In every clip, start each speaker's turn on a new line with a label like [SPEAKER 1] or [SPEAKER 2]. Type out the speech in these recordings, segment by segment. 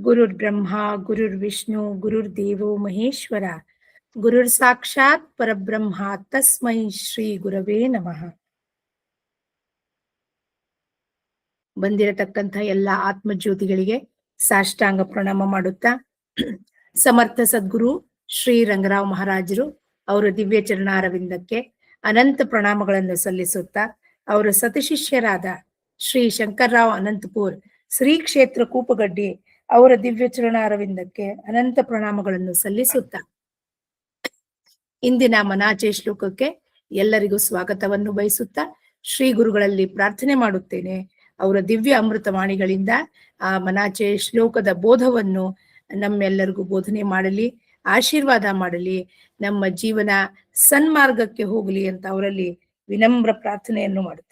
[SPEAKER 1] गुरुर्ब्रह्मा गुरुर्विष्णू गुरुर्देवो महेश्वर गुरुर्साक्षाತ್ ಪರಬ್ರಹ್ಮ ತಸ್ಮೈ ಶ್ರೀ ಗುರವೇ ನಮಃ. ಬಂದಿರತಕ್ಕಂಥ ಎಲ್ಲ ಆತ್ಮಜ್ಯೋತಿಗಳಿಗೆ ಸಾಷ್ಟಾಂಗ ಪ್ರಣಾಮ ಮಾಡುತ್ತಾ, ಸಮರ್ಥ ಸದ್ಗುರು ಶ್ರೀ ರಂಗರಾವ್ ಮಹಾರಾಜರು ಅವರ ದಿವ್ಯ ಚರಣಾರವಿಂದಕ್ಕೆ ಅನಂತ ಪ್ರಣಾಮಗಳನ್ನು ಸಲ್ಲಿಸುತ್ತಾ, ಅವರ ಸತಶಿಷ್ಯರಾದ ಶ್ರೀ ಶಂಕರ್ರಾವ್ ಅನಂತಪುರ್ ಶ್ರೀ ಕ್ಷೇತ್ರ ಕೂಪಗಡ್ಡಿ ಅವರ ದಿವ್ಯ ಚರಣಾರವಿಂದಕ್ಕೆ ಅನಂತ ಪ್ರಣಾಮಗಳನ್ನು ಸಲ್ಲಿಸುತ್ತಾ, ಇಂದಿನ ಮನಾಚೆ ಶ್ಲೋಕಕ್ಕೆ ಎಲ್ಲರಿಗೂ ಸ್ವಾಗತವನ್ನು ಬಯಸುತ್ತಾ ಶ್ರೀ ಗುರುಗಳಲ್ಲಿ ಪ್ರಾರ್ಥನೆ ಮಾಡುತ್ತೇನೆ. ಅವರ ದಿವ್ಯ ಅಮೃತವಾಣಿಗಳಿಂದ ಆ ಮನಾಚೆ ಶ್ಲೋಕದ ಬೋಧವನ್ನು ನಮ್ಮೆಲ್ಲರಿಗೂ ಬೋಧನೆ ಮಾಡಲಿ, ಆಶೀರ್ವಾದ ಮಾಡಲಿ, ನಮ್ಮ ಜೀವನ ಸನ್ಮಾರ್ಗಕ್ಕೆ ಹೋಗಲಿ ಅಂತ ಅವರಲ್ಲಿ ವಿನಮ್ರ ಪ್ರಾರ್ಥನೆಯನ್ನು ಮಾಡುತ್ತೇನೆ.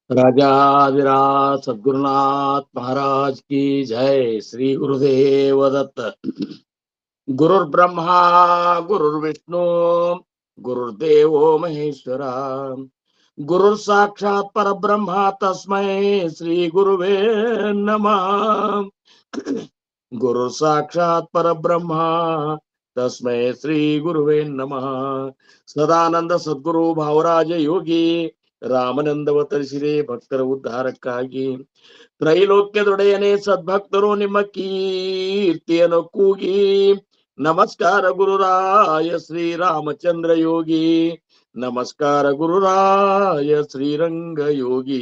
[SPEAKER 2] राजाधिराज सद्गुरुनाथ महाराज की जय. श्री गुरुदेव दत्त. गुरुर्ब्रह्मा गुरुर्विष्णु गुरुर्देवो महेश्वरा गुरुर साक्षात परब्रह्मा तस्मै श्री गुरुवे नमः. गुरुर साक्षात परब्रह्मा तस्मै श्री गुरुवे नमः. सदानंद सद्गुरु भावराज योगी ರಾಮನಂದವತರಿಸಿದೆ ಭಕ್ತರ ಉದ್ಧಾರಕ್ಕಾಗಿ. ತ್ರೈಲೋಕ್ಯದೊಡೆಯನೇ ಸದ್ಭಕ್ತರು ನಿಮ್ಮ ಕೀರ್ತಿಯನ್ನು ಕೂಗಿ, ನಮಸ್ಕಾರ ಗುರುರಾಯ ಶ್ರೀರಾಮಚಂದ್ರ ಯೋಗಿ, ನಮಸ್ಕಾರ ಗುರುರಾಯ ಶ್ರೀರಂಗ ಯೋಗಿ,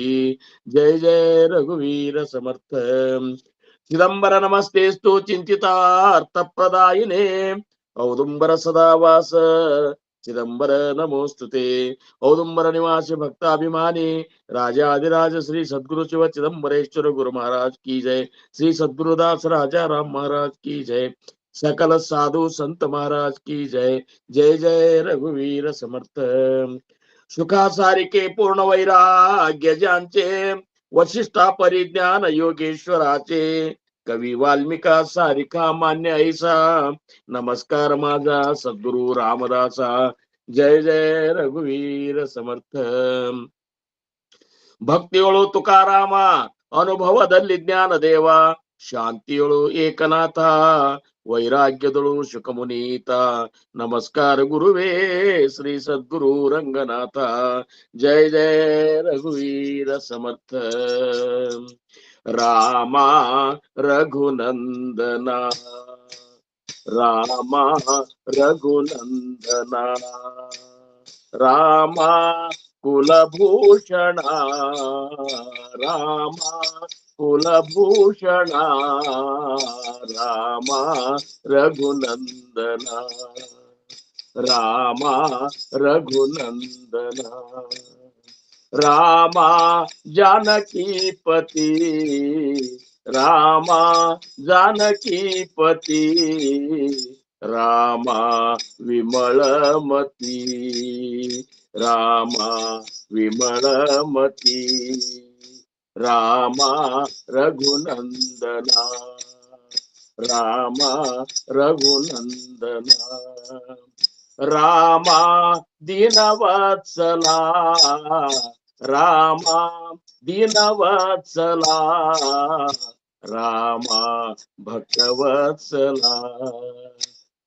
[SPEAKER 2] ಜಯ ಜಯ ರಘುವೀರ ಸಮರ್ಥ. ಚಿದಂಬರ ನಮಸ್ತೆಸ್ತು ಚಿಂತಿತಾರ್ಥ ಪ್ರದಾಯಿನೇ, ಔದುಂಬರ ಸದಾವಾಸ ಚಿದಂಬರ ನಮೋಸ್ತುತೆ. ಔದುಂಬರ ನಿವಾಸಿ ಭಕ್ತಾಭಿಮಾನಿ राजाधिराज श्री सद्गुरु शिव चिदंबरेश्वर गुरु महाराज की जय. श्री सद्गुरुदास राजा राम महाराज की जय. सकल साधु संत महाराज की जय. जय जय रघुवीर समर्थ. सुखा सारिके पूर्ण वैराग्य ज्यांचे, वशिष्ठा परिज्ञान योगेश्वराचे, कवी वाल्मिका सारिका मान्य ऐसा, नमस्कार माझा सद्गुरु रामदासा. जय जय रघुवीर समर्थ. ಭಕ್ತಿಯೊಳು ತುಕಾರಾಮ, ಅನುಭವದಲ್ಲಿ ಜ್ಞಾನ ದೇವ, ಶಾಂತಿಯೊಳು ಏಕನಾಥ, ವೈರಾಗ್ಯದೊಳು ಶುಕಮುನೀತ, ನಮಸ್ಕಾರ ಗುರುವೇ ಶ್ರೀ ಸದ್ಗುರು ರಂಗನಾಥ. ಜಯ ಜಯ ರಘುವೀರ ಸಮರ್ಥ. ರಾಮ ರಘುನಂದನ, ರಾಮ ರಘುನಂದನ, ರಾಮ ಕುಲಭೂಷಣ, ರಾಮ ಕುಲಭೂಷಣ, ರಾಮ ರಘುನಂದನ, ರಾಮ ರಘುನಂದನ, ರಾಮ ಜಾನಕೀಪತಿ, ರಾಮ ಜಾನಕೀಪತಿ, ರಾಮ ವಿಮಳಮತಿ, ರಾಮ ವಿಮಳಮತಿ, ರಾಮ ರಘುನಂದನ, ರಾಮ ರಘುನಂದನ, ರಾಮ ದೀನವತ್ಸಲ, ರಾಮ ದೀನವತ್ಸಲ, ರಾಮ ಭಕ್ತವತ್ಸಲ,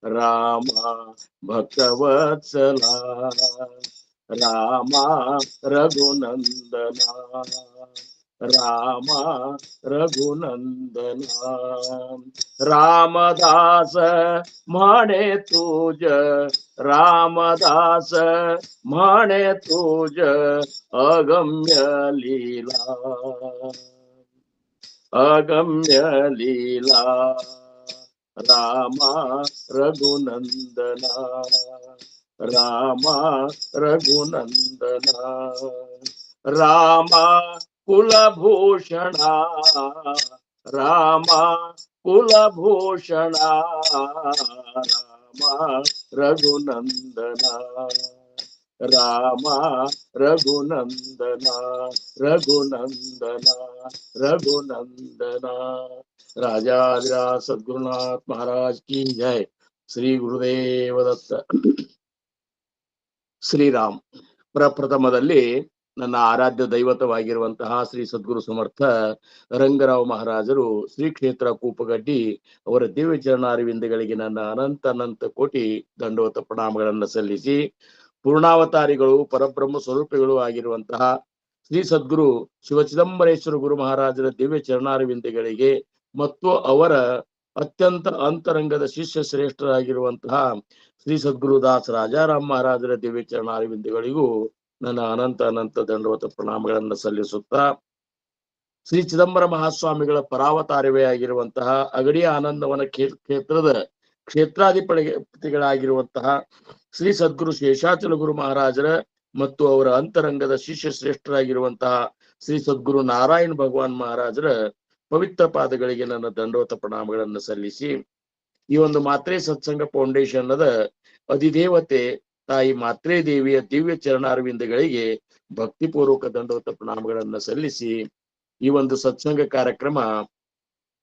[SPEAKER 2] ರಾಮ ಭಕ್ತವತ್ಸಲ, ರಾಮ ರಘುನಂದನ, ರಾಮ ರಘುನಂದನ. ರಾಮದಾಸ ಮಾಣೆ ತೂಜ, ರಾಮದಾಸ ಮಾಣೆ ತೂಜ, ಅಗಮ್ಯ ಲೀಲಾ, ಅಗಮ್ಯ ಲೀಲಾ, ರಾಮ ರಘುನಂದನ, ರಾಮ ರಘುನಂದನ, ರಾಮ ಕುಲಭೂಷಣ, ರಾಮ ಕುಲಭೂಷಣ, ರಾಮ ರಘುನಂದನ ರಾಮ ರಘುನಂದನ ರಘುನಂದನ ರಘುನಂದನ ರಾಜಾಧಿರಾಜ ಸದ್ಗುರುನಾಥ್ ಮಹಾರಾಜ್ ಕಿ ಜೈ. ಶ್ರೀ ಗುರುದೇವ ದತ್ತ. ಶ್ರೀರಾಮ್. ಪ್ರಪ್ರಥಮದಲ್ಲಿ ನನ್ನ ಆರಾಧ್ಯ ದೈವತವಾಗಿರುವಂತಹ ಶ್ರೀ ಸದ್ಗುರು ಸಮರ್ಥ ರಂಗರಾವ್ ಮಹಾರಾಜರು ಶ್ರೀ ಕ್ಷೇತ್ರ ಕೂಪಗಡ್ಡಿ ಅವರ ದಿವ್ಯ ಚರಣಾರವಿಂದಗಳಿಗೆ ನನ್ನ ಅನಂತ ಅನಂತ ಕೋಟಿ ದಂಡೋತ ಪ್ರಣಾಮಗಳನ್ನು ಸಲ್ಲಿಸಿ, ಪೂರ್ಣಾವತಾರಿಗಳು ಪರಬ್ರಹ್ಮ ಸ್ವರೂಪಿಗಳು ಆಗಿರುವಂತಹ ಶ್ರೀ ಸದ್ಗುರು ಶಿವಚಿದಂಬರೇಶ್ವರ ಗುರು ಮಹಾರಾಜರ ದಿವ್ಯ ಚರಣಾರವಿಂದಗಳಿಗೆ ಮತ್ತು ಅವರ ಅತ್ಯಂತ ಅಂತರಂಗದ ಶಿಷ್ಯ ಶ್ರೇಷ್ಠರಾಗಿರುವಂತಹ ಶ್ರೀ ಸದ್ಗುರುದಾಸ್ ರಾಜಾರಾಮ್ ಮಹಾರಾಜರ ದಿವ್ಯ ಚರಣಾರವಿಂದಗಳಿಗೂ ನನ್ನ ಅನಂತ ಅನಂತ ದಂಡವತ ಪ್ರಣಾಮಗಳನ್ನು ಸಲ್ಲಿಸುತ್ತಾ, ಶ್ರೀ ಚಿದಂಬರ ಮಹಾಸ್ವಾಮಿಗಳ ಪರಾವತಾರವೇ ಆಗಿರುವಂತಹ ಅಗಡಿಯ ಆನಂದವನ ಕ್ಷೇತ್ರದ ಕ್ಷೇತ್ರಾಧಿಪತಿಗಳಾಗಿರುವಂತಹ ಶ್ರೀ ಸದ್ಗುರು ಶೇಷಾಚಲ ಗುರು ಮಹಾರಾಜರ ಮತ್ತು ಅವರ ಅಂತರಂಗದ ಶಿಷ್ಯ ಶ್ರೇಷ್ಠರಾಗಿರುವಂತಹ ಶ್ರೀ ಸದ್ಗುರು ನಾರಾಯಣ ಭಗವಾನ್ ಮಹಾರಾಜರ ಪವಿತ್ರ ಪಾದಗಳಿಗೆ ನನ್ನ ದಂಡೋತ ಪ್ರಣಾಮಗಳನ್ನು ಸಲ್ಲಿಸಿ, ಈ ಒಂದು ಮಾತ್ರೆ ಸತ್ಸಂಗ ಫೌಂಡೇಶನ್ ಅದ ಅಧಿದೇವತೆ ತಾಯಿ ಮಾತ್ರೆ ದೇವಿಯ ದಿವ್ಯ ಚರಣಾರವಿಂದಗಳಿಗೆ ಭಕ್ತಿಪೂರ್ವಕ ದಂಡೋತ ಪ್ರಣಾಮಗಳನ್ನು ಸಲ್ಲಿಸಿ, ಈ ಒಂದು ಸತ್ಸಂಗ ಕಾರ್ಯಕ್ರಮ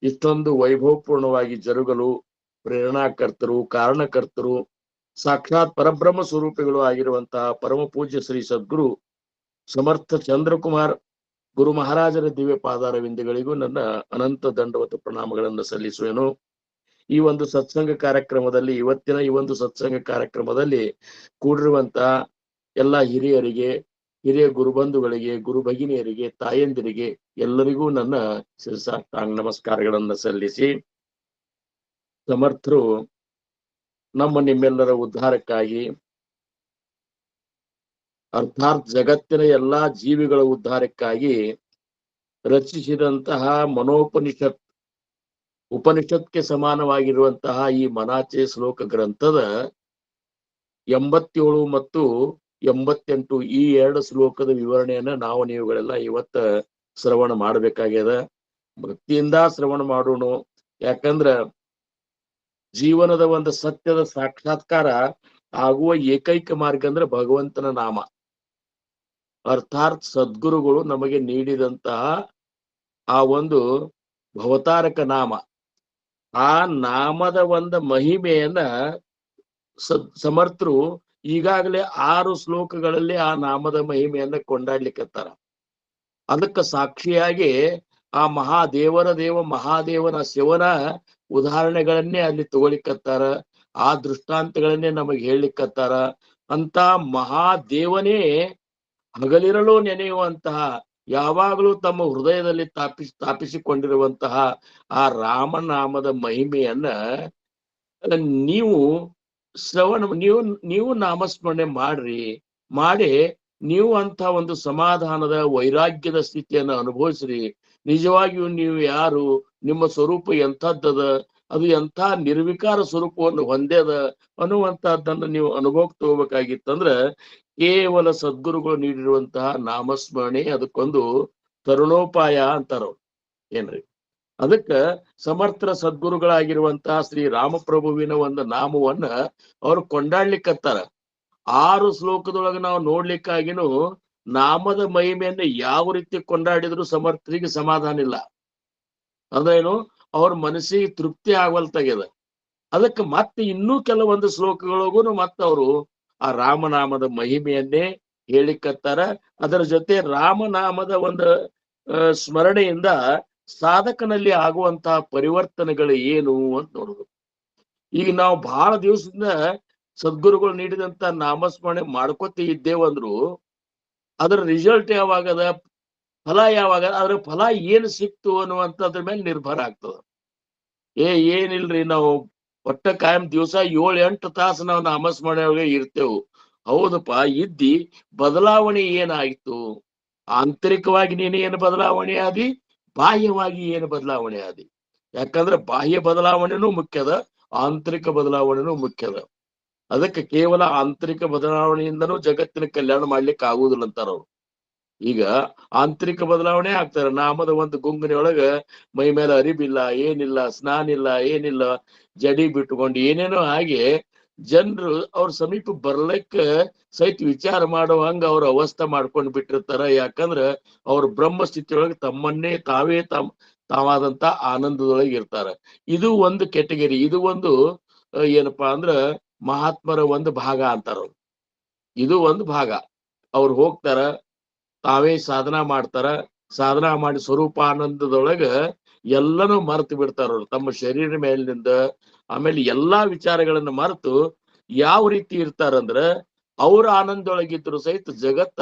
[SPEAKER 2] ಇಷ್ಟೊಂದು ವೈಭವಪೂರ್ಣವಾಗಿ ಜರುಗಲು ಪ್ರೇರಣಾಕರ್ತರು, ಕಾರಣಕರ್ತರು, ಸಾಕ್ಷಾತ್ ಪರಬ್ರಹ್ಮ ಸ್ವರೂಪಿಗಳು ಆಗಿರುವಂತಹ ಪರಮ ಪೂಜ್ಯ ಶ್ರೀ ಸದ್ಗುರು ಸಮರ್ಥ ಚಂದ್ರಕುಮಾರ್ ಗುರು ಮಹಾರಾಜರ ದಿವ್ಯ ಪಾದಾರವಿಂದಗಳಿಗೂ ನನ್ನ ಅನಂತ ದಂಡವತ ಪ್ರಣಾಮಗಳನ್ನು ಸಲ್ಲಿಸುವೆನು. ಈ ಒಂದು ಸತ್ಸಂಗ ಕಾರ್ಯಕ್ರಮದಲ್ಲಿ, ಇವತ್ತಿನ ಈ ಒಂದು ಸತ್ಸಂಗ ಕಾರ್ಯಕ್ರಮದಲ್ಲಿ ಕೂಡಿರುವಂತಹ ಎಲ್ಲ ಹಿರಿಯರಿಗೆ, ಹಿರಿಯ ಗುರುಬಂಧುಗಳಿಗೆ, ಗುರು ಭಗಿನಿಯರಿಗೆ, ತಾಯಂದಿರಿಗೆ ಎಲ್ಲರಿಗೂ ನನ್ನ ಶಿರಸಾಷ್ಟಾಂಗ ನಮಸ್ಕಾರಗಳನ್ನು ಸಲ್ಲಿಸಿ, ಸಮರ್ಥರು ನಮ್ಮ ನಿಮ್ಮೆಲ್ಲರ ಉದ್ಧಾರಕ್ಕಾಗಿ, ಅರ್ಥಾತ್ ಜಗತ್ತಿನ ಎಲ್ಲಾ ಜೀವಿಗಳ ಉದ್ಧಾರಕ್ಕಾಗಿ ರಚಿಸಿದಂತಹ ಉಪನಿಷತ್ಗೆ ಸಮಾನವಾಗಿರುವಂತಹ ಈ ಮನಾಚೆ ಶ್ಲೋಕ ಗ್ರಂಥದ 87 ಮತ್ತು 88 ಈ 2 ಶ್ಲೋಕದ ವಿವರಣೆಯನ್ನ ನಾವು ನೀವುಗಳೆಲ್ಲ ಇವತ್ತ ಶ್ರವಣ ಮಾಡಬೇಕಾಗ್ಯದ. ಭಕ್ತಿಯಿಂದ ಶ್ರವಣ ಮಾಡೋಣ. ಯಾಕಂದ್ರ ಜೀವನದ ಒಂದು ಸತ್ಯದ ಸಾಕ್ಷಾತ್ಕಾರ ಆಗುವ ಏಕೈಕ ಮಾರ್ಗ ಅಂದ್ರೆ ಭಗವಂತನ ನಾಮ, ಅರ್ಥಾತ್ ಸದ್ಗುರುಗಳು ನಮಗೆ ನೀಡಿದಂತಹ ಆ ಒಂದು ಭವತಾರಕ ನಾಮ. ಆ ನಾಮದ ಒಂದು ಮಹಿಮೆಯನ್ನ ಸಮರ್ಥರು ಈಗಾಗಲೇ 6 ಶ್ಲೋಕಗಳಲ್ಲಿ ಆ ನಾಮದ ಮಹಿಮೆಯನ್ನ ಕೊಂಡಾಡ್ಲಿಕ್ಕತ್ತಾರ. ಅದಕ್ಕೆ ಸಾಕ್ಷಿಯಾಗಿ ಆ ಮಹಾದೇವನ ಶಿವನ ಉದಾಹರಣೆಗಳನ್ನೇ ಅಲ್ಲಿ ತಗೊಳಿಕತ್ತಾರ, ಆ ದೃಷ್ಟಾಂತಗಳನ್ನೇ ನಮಗೆ ಹೇಳಲಿಕ್ಕತ್ತಾರ. ಅಂತ ಮಹಾದೇವನೇ ಹಗಲಿರಲು ನೆನೆಯುವಂತಹ, ಯಾವಾಗಲೂ ತಮ್ಮ ಹೃದಯದಲ್ಲಿ ಸ್ಥಾಪಿಸಿಕೊಂಡಿರುವಂತಹ ಆ ರಾಮನಾಮದ ಮಹಿಮೆಯನ್ನ ನೀವು ನೀವು ನಾಮಸ್ಮರಣೆ ಮಾಡಿ ನೀವು ಅಂತ ಒಂದು ಸಮಾಧಾನದ ವೈರಾಗ್ಯದ ಸ್ಥಿತಿಯನ್ನು ಅನುಭವಿಸ್ರಿ. ನಿಜವಾಗಿಯೂ ನೀವು ಯಾರು, ನಿಮ್ಮ ಸ್ವರೂಪ ಎಂಥದ್ದದ, ಅದು ಎಂಥ ನಿರ್ವಿಕಾರ ಸ್ವರೂಪವನ್ನು ಹೊಂದ್ಯದ ಅನ್ನುವಂತಹದ್ದನ್ನು ನೀವು ಅನುಭವಕ್ಕೆ ತಗೋಬೇಕಾಗಿತ್ತಂದ್ರ ಕೇವಲ ಸದ್ಗುರುಗಳು ನೀಡಿರುವಂತಹ ನಾಮಸ್ಮರಣೆ ಅದಕ್ಕೊಂದು ತರುಣೋಪಾಯ ಅಂತಾರ. ಏನ್ರಿ, ಅದಕ್ಕ ಸಮರ್ಥ ಸದ್ಗುರುಗಳಾಗಿರುವಂತಹ ಶ್ರೀ ರಾಮಪ್ರಭುವಿನ ಒಂದು ನಾಮವನ್ನ ಅವ್ರು ಕೊಂಡಾಡ್ಲಿಕ್ಕತ್ತಾರ. 6 ಶ್ಲೋಕದೊಳಗೆ ನಾವು ನೋಡ್ಲಿಕ್ಕಾಗಿನೂ ನಾಮದ ಮಹಿಮೆಯನ್ನ ಯಾವ ರೀತಿ ಕೊಂಡಾಡಿದ್ರು ಸಮರ್ಥರಿಗೆ ಸಮಾಧಾನ ಇಲ್ಲ. ಅದೇನು ಅವ್ರ ಮನಸ್ಸಿಗೆ ತೃಪ್ತಿ ಆಗವಲ್ತಾಗ್ಯದ. ಅದಕ್ಕೆ ಮತ್ತೆ ಇನ್ನೂ ಕೆಲವೊಂದು ಶ್ಲೋಕಗಳಿಗೂ ಮತ್ತೆ ಅವರು ಆ ರಾಮನಾಮದ ಮಹಿಮೆಯನ್ನೇ ಹೇಳಿಕತ್ತಾರ. ಅದರ ಜೊತೆ ರಾಮನಾಮದ ಒಂದು ಸ್ಮರಣೆಯಿಂದ ಸಾಧಕನಲ್ಲಿ ಆಗುವಂತಹ ಪರಿವರ್ತನೆಗಳು ಏನು ಅಂತ ನೋಡುದು. ಈಗ ನಾವು ಬಹಳ ದಿವಸದಿಂದ ಸದ್ಗುರುಗಳು ನೀಡಿದಂತ ನಾಮಸ್ಮರಣೆ ಮಾಡ್ಕೊತ ಇದ್ದೇವಂದ್ರು ಅದರ ರಿಸಲ್ಟ್ ಯಾವಾಗದ, ಫಲ ಯಾವಾಗ, ಅದ್ರ ಫಲ ಏನು ಸಿಕ್ತು ಅನ್ನುವಂಥದ್ರ ಮೇಲೆ ನಿರ್ಭರ ಆಗ್ತದ. ಏನಿಲ್ರಿ, ನಾವು ಒಟ್ಟ ಕಾಯಂ ದಿವಸ 7-8 ತಾಸು ನಾವು ನಾಮಸ್ಮರಣೆ ಒಳಗೆ ಇರ್ತೇವು. ಹೌದಪ್ಪ, ಇದ್ದಿ ಬದಲಾವಣೆ ಏನಾಯ್ತು? ಆಂತರಿಕವಾಗಿ ನೀನು ಏನು ಬದಲಾವಣೆ ಆದಿ, ಬಾಹ್ಯವಾಗಿ ಏನು ಬದಲಾವಣೆ ಆದಿ. ಯಾಕಂದ್ರೆ ಬಾಹ್ಯ ಬದಲಾವಣೆನೂ ಮುಖ್ಯದ, ಆಂತರಿಕ ಬದಲಾವಣೆನೂ ಮುಖ್ಯದ. ಅದಕ್ಕೆ ಕೇವಲ ಆಂತರಿಕ ಬದಲಾವಣೆಯಿಂದನೂ ಜಗತ್ತಿನ ಕಲ್ಯಾಣ ಮಾಡ್ಲಿಕ್ಕೆ ಆಗುವುದಿಲ್ಲ ಅಂತಾರವ್ರು. ಈಗ ಆಂತರಿಕ ಬದಲಾವಣೆ ಆಗ್ತಾರೆ. ನಾಮದ ಒಂದು ಗುಂಗಿನೊಳಗ ಮೈ ಮೇಲೆ ಅರಿಬಿಲ್ಲ, ಏನಿಲ್ಲ, ಸ್ನಾನ ಇಲ್ಲ, ಏನಿಲ್ಲ, ಜಡಿ ಬಿಟ್ಟುಕೊಂಡು ಏನೇನೋ ಹಾಗೆ ಜನರು ಅವ್ರ ಸಮೀಪ ಬರ್ಲಿಕ್ಕ ಸಹಿತ ವಿಚಾರ ಮಾಡೋ ಹಂಗ ಅವ್ರ ಅವಸ್ಥೆ ಮಾಡ್ಕೊಂಡ್ ಬಿಟ್ಟಿರ್ತಾರ. ಯಾಕಂದ್ರ ಅವ್ರ ಬ್ರಹ್ಮ ಸ್ಥಿತಿಯೊಳಗೆ ತಮ್ಮನ್ನೇ ತಾವಾದಂತ ಆನಂದದೊಳಗೆ ಇರ್ತಾರ. ಇದು ಒಂದು ಕೆಟಗರಿ, ಇದು ಒಂದು ಏನಪ್ಪಾ ಅಂದ್ರ ಮಹಾತ್ಮರ ಒಂದು ಭಾಗ ಅಂತಾರ. ಇದು ಒಂದು ಭಾಗ. ಅವ್ರು ಹೋಗ್ತಾರ, ತಾವೇ ಸಾಧನಾ ಮಾಡ್ತಾರ, ಸಾಧನಾ ಮಾಡಿ ಸ್ವರೂಪಾನಂದದೊಳಗ ಎಲ್ಲನೂ ಮರೆತು ಬಿಡ್ತಾರ ಅವ್ರು. ತಮ್ಮ ಶರೀರ ಮೇಲಿನಿಂದ ಆಮೇಲೆ ಎಲ್ಲಾ ವಿಚಾರಗಳನ್ನ ಮರೆತು ಯಾವ ರೀತಿ ಇರ್ತಾರಂದ್ರ ಅವ್ರ ಆನಂದೊಳಗಿದ್ರು ಸಹಿತ ಜಗತ್ತ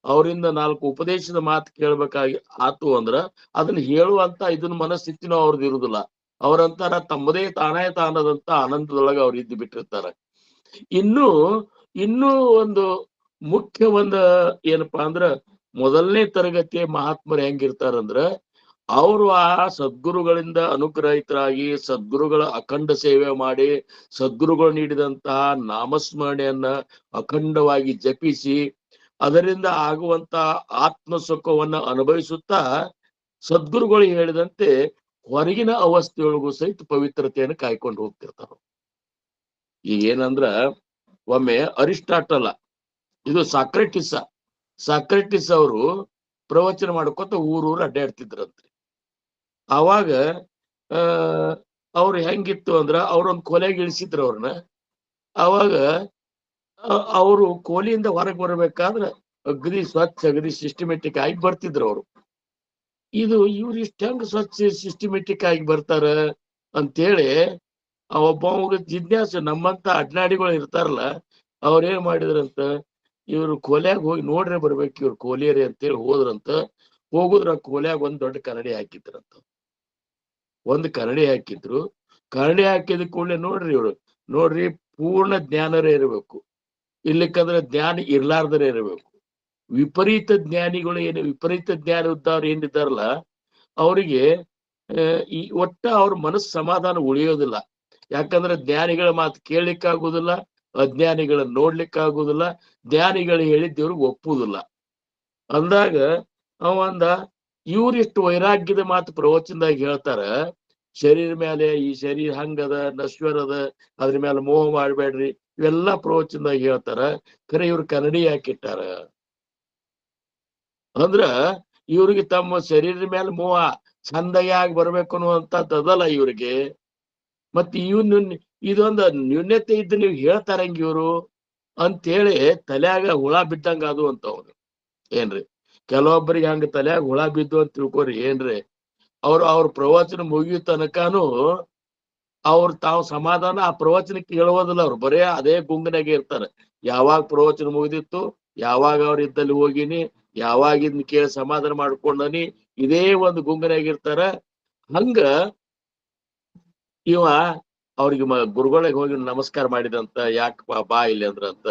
[SPEAKER 2] ಅವರಿಂದ 4 ಉಪದೇಶದ ಮಾತು ಕೇಳ್ಬೇಕಾಗಿ ಆತು ಅಂದ್ರ ಅದನ್ನ ಹೇಳುವಂತ ಇದನ್ನ ಮನಸ್ಥಿತಿನೂ ಅವ್ರದ್ದು ಇರುದಿಲ್ಲ. ಅವ್ರಂತಾರ ತಮ್ಮದೇ ತಾನಾದಂತ ಆನಂದದೊಳಗ ಅವ್ರು ಇದ್ದು ಬಿಟ್ಟಿರ್ತಾರ. ಇನ್ನೂ ಒಂದು ಮುಖ್ಯ ಏನಪ್ಪಾ ಅಂದ್ರ ಮೊದಲನೇ ತರಗತಿಯ ಮಹಾತ್ಮರು ಹೆಂಗಿರ್ತಾರಂದ್ರ ಅವರು ಆ ಸದ್ಗುರುಗಳಿಂದ ಅನುಗ್ರಹಿತರಾಗಿ ಸದ್ಗುರುಗಳ ಅಖಂಡ ಸೇವೆ ಮಾಡಿ ಸದ್ಗುರುಗಳು ನೀಡಿದಂತಹ ನಾಮಸ್ಮರಣೆಯನ್ನ ಅಖಂಡವಾಗಿ ಜಪಿಸಿ ಅದರಿಂದ ಆಗುವಂತ ಆತ್ಮ ಸುಖವನ್ನ ಅನುಭವಿಸುತ್ತಾ ಸದ್ಗುರುಗಳು ಹೇಳಿದಂತೆ ಹೊರಗಿನ ಅವಸ್ಥೆಯೊಳಗೂ ಸಹಿತ ಪವಿತ್ರತೆಯನ್ನು ಕಾಯ್ಕೊಂಡು ಹೋಗ್ತಿರ್ತಾರ. ಈಗ ಏನಂದ್ರ ಒಮ್ಮೆ ಅರಿಸ್ಟಾಟಲ, ಇದು ಸಾಕ್ರೆಟಿಸ್ ಅವರು ಪ್ರವಚನ ಮಾಡ್ಕೊತ ಊರೂರು ಅಡ್ಡಾಡ್ತಿದ್ರಂತ್ರಿ. ಅವಾಗ ಅವ್ರು ಹೆಂಗಿತ್ತು ಅಂದ್ರ ಅವ್ರೊಂದ್ ಕೊಲೆಗೆ ಇಳಿಸಿದ್ರು ಅವ್ರನ್ನ. ಅವಾಗ ಅವರು ಕೋಲಿಯಿಂದ ಹೊರಗೆ ಬರ್ಬೇಕಾದ್ರ ಅಗದಿ ಸ್ವಚ್ಛ ಅಗದಿ ಸಿಸ್ಟಮೆಟಿಕ್ ಆಗಿ ಬರ್ತಿದ್ರು ಅವ್ರು. ಇವ್ರು ಇಷ್ಟ ಹೆಂಗ್ ಸ್ವಚ್ಛ ಸಿಸ್ಟಮೆಟಿಕ್ ಆಗಿ ಬರ್ತಾರ ಅಂತೇಳಿ ಒಬ್ಬ ಜಿಜ್ಞಾಸೆ, ನಮ್ಮಂತ ಅಡ್ನಾಡಿಗಳು ಇರ್ತಾರಲ್ಲ ಅವ್ರೇನ್ ಮಾಡಿದ್ರಂತ, ಇವ್ರು ಕೋಲ್ಯಾಗ ಹೋಗಿ ನೋಡ್ರೆ ಬರ್ಬೇಕು ಇವ್ರು ಕೋಲಿಯರಿ ಅಂತೇಳಿ ಹೋದ್ರಂತ. ಹೋಗುದ್ರ ಕೋಲ್ಯಾಗ ಒಂದ್ ದೊಡ್ಡ ಕನ್ನಡಿ ಹಾಕಿದ್ರಂತ. ಒಂದ್ ಕನ್ನಡಿ ಹಾಕಿದ್ರು. ಕನ್ನಡಿ ಹಾಕಿದ ಕೂಡಲೇ ನೋಡ್ರಿ ಪೂರ್ಣ ಜ್ಞಾನರೇ ಇರಬೇಕು, ಇರ್ಲಿಕ್ಕಂದ್ರೆ ಜ್ಞಾನ ಇರ್ಲಾರ್ದರೆ ಇರಬೇಕು. ವಿಪರೀತ ಜ್ಞಾನಿಗಳು ವಿಪರೀತ ಜ್ಞಾನ ಇದ್ದವ್ರು ಏನಿದ್ದಾರಲ್ಲ ಅವರಿಗೆ ಒಟ್ಟ ಅವ್ರ ಮನಸ್ಸು ಸಮಾಧಾನ ಉಳಿಯೋದಿಲ್ಲ. ಯಾಕಂದ್ರೆ ಜ್ಞಾನಿಗಳ ಮಾತು ಕೇಳಲಿಕ್ಕಾಗುದಿಲ್ಲ, ಅಜ್ಞಾನಿಗಳನ್ನ ನೋಡ್ಲಿಕ್ಕಾಗುದಿಲ್ಲ, ಜ್ಞಾನಿಗಳು ಹೇಳಿದ್ದು ಇವ್ರಿಗೆ ಒಪ್ಪುದಿಲ್ಲ. ಅಂದಾಗ ಅವಂದ ಇವ್ರಿಷ್ಟು ವೈರಾಗ್ಯದ ಮಾತು ಪ್ರವಚನದಾಗ ಹೇಳ್ತಾರ. ಶರೀರ ಮೇಲೆ ಈ ಶರೀರ ಹಂಗದ, ನಶ್ವರದ, ಅದ್ರ ಮೇಲೆ ಮೋಹ ಮಾಡ್ಬೇಡ್ರಿ, ಇವೆಲ್ಲಾ ಪ್ರವಚನದಾಗ ಹೇಳ್ತಾರ. ಖರೆ ಇವ್ರು ಕನ್ನಡಿ ಹಾಕಿಟ್ಟಾರ ಅಂದ್ರ ಇವ್ರಿಗೆ ತಮ್ಮ ಶರೀರದ ಮೇಲೆ ಮೋಹ ಚಂದಯಾಗಿ ಬರ್ಬೇಕು ಅನ್ನುವಂಥದ್ದಲ್ಲ ಇವ್ರಿಗೆ. ಮತ್ತೆ ಇದೊಂದು ನ್ಯೂನ್ಯತೆ ಇದ್ದು ನೀವು ಹೇಳ್ತಾರಂಗ ಇವ್ರು ಅಂತೇಳಿ ತಲ್ಯಾಗ ಹುಳ ಬಿದ್ದಂಗ ಅದು ಅಂತ ಅವ್ರು. ಏನ್ರಿ ಕೆಲವೊಬ್ಬರಿಗೆ ಹಂಗ ತಲ್ಯಾಗ ಹುಳ ಬಿದ್ದು ಅಂತ ತಿಳ್ಕೊರಿ ಏನ್ರಿ. ಅವ್ರ ಪ್ರವಚನ ಮುಗಿಯೋ ತನಕನೂ ತಾವು ಸಮಾಧಾನ ಆ ಪ್ರವಚನಕ್ಕೆ ಹೇಳುವುದಿಲ್ಲ. ಅವ್ರು ಬರೇ ಅದೇ ಗುಂಗಿನಾಗೆ ಇರ್ತಾರೆ. ಯಾವಾಗ ಪ್ರವಚನ ಮುಗಿದಿತ್ತು, ಯಾವಾಗ ಅವ್ರ ಇದ್ದಲ್ಲಿ ಹೋಗಿನಿ, ಯಾವಾಗ ಇದನ್ನ ಕೇಳಿ ಸಮಾಧಾನ ಮಾಡ್ಕೊಂಡನಿ, ಇದೇ ಒಂದು ಗುಂಗಿನಾಗಿರ್ತಾರ. ಹಂಗ ಇವ ಅವ್ರಿಗೆ ಗುರುಗಳಿಗೆ ಹೋಗಿ ನಮಸ್ಕಾರ ಮಾಡಿದಂತ, ಯಾಕೆ ಬಾ ಇಲ್ಲಿ ಅಂದ್ರಂತ.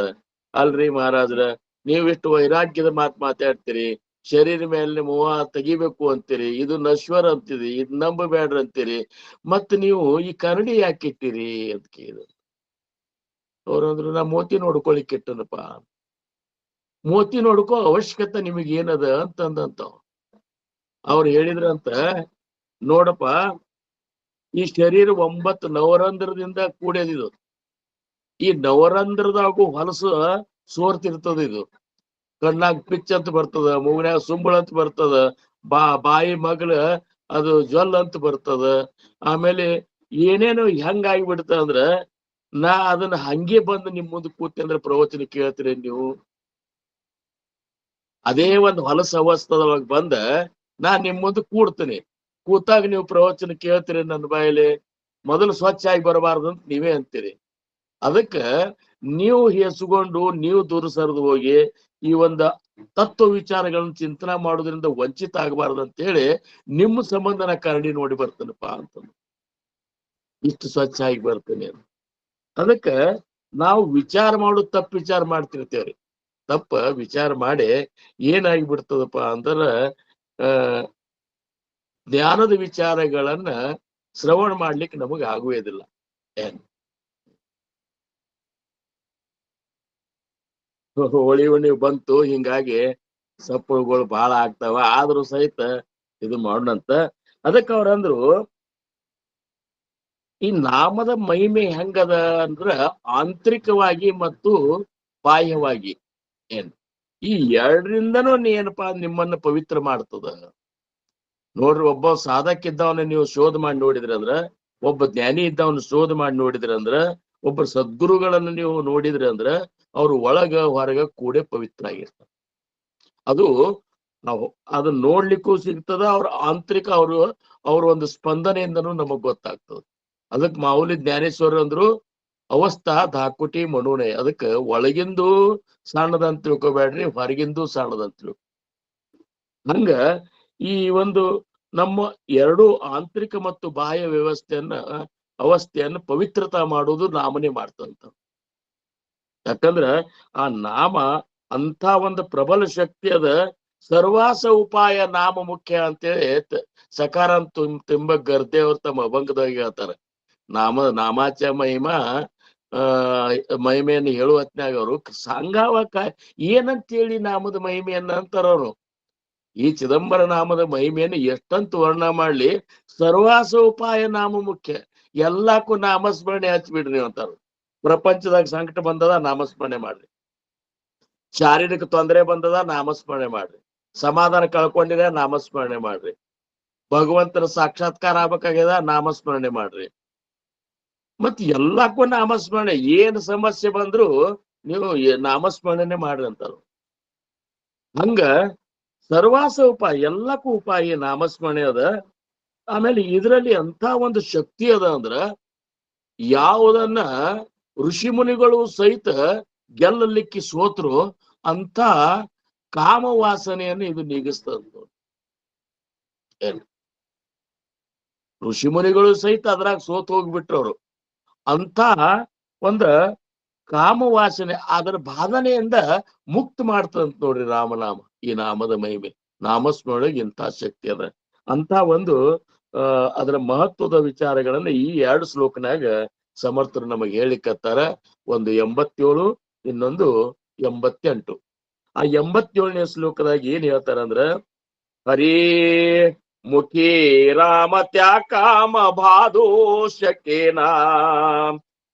[SPEAKER 2] ಅಲ್ರಿ ಮಹಾರಾಜ್ರ, ನೀವಿಷ್ಟು ವೈರಾಗ್ಯದ ಮಾತಾಡ್ತೀರಿ, ಶರೀರ ಮೇಲೆ ಮೋಹ ತೆಗಿಬೇಕು ಅಂತೀರಿ, ಇದು ನಶ್ವರ ಅಂತೀರಿ, ಇದು ನಂಬಬೇಡ್ರಿ ಅಂತೀರಿ, ಮತ್ ನೀವು ಈ ಕನ್ನಡಿ ಯಾಕೆ ಇಟ್ಟಿರಿ ಅಂತ ಕೇಳಿದ್ರು. ಅವ್ರಂದ್ರು ನಾ ಮೋತಿ ನೋಡ್ಕೊಳಿಕ್ ಇಟ್ಟನಪ್ಪ. ಮೋತಿ ನೋಡ್ಕೋ ಅವಶ್ಯಕತೆ ನಿಮಗೆ ಏನದ ಅಂತಂದಂತ ಅವ್ರು ಹೇಳಿದ್ರಂತ. ನೋಡಪ್ಪ, ಈ ಶರೀರ 9 ನವರಂಧ್ರದಿಂದ ಕೂಡ್ಯದಿದು. ಈ ನವರಂಧ್ರದಾಗೂ ಹೊಲಸು ಸೋರ್ತಿರ್ತದ. ಇದು ಕಣ್ಣಾಗ ಪಿಚ್ ಅಂತ ಬರ್ತದ, ಮೂಗ್ನ್ಯಾಗ ಸುಂಬಳ ಅಂತ ಬರ್ತದ, ಬಾಯಿ ಮಗಳ ಅದು ಜ್ವಲ್ ಅಂತ ಬರ್ತದ. ಆಮೇಲೆ ಏನೇನು ಹೆಂಗಾಗಿ ಬಿಡ್ತ ಅಂದ್ರ ನಾ ಅದನ್ನ ಹಂಗೆ ಬಂದು ನಿಮ್ ಮುಂದೆ ಕೂತಿ ಅಂದ್ರೆ ಪ್ರವಚನ ಕೇಳ್ತೀರಿ ನೀವು? ಅದೇ ಒಂದು ಹೊಲಸ ಅವಸ್ಥದೊಳಗೆ ಬಂದ ನಾ ನಿಮ್ ಮುಂದೆ ಕೂಡ್ತೀನಿ. ಕೂತಾಗ ನೀವು ಪ್ರವಚನ ಕೇಳ್ತೀರಿ ನನ್ನ ಬಾಯಲ್ಲಿ? ಮೊದಲು ಸ್ವಚ್ಛ ಆಗಿ ಬರಬಾರ್ದು ಅಂತ ನೀವೇ ಅಂತೀರಿ. ಅದಕ್ಕ ನೀವು ಹೆಸುಕೊಂಡು ನೀವು ದೂರ ಸರಿದು ಹೋಗಿ ಈ ಒಂದು ತತ್ವ ವಿಚಾರಗಳನ್ನ ಚಿಂತನೆ ಮಾಡೋದ್ರಿಂದ ವಂಚಿತ ಆಗಬಾರ್ದು ಅಂತ ಹೇಳಿ ನಿಮ್ಮ ಸಂಬಂಧ ನಾ ಕರಡಿ ನೋಡಿ ಬರ್ತೇನಪ್ಪ ಅಂತ. ಇಷ್ಟು ಸ್ವಚ್ಛ ಆಗಿ ಬರ್ತೇನೆ. ಅದಕ್ಕ ನಾವು ವಿಚಾರ ಮಾಡೋದು ತಪ್ಪು ವಿಚಾರ ಮಾಡ್ತಿರ್ತೇವ್ರಿ. ತಪ್ಪ ವಿಚಾರ ಮಾಡಿ ಏನಾಗಿ ಬಿಡ್ತದಪ್ಪ ಅಂದ್ರ ಜ್ಞಾನದ ವಿಚಾರಗಳನ್ನ ಶ್ರವಣ ಮಾಡ್ಲಿಕ್ಕೆ ನಮಗ ಆಗುವುದಿಲ್ಲ. ಹೋಳಿ ಹುಣ್ಣಿ ಬಂತು, ಹಿಂಗಾಗಿ ಸಪ್ಪಳುಗಳು ಬಹಳ ಆಗ್ತಾವ. ಆದ್ರೂ ಸಹಿತ ಇದು ಮಾಡೋಣಂತ. ಅದಕ್ಕೆ ಅವ್ರಂದ್ರು ಈ ನಾಮದ ಮಹಿಮೆ ಹೆಂಗದ ಅಂದ್ರ ಆಂತರಿಕವಾಗಿ ಮತ್ತು ಬಾಹ್ಯವಾಗಿ ಏನ್ ಈ ಎರಡರಿಂದನೂ ಏನಪ್ಪಾ ನಿಮ್ಮನ್ನ ಪವಿತ್ರ ಮಾಡ್ತದ. ನೋಡ್ರಿ, ಒಬ್ಬ ಸಾಧಕ ಇದ್ದವನ್ನ ನೀವು ಶೋಧ ಮಾಡಿ ನೋಡಿದ್ರಿ ಅಂದ್ರ, ಒಬ್ಬ ಜ್ಞಾನಿ ಇದ್ದವನ್ನ ಶೋಧ ಮಾಡಿ ನೋಡಿದ್ರಿ ಅಂದ್ರ, ಒಬ್ಬ ಸದ್ಗುರುಗಳನ್ನು ನೀವು ನೋಡಿದ್ರಿ ಅಂದ್ರ ಅವ್ರು ಒಳಗ ಹೊರಗ ಕೂಡೆ ಪವಿತ್ರ ಆಗಿರ್ತಾರೆ. ಅದು ನಾವು ಅದನ್ನ ನೋಡ್ಲಿಕ್ಕೂ ಸಿಗ್ತದ, ಅವ್ರ ಆಂತರಿಕ ಅವ್ರ ಒಂದು ಸ್ಪಂದನೆಯಿಂದನೂ ನಮಗ್ ಗೊತ್ತಾಗ್ತದ. ಅದಕ್ ಮಾವುಲಿ ಜ್ಞಾನೇಶ್ವರ ಅಂದ್ರು ಅವಸ್ಥಾ ಧಾಕುಟಿ ಮನುಣೆ. ಅದಕ್ಕ ಒಳಗಿಂದು ಸಣ್ಣದಂತ ತಿಳ್ಕೊಬೇಡ್ರಿ, ಹೊರಗಿಂದು ಸಣ್ಣದಂತ ತಿಳ್ಕೊ. ಹಂಗ ಈ ಒಂದು ನಮ್ಮ ಎರಡು ಆಂತರಿಕ ಮತ್ತು ಬಾಹ್ಯ ಅವಸ್ಥೆಯನ್ನ ಪವಿತ್ರತಾ ಮಾಡುವುದು ನಾಮನೇ ಮಾಡ್ತಂತ. ಯಾಕಂದ್ರ ಆ ನಾಮ ಅಂತ ಒಂದು ಪ್ರಬಲ ಶಕ್ತಿ ಅದ. ಸರ್ವಾಸ ಉಪಾಯ ನಾಮ ಮುಖ್ಯ ಅಂತೇಳಿ ಸಕಾರಾಂತ ತಿಂಬ ಗರ್ದೆ ಅವ್ರ ತಮ್ಮ ಅಭಂಗದಾಗ ಹೇಳ್ತಾರ. ನಾಮಾಚ ಮಹಿಮಾ ಮಹಿಮೆಯನ್ನು ಹೇಳುವ ಹೊತ್ನ್ಯಾಗ ಅವರು ಸಾಂಗಾವಕ ಏನಂತೇಳಿ ನಾಮದ ಮಹಿಮೆಯನ್ನ ಅಂತಾರ ಅವರು. ಈ ಚಿದಂಬರ ನಾಮದ ಮಹಿಮೆಯನ್ನು ಎಷ್ಟಂತ ವರ್ಣ ಮಾಡ್ಲಿ, ಸರ್ವಾಸ ಉಪಾಯ ನಾಮ ಮುಖ್ಯ. ಎಲ್ಲಕ್ಕೂ ನಾಮಸ್ಮರಣೆ ಹಚ್ಬಿಡ್ರಿ ಅಂತಾರ. ಪ್ರಪಂಚದಾಗ ಸಂಕಟ ಬಂದದ ನಾಮಸ್ಮರಣೆ ಮಾಡ್ರಿ, ಶಾರೀರಿಕ ತೊಂದರೆ ಬಂದದ ನಾಮಸ್ಮರಣೆ ಮಾಡ್ರಿ, ಸಮಾಧಾನ ಕಳ್ಕೊಂಡಿದೆ ನಾಮಸ್ಮರಣೆ ಮಾಡ್ರಿ, ಭಗವಂತನ ಸಾಕ್ಷಾತ್ಕಾರ ಆಗ್ಬೇಕಾಗ್ಯದ ನಾಮಸ್ಮರಣೆ ಮಾಡ್ರಿ. ಮತ್ ಎಲ್ಲಕ್ಕೂ ನಾಮಸ್ಮರಣೆ. ಏನ್ ಸಮಸ್ಯೆ ಬಂದ್ರು ನೀವು ನಾಮಸ್ಮರಣೆ ಮಾಡ್ರಿ ಅಂತಾರ. ಹಂಗ ಸರ್ವಾಸ ಉಪಾಯ, ಎಲ್ಲಕ್ಕೂ ಉಪಾಯ ನಾಮಸ್ಮರಣೆ ಅದ. ಆಮೇಲೆ ಇದರಲ್ಲಿ ಅಂತ ಒಂದು ಶಕ್ತಿ ಅದ ಅಂದ್ರ ಯಾವುದನ್ನ ಋಷಿ ಮುನಿಗಳು ಸಹಿತ ಗೆಲ್ಲಲಿಕ್ಕೆ ಸೋತ್ರು ಅಂತ ಕಾಮವಾಸನೆಯನ್ನು ಇದು ನೀಗಿಸ್ತದ. ಋಷಿ ಮುನಿಗಳು ಸಹಿತ ಅದ್ರಾಗ ಸೋತ್ ಹೋಗ್ಬಿಟ್ರವ್ರು. ಅಂತ ಒಂದ ಕಾಮವಾಸನೆ ಅದರ ಬಾಧನೆಯಿಂದ ಮುಕ್ತ ಮಾಡ್ತದಂತ ನೋಡ್ರಿ ರಾಮನಾಮ. ಈ ನಾಮದ ಮಹಿಮೆ, ನಾಮಸ್ಮರಣೆಗೆ ಇಂಥ ಶಕ್ತಿ ಅದ. ಅಂತ ಒಂದು ಅದರ ಮಹತ್ವದ ವಿಚಾರಗಳನ್ನ ಈ 2 ಶ್ಲೋಕನಾಗ ಸಮರ್ಥರು ನಮಗೆ ಹೇಳಿಕತ್ತಾರ. ಒಂದು 87, ಇನ್ನೊಂದು 88. ಆ 87ನೇ ಶ್ಲೋಕದಾಗ ಏನ್ ಹೇಳ್ತಾರಂದ್ರ, ಹರೇ ಮುಖೇ ರಾಮ ತ್ಯಾ ಕಾಮ ಬಾಧೋಷಕೇನ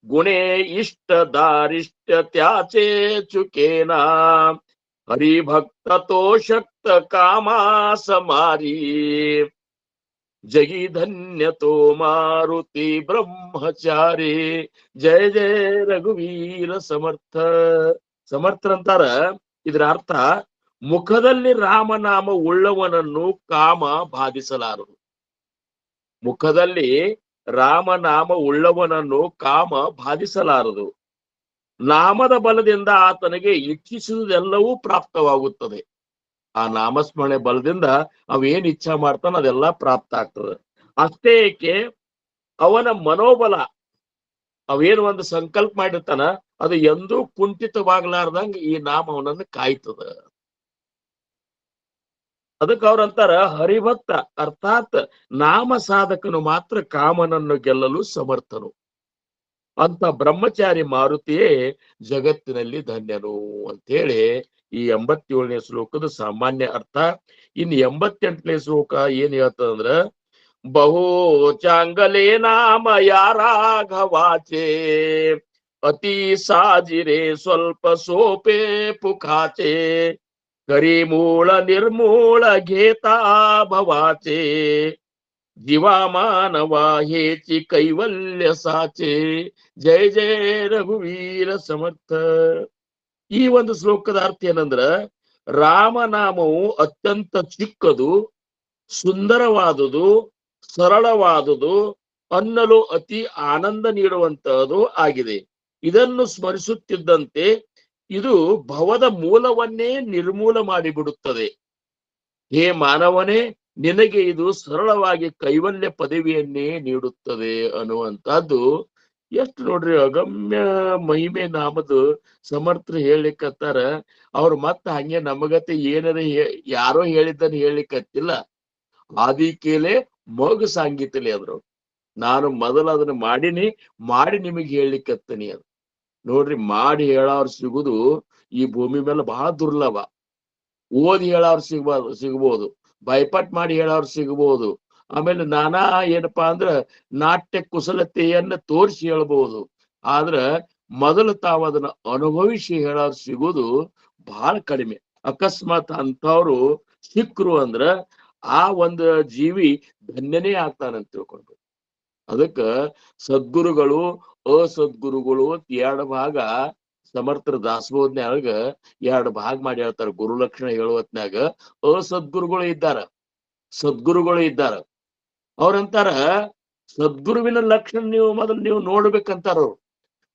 [SPEAKER 2] ಗುಣೇ ಇಷ್ಟ ದಾರಿಷ್ಟ ತ್ಯಾಚೆ ಚುಕೇನ ಹರಿಭಕ್ತೋ ಶಕ್ತ ಕಾಮ ಸಮಾರಿ ಜಗಿಧನ್ಯತೋ ಮಾರುತಿ ಬ್ರಹ್ಮಚಾರಿ. ಜಯ ಜಯ ರಘುವೀರ ಸಮರ್ಥ. ಸಮರ್ಥರಂತಾರ ಇದ್ರ ಅರ್ಥ, ಮುಖದಲ್ಲಿ ರಾಮನಾಮ ಉಳ್ಳವನನ್ನು ಕಾಮ ಬಾಧಿಸಲಾರದು. ಮುಖದಲ್ಲಿ ರಾಮನಾಮ ಉಳ್ಳವನನ್ನು ಕಾಮ ಬಾಧಿಸಲಾರದು. ನಾಮದ ಬಲದಿಂದ ಆತನಿಗೆ ಇಚ್ಛಿಸುವುದೆಲ್ಲವೂ ಪ್ರಾಪ್ತವಾಗುತ್ತದೆ. ಆ ನಾಮಸ್ಮರಣೆ ಬಲದಿಂದ ಅವೇನ್ ಇಚ್ಛಾ ಮಾಡ್ತಾನ ಅದೆಲ್ಲ ಪ್ರಾಪ್ತ ಆಗ್ತದೆ. ಅಷ್ಟೇ ಏಕೆ ಅವನ ಮನೋಬಲ, ಅವೇನು ಒಂದು ಸಂಕಲ್ಪ ಮಾಡಿರ್ತಾನ ಅದು ಎಂದೂ ಕುಂಠಿತವಾಗ್ಲಾರ್ದಂಗ ಈ ನಾಮ ಅವನನ್ನು ಕಾಯ್ತದ. ಅದಕ್ಕೆ ಅವ್ರಂತಾರ ಹರಿಭಕ್ತ, ಅರ್ಥಾತ್ ನಾಮ ಸಾಧಕನು ಮಾತ್ರ ಕಾಮನನ್ನು ಗೆಲ್ಲಲು ಸಮರ್ಥನು. ಅಂತ ಬ್ರಹ್ಮಚಾರಿ ಮಾರುತಿಯೇ ಜಗತ್ತಿನಲ್ಲಿ ಧನ್ಯನು ಅಂತೇಳಿ ಈ 87ನೇ ಶ್ಲೋಕದ ಸಾಮಾನ್ಯ ಅರ್ಥ. ಇನ್ನು 88ನೇ ಶ್ಲೋಕ ಏನ್ ಹೇಳ್ತದಂದ್ರ, ಬಹು ಚಾಂಗಲೇ ನಾಮ ಯಾರಾಘವಾಚೆ ಅತಿ ಸಾಜಿರೆ ಸ್ವಲ್ಪ ಸೋಪೆ ಪುಖಾಚೆ ಕರಿಮೂಳ ನಿರ್ಮೂಳ ಘೇತಾ ಭವಾಚೆ ಜೀವಾಮಾನವ ಹೇಚಿ ಕೈವಲ್ಯ ಸಾಚೆ. ಜಯ ಜಯ ರಘುವೀರ ಸಮರ್ಥ. ಈ ಒಂದು ಶ್ಲೋಕದ ಅರ್ಥ ಏನಂದ್ರ, ರಾಮನಾಮವು ಅತ್ಯಂತ ಚಿಕ್ಕದು, ಸುಂದರವಾದುದು, ಸರಳವಾದುದು, ಅನ್ನಲು ಅತಿ ಆನಂದ ನೀಡುವಂತಹದ್ದು ಆಗಿದೆ. ಇದನ್ನು ಸ್ಮರಿಸುತ್ತಿದ್ದಂತೆ ಇದು ಭವದ ಮೂಲವನ್ನೇ ನಿರ್ಮೂಲ ಮಾಡಿಬಿಡುತ್ತದೆ. ಹೇ ಮಾನವನೇ, ನಿನಗೆ ಇದು ಸರಳವಾಗಿ ಕೈವಲ್ಯ ಪದವಿಯನ್ನೇ ನೀಡುತ್ತದೆ ಅನ್ನುವಂತಹದ್ದು. ಎಷ್ಟು ನೋಡ್ರಿ ಅಗಮ್ಯ ಮಹಿಮೆ ನಾಮದು ಸಮರ್ಥರು ಹೇಳಿಕತ್ತಾರ. ಅವ್ರು ಮತ್ತ ಹಂಗೆ ನಮಗತೆ ಏನದ ಯಾರೋ ಹೇಳಿದ್ದನ್ನು ಹೇಳಿಕತ್ತಿಲ್ಲ. ಆದಿ ಕೇಲೆ ಮಗು ಸಾಂಗೀತಲೆ ಅದ್ರು. ನಾನು ಮೊದಲು ಅದನ್ನ ಮಾಡಿ ನಿಮಗೆ ಹೇಳಿಕತ್ತೀನಿ. ಅದು ನೋಡ್ರಿ, ಮಾಡಿ ಹೇಳೋರು ಸಿಗುದು ಈ ಭೂಮಿ ಮೇಲೆ ಬಹಳ ದುರ್ಲಭ. ಓದಿ ಹೇಳೋರು ಸಿಗ್ಬೋದು, ಬೈಪಾಟ್ ಮಾಡಿ ಹೇಳೋರು ಸಿಗ್ಬೋದು, ಆಮೇಲೆ ನಾನಾ ಏನಪ್ಪಾ ಅಂದ್ರ ನಾಟ್ಯ ಕುಶಲತೆಯನ್ನ ತೋರಿಸಿ ಹೇಳ್ಬಹುದು. ಆದ್ರ ಮೊದಲು ತಾವು ಅದನ್ನ ಅನುಭವಿಸಿ ಹೇಳೋರು ಸಿಗುದು ಬಹಳ ಕಡಿಮೆ. ಅಕಸ್ಮಾತ್ ಅಂತವ್ರು ಸಿಕ್ರು ಅಂದ್ರ ಆ ಒಂದು ಜೀವಿ ಧನ್ಯನೇ ಆಗ್ತಾನಂತ ತಿಳ್ಕೊಂಡು. ಅದಕ್ಕ ಸದ್ಗುರುಗಳು ಅಸದ್ಗುರುಗಳು ಎರಡು ಭಾಗ ಸಮರ್ಥರ ದಾಸಬೋಧನ್ಯಾಗ ಎರಡು ಭಾಗ ಮಾಡಿ ಹೇಳ್ತಾರ. ಗುರುಲಕ್ಷಣ ಹೇಳುವತ್ನ್ಯಾಗ ಅಸದ್ಗುರುಗಳು ಇದ್ದಾರ, ಸದ್ಗುರುಗಳು ಇದ್ದಾರ. ಅವ್ರಂತಾರ ಸದ್ಗುರುವಿನ ಲಕ್ಷಣ ನೀವು ಮೊದಲು ನೀವು ನೋಡ್ಬೇಕಂತಾರ. ಅವ್ರು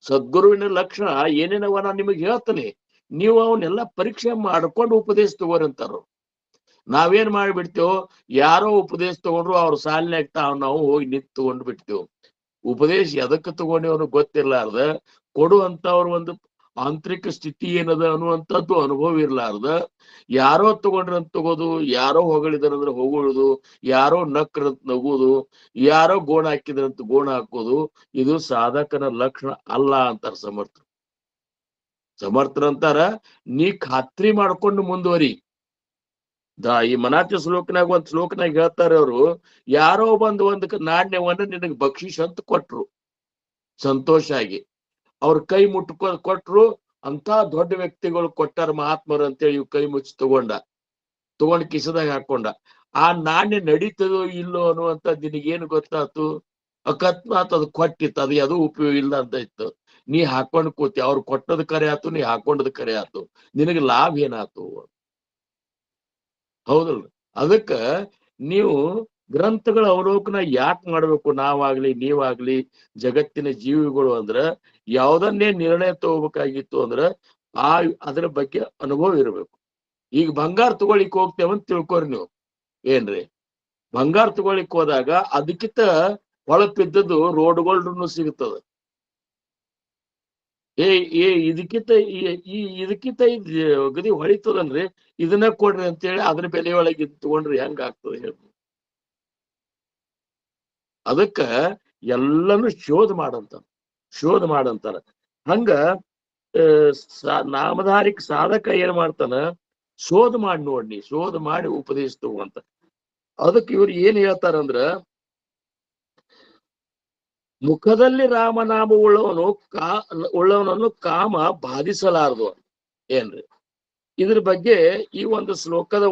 [SPEAKER 2] ಸದ್ಗುರುವಿನ ಲಕ್ಷಣ ಏನೇನವ ನಾ ನಿಮಗೆ ಹೇಳ್ತೀನಿ, ನೀವು ಅವನ್ನೆಲ್ಲ ಪರೀಕ್ಷೆ ಮಾಡ್ಕೊಂಡು ಉಪದೇಶ ತಗೋರಂತಾರ. ನಾವೇನ್ ಮಾಡ್ಬಿಡ್ತೇವ್, ಯಾರೋ ಉಪದೇಶ ತಗೊಂಡ್ರು ಅವ್ರ ಸಾಲಿನಾಗ ನಾವು ಹೋಗಿ ನಿಂತು ತಗೊಂಡ್ ಬಿಡ್ತೇವ್. ಉಪದೇಶ ಎದಕ್ಕೆ ತಗೊಂಡೇವನು ಗೊತ್ತಿರ್ಲಾರ್ದ, ಕೊಡುವಂತವ್ರ ಒಂದು ಆಂತರಿಕ ಸ್ಥಿತಿ ಏನದ ಅನ್ನುವಂಥದ್ದು ಅನುಭವ ಇರ್ಲಾರ್ದ, ಯಾರೋ ತಗೊಂಡ್ರಂತ ತಗೋದು, ಯಾರೋ ಹೊಗಳಿದ್ರಂದ್ರೆ ಹೊಗಳೋದು, ಯಾರೋ ನಕ್ರಂತ ನಗುದು, ಯಾರೋ ಗೋಣ ಹಾಕಿದ್ರಂತ ಗೋಣ ಹಾಕೋದು, ಇದು ಸಾಧಕನ ಲಕ್ಷಣ ಅಲ್ಲ ಅಂತಾರ ಸಮರ್ಥರು. ಸಮರ್ಥರಂತಾರ ನೀ ಖಾತ್ರಿ ಮಾಡ್ಕೊಂಡು ಮುಂದುವರಿ. ಈ ಮನಾಟ್ಯ ಶ್ಲೋಕನಾಗ ಒಂದ್ ಶ್ಲೋಕನಾಗ ಹೇಳ್ತಾರೆ ಅವರು, ಯಾರೋ ಬಂದು ಒಂದು ನಾಣ್ಯವನ್ನ ನಿನಗೆ ಬಕ್ಷಿಸ್ ಅಂತ ಕೊಟ್ರು, ಸಂತೋಷ ಆಗಿ ಅವ್ರ ಕೈ ಕೊಟ್ರು. ಅಂತ ದೊಡ್ಡ ವ್ಯಕ್ತಿಗಳು ಕೊಟ್ಟಾರ ಮಹಾತ್ಮರು ಅಂತೇಳಿ ಇವ್ ಕೈ ಮುಚ್ಚಿ ತಗೊಂಡ್ ಕಿಸದಾಗ ಹಾಕೊಂಡ. ಆ ನಾಣ್ಯ ನಡೀತದೋ ಇಲ್ಲೋ ಅನ್ನುವಂತ ನಿನಗೇನು ಗೊತ್ತಾತು? ಅಕಸ್ಮಾತ್ ಅದು ಕೊಟ್ಟಿತ್ತು, ಅದು ಯಾವುದೂ ಉಪಯೋಗ ಇಲ್ಲ ಅಂತ ಇತ್ತು, ನೀ ಹಾಕೊಂಡ್ ಕೂತಿ, ಅವ್ರು ಕೊಟ್ಟದ್ ಕರೆ ಆತು, ನೀ ಹಾಕೊಂಡದ್ ಕರೆ ಆತು, ನಿನಗೆ ಲಾಭ ಏನಾತು? ಹೌದಲ್ರಿ? ಅದಕ್ಕ ನೀವು ಗ್ರಂಥಗಳ ಅವಲೋಕನ ಯಾಕೆ ಮಾಡ್ಬೇಕು? ನಾವಾಗ್ಲಿ ನೀವಾಗ್ಲಿ ಜಗತ್ತಿನ ಜೀವಿಗಳು ಅಂದ್ರ ಯಾವ್ದನ್ನೇ ನಿರ್ಣಯ ತಗೋಬೇಕಾಗಿತ್ತು ಅಂದ್ರ ಅದ್ರ ಬಗ್ಗೆ ಅನುಭವ ಇರ್ಬೇಕು. ಈಗ ಬಂಗಾರ ತಗೊಳಿಕ್ ಹೋಗ್ತೇವಂತ ತಿಳ್ಕೊರಿ ನೀವು, ಏನ್ರಿ? ಬಂಗಾರ ತಗೊಳಿಕ್ ಹೋದಾಗ ಅದಕ್ಕಿಂತ ಹೊಳಪಿದ್ದದ್ದು ರೋಡ್ಗೋಲ್ಡ್ನು ಸಿಗುತ್ತದ. ಇದಕ್ಕಿಂತ ಗದಿ ಹೊಳಿತದಲ್ರಿ, ಇದನ್ನ ಕೊಡ್ರಿ ಅಂತೇಳಿ ಅದ್ರ ಬೆಲೆ ಒಳಗೆ ತಗೊಂಡ್ರಿ ಹೆಂಗ ಆಗ್ತದೆ ಹೇಳಿ? ಅದಕ್ಕ ಎಲ್ಲಾನು ಶೋಧ ಮಾಡಂತಾರ. ಹಂಗ ನಾಮಧಾರಿಕ ಸಾಧಕ ಏನ್ ಮಾಡ್ತಾನ? ಶೋಧ ಮಾಡಿ ನೋಡ್ನಿ, ಶೋಧ ಮಾಡಿ ಉಪದೇಶ ತಗೋಂತ. ಅದಕ್ಕೆ ಇವ್ರು ಏನ್ ಹೇಳ್ತಾರಂದ್ರ, ಮುಖದಲ್ಲಿ ರಾಮನಾಮ ಉಳ್ಳವನನ್ನು ಕಾಮ ಬಾಧಿಸಲಾರದು, ಏನ್ರಿ? ಇದ್ರ ಬಗ್ಗೆ ಈ ಒಂದು ಶ್ಲೋಕದ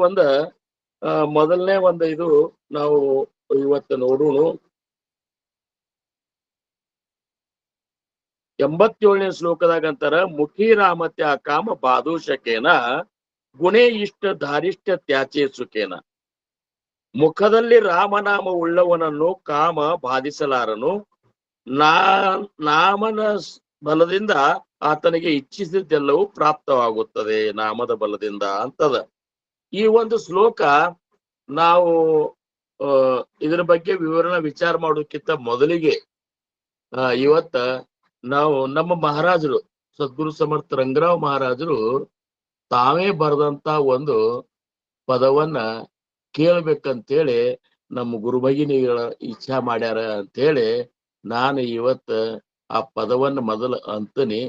[SPEAKER 2] ಮೊದಲನೇ ಇದು ನಾವು ಇವತ್ತು ನೋಡೋಣ. 87ನೇ ಶ್ಲೋಕದಾಗ ಅಂತಾರ, ಮುಖಿ ರಾಮತ್ಯ ಕಾಮ ಬಾಧೂಷಕೇನ ಗುಣೇ ಇಷ್ಟ ಧಾರಿಷ್ಠ ತ್ಯಾಚೆ ಸುಖೇನ. ಮುಖದಲ್ಲಿ ರಾಮನಾಮ ಉಳ್ಳವನನ್ನು ಕಾಮ ಬಾಧಿಸಲಾರನು, ನಾಮನ ಬಲದಿಂದ ಆತನಿಗೆ ಇಚ್ಛಿಸಿದ್ದೆಲ್ಲವೂ ಪ್ರಾಪ್ತವಾಗುತ್ತದೆ, ನಾಮದ ಬಲದಿಂದ ಅಂತದ. ಈ ಒಂದು ಶ್ಲೋಕ ನಾವು ಇದ್ರ ಬಗ್ಗೆ ವಿಚಾರ ಮಾಡೋಕ್ಕಿಂತ ಮೊದಲಿಗೆ ಇವತ್ತ ನಾವು ನಮ್ಮ ಮಹಾರಾಜರು ಸದ್ಗುರು ಸಮರ್ಥ ರಂಗರಾವ್ ಮಹಾರಾಜರು ತಾವೇ ಬರೆದಂತ ಒಂದು ಪದವನ್ನ ಕೇಳ್ಬೇಕಂತೇಳಿ ನಮ್ಮ ಗುರುಭಗಿನಿಗಳ ಇಚ್ಛಾ ಮಾಡ್ಯಾರ ಅಂತೇಳಿ ನಾನು ಇವತ್ತ ಆ ಪದವನ್ನ ಮೊದಲು ಅಂತೀನಿ.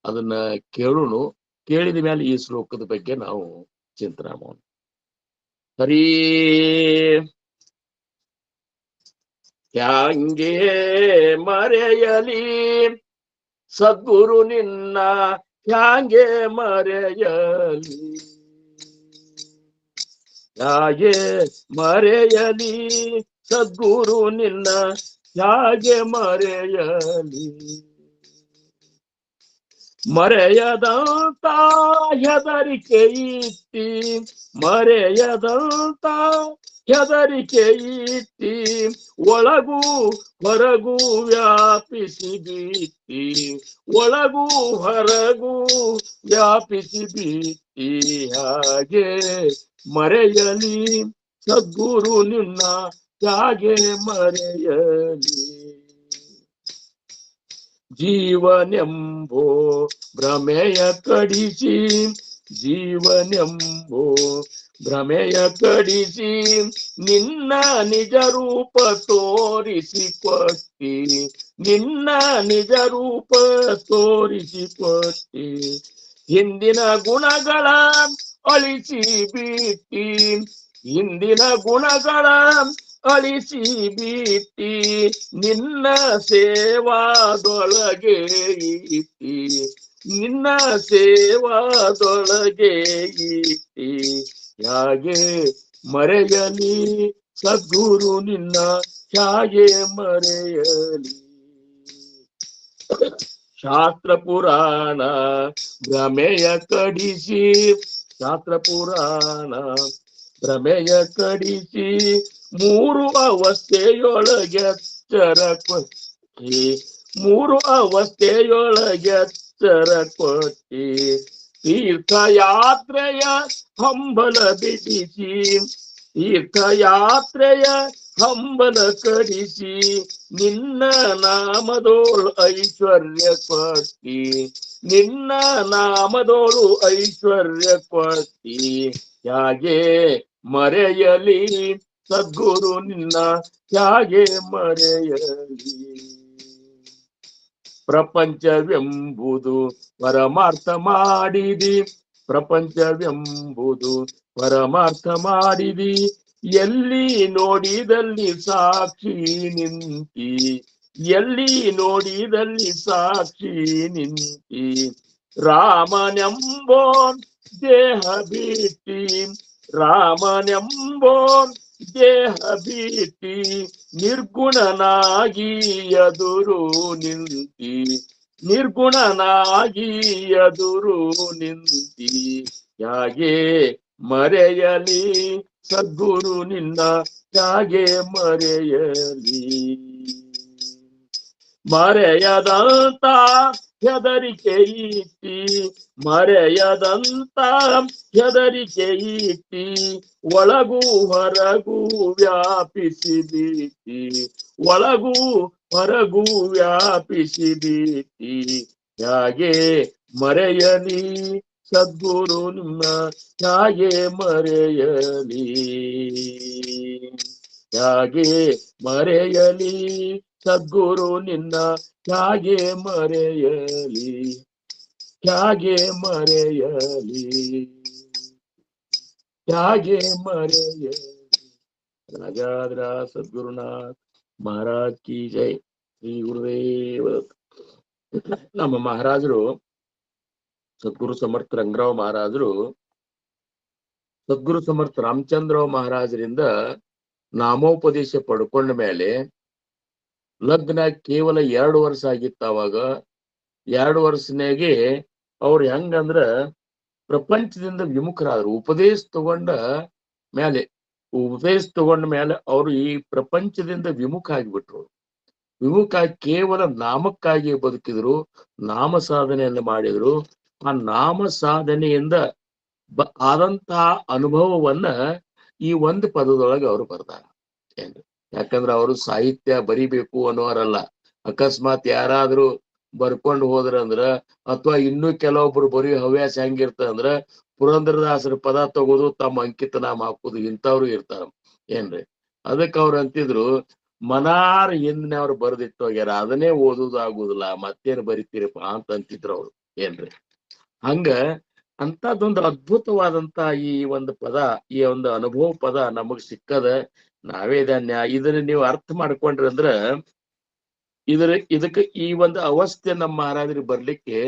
[SPEAKER 2] ಅದನ್ನ ಕೇಳುನು. ಕೇಳಿದ ಮೇಲೆ ಈ ಶ್ಲೋಕದ ಬಗ್ಗೆ ನಾವು ಚಿಂತನೆ ಮಾಡೋಣ. ಹರೀ ಹ್ಯಾಂಗೆ ಮರೆಯಲಿ ಸದ್ಗುರು ನಿನ್ನ, ಹ್ಯಾಂಗೆ ಮರೆಯಲಿ, ಹ್ಯಾಗೆ ಮರೆಯಲಿ ಸದ್ಗುರು ನಿನ್ನ, ಹ್ಯಾಗೆ ಮರೆಯಲಿ. ಮರೆಯದಂತ ಹೆದರಿಕೆ ಇತ್ತಿ, ಮರೆಯದಂತ ಹೆದರಿಕೆ ಇತ್ತಿ, ಒಳಗೂ ಹೊರಗೂ ವ್ಯಾಪಿಸಿ ಬೀತಿ, ಒಳಗೂ ಹೊರಗೂ ವ್ಯಾಪಿಸಿ ಬೀತಿ. ಹಾಗೆ ಮರೆಯಲಿ ಸದ್ಗುರು ನಿನ್ನ, ಹಾಗೆ ಮರೆಯಲಿ. ಜೀವನೆಂಬೋ ಭ್ರಮೆಯ ಕಡಿಸಿ, ಜೀವನೆಂಬೋ ಭ್ರಮೆಯ ಕಡಿಸಿ, ನಿನ್ನ ನಿಜ ರೂಪ ತೋರಿಸಿಕೊಟ್ಟಿ, ನಿನ್ನ ನಿಜ ರೂಪ ತೋರಿಸಿಕೊಟ್ಟಿ. ಹಿಂದಿನ ಗುಣಗಳ ಅಳಿಸಿ ಬಿಟ್ಟಿ, ಹಿಂದಿನ ಗುಣಗಳ ಅಳಿಸಿ ಬಿಟ್ಟಿ ನಿನ್ನ ಸೇವಾದೊಳಗೆ ಇಟ್ಟಿ ನಿನ್ನ ಸೇವಾದೊಳಗೆ ಇಟ್ಟಿ ಯಾಗೆ ಮರೆಯಲಿ ಸದ್ಗುರು ನಿನ್ನ ಹೇಗೆ ಮರೆಯಲಿ. ಶಾಸ್ತ್ರ ಪುರಾಣ ಭ್ರಮೆಯ ಕಡಿಸಿ ಶಾಸ್ತ್ರ ಪುರಾಣ ಭ್ರಮೆಯ ಕಡಿಸಿ ಮೂರು ಅವಸ್ಥೆಯೊಳಗೆಚ್ಚರ ಕೊಟ್ಟಿ ಮೂರು ಅವಸ್ಥೆಯೊಳಗೆಚ್ಚರ ಕೊಟ್ಟಿ ತೀರ್ಥಯಾತ್ರೆಯ ಹಂಬಲ ಬಿಡಿಸಿ ತೀರ್ಥಯಾತ್ರೆಯ ಹಂಬಲ ಕಡಿಸಿ ನಿನ್ನ ನಾಮದೋಳು ಐಶ್ವರ್ಯ ಕೊಟ್ಟಿ ನಿನ್ನ ನಾಮದೋಳು ಐಶ್ವರ್ಯ ಕೊಟ್ಟಿ ಯಾಗೆ ಮರೆಯಲಿ ಸದ್ಗುರು ನಿನ್ನ ಹೇಗೆ ಮರೆಯಲಿ. ಪ್ರಪಂಚವೆಂಬುದು ಪರಮಾರ್ಥ ಮಾಡಿದಿ ಪ್ರಪಂಚವೆಂಬುದು ಪರಮಾರ್ಥ ಮಾಡಿದಿ ಎಲ್ಲಿ ನೋಡಿದಲ್ಲಿ ಸಾಕ್ಷಿ ನಿಂತಿ ಎಲ್ಲಿ ನೋಡಿದಲ್ಲಿ ಸಾಕ್ಷಿ ನಿಂತಿ ರಾಮನೆಂಬೋನ್ ದೇಹ ಬಿಟ್ಟಿ ರಾಮನೆಂಬೋನ್ ದೇಹ ಬಿಟ್ಟಿ ನಿರ್ಗುಣನಾಗಿ ಎದುರು ನಿಂತಿ ನಿರ್ಗುಣನಾಗಿ ಎದುರು ನಿಂತಿ ಯಾಗೆ ಮರೆಯಲಿ ಸದ್ಗುರು ನಿನ್ನ ಹೇಗೆ ಮರೆಯಲಿ. ಮರೆಯದಂತ ಹೆದರಿಕೆ ಇಟ್ಟಿ ಮರೆಯದಂತ ಹೆದರಿಕೆ ಇಟ್ಟಿ ಒಳಗೂ ಹೊರಗೂ ವ್ಯಾಪಿಸಿ ಬಿಟ್ಟಿ ಒಳಗೂ ಹೊರಗೂ ವ್ಯಾಪಿಸಿ ಬಿಟ್ಟಿ ಹೇಗೆ ಮರೆಯಲಿ ಸದ್ಗುರು ನಿಮ್ಮ ಹೇಗೆ ಮರೆಯಲಿ. ಹೇಗೆ ಮರೆಯಲಿ ಸದ್ಗುರು ನಿನ್ನ ಹೇಗೆ ಮರೆಯಲಿ ಹೇಗೆ ಮರೆಯಲಿ ಹೇಗೆ ಮರೆಯಲಿ. ರಾಜಾದ್ರ ಸದ್ಗುರುನಾಥ್ ಮಹಾರಾಜ್ ಕಿ ಜೈ. ಶ್ರೀ ಗುರುದೇವ. ನಮ್ಮ ಮಹಾರಾಜರು ಸದ್ಗುರು ಸಮರ್ಥ ರಂಗರಾವ್ ಮಹಾರಾಜರು ಸದ್ಗುರು ಸಮರ್ಥ ರಾಮಚಂದ್ರರಾವ್ ಮಹಾರಾಜರಿಂದ ನಾಮೋಪದೇಶ ಪಡ್ಕೊಂಡ ಮೇಲೆ ಲಗ್ನ ಕೇವಲ 2 ವರ್ಷ ಆಗಿತ್ತು. ಅವಾಗ 2 ವರ್ಷನಾಗೆ ಅವ್ರು ಹೆಂಗಂದ್ರ ಪ್ರಪಂಚದಿಂದ ವಿಮುಖರಾದ್ರು. ಉಪದೇಶ ತಗೊಂಡ ಮೇಲೆ ಅವರು ಈ ಪ್ರಪಂಚದಿಂದ ವಿಮುಖ ಆಗಿಬಿಟ್ರು. ವಿಮುಖ ಕೇವಲ ನಾಮಕ್ಕಾಗಿ ಬದುಕಿದ್ರು, ನಾಮ ಸಾಧನೆಯನ್ನು ಮಾಡಿದ್ರು. ಆ ನಾಮ ಸಾಧನೆಯಿಂದ ಆದಂತಹ ಅನುಭವವನ್ನ ಈ ಒಂದು ಪದದೊಳಗೆ ಅವರು ಬರ್ದಾರ. ಏನ್ರಿ, ಯಾಕಂದ್ರೆ ಅವರು ಸಾಹಿತ್ಯ ಬರಿಬೇಕು ಅನ್ನೋರಲ್ಲ. ಅಕಸ್ಮಾತ್ ಯಾರಾದ್ರೂ ಬರ್ಕೊಂಡು ಹೋದ್ರಂದ್ರ ಅಥವಾ ಇನ್ನೂ ಕೆಲವೊಬ್ರು ಬರೆಯೋ ಹವ್ಯಾಸ ಹೆಂಗಿರ್ತದಂದ್ರ ಪುರಂದರದಾಸರ ಪದ ತಗೋದು ತಮ್ಮ ಅಂಕಿತ ನಾಮ ಹಾಕುದು ಇಂಥವ್ರು ಇರ್ತಾರ. ಏನ್ರಿ, ಅದಕ್ಕೆ ಅವ್ರು ಅಂತಿದ್ರು ಮನಾರ್ ಹಿಂದಿನವ್ರು ಬರೆದಿಟ್ಟು ಹೋಗ್ಯಾರ, ಅದನ್ನೇ ಓದುದು ಆಗುದಿಲ್ಲ, ಮತ್ತೇನು ಬರಿತೀರಪ್ಪ ಅಂತ ಅಂತಿದ್ರು ಅವ್ರು. ಏನ್ರಿ, ಹಂಗ ಅಂತದೊಂದು ಅದ್ಭುತವಾದಂತ ಈ ಒಂದು ಪದ, ಈ ಒಂದು ಅನುಭವ ಪದ ನಮಗ್ ಸಿಕ್ಕದ. ನಾವೇ ಇದನ್ನ ನೀವು ಅರ್ಥ ಮಾಡ್ಕೊಂಡ್ರಿ ಅಂದ್ರ ಇದಕ್ಕೆ ಈ ಒಂದು ಅವಸ್ಥೆ ನಮ್ಮ ಮಹಾರಾಜರಿಗೆ ಬರ್ಲಿಕ್ಕೆ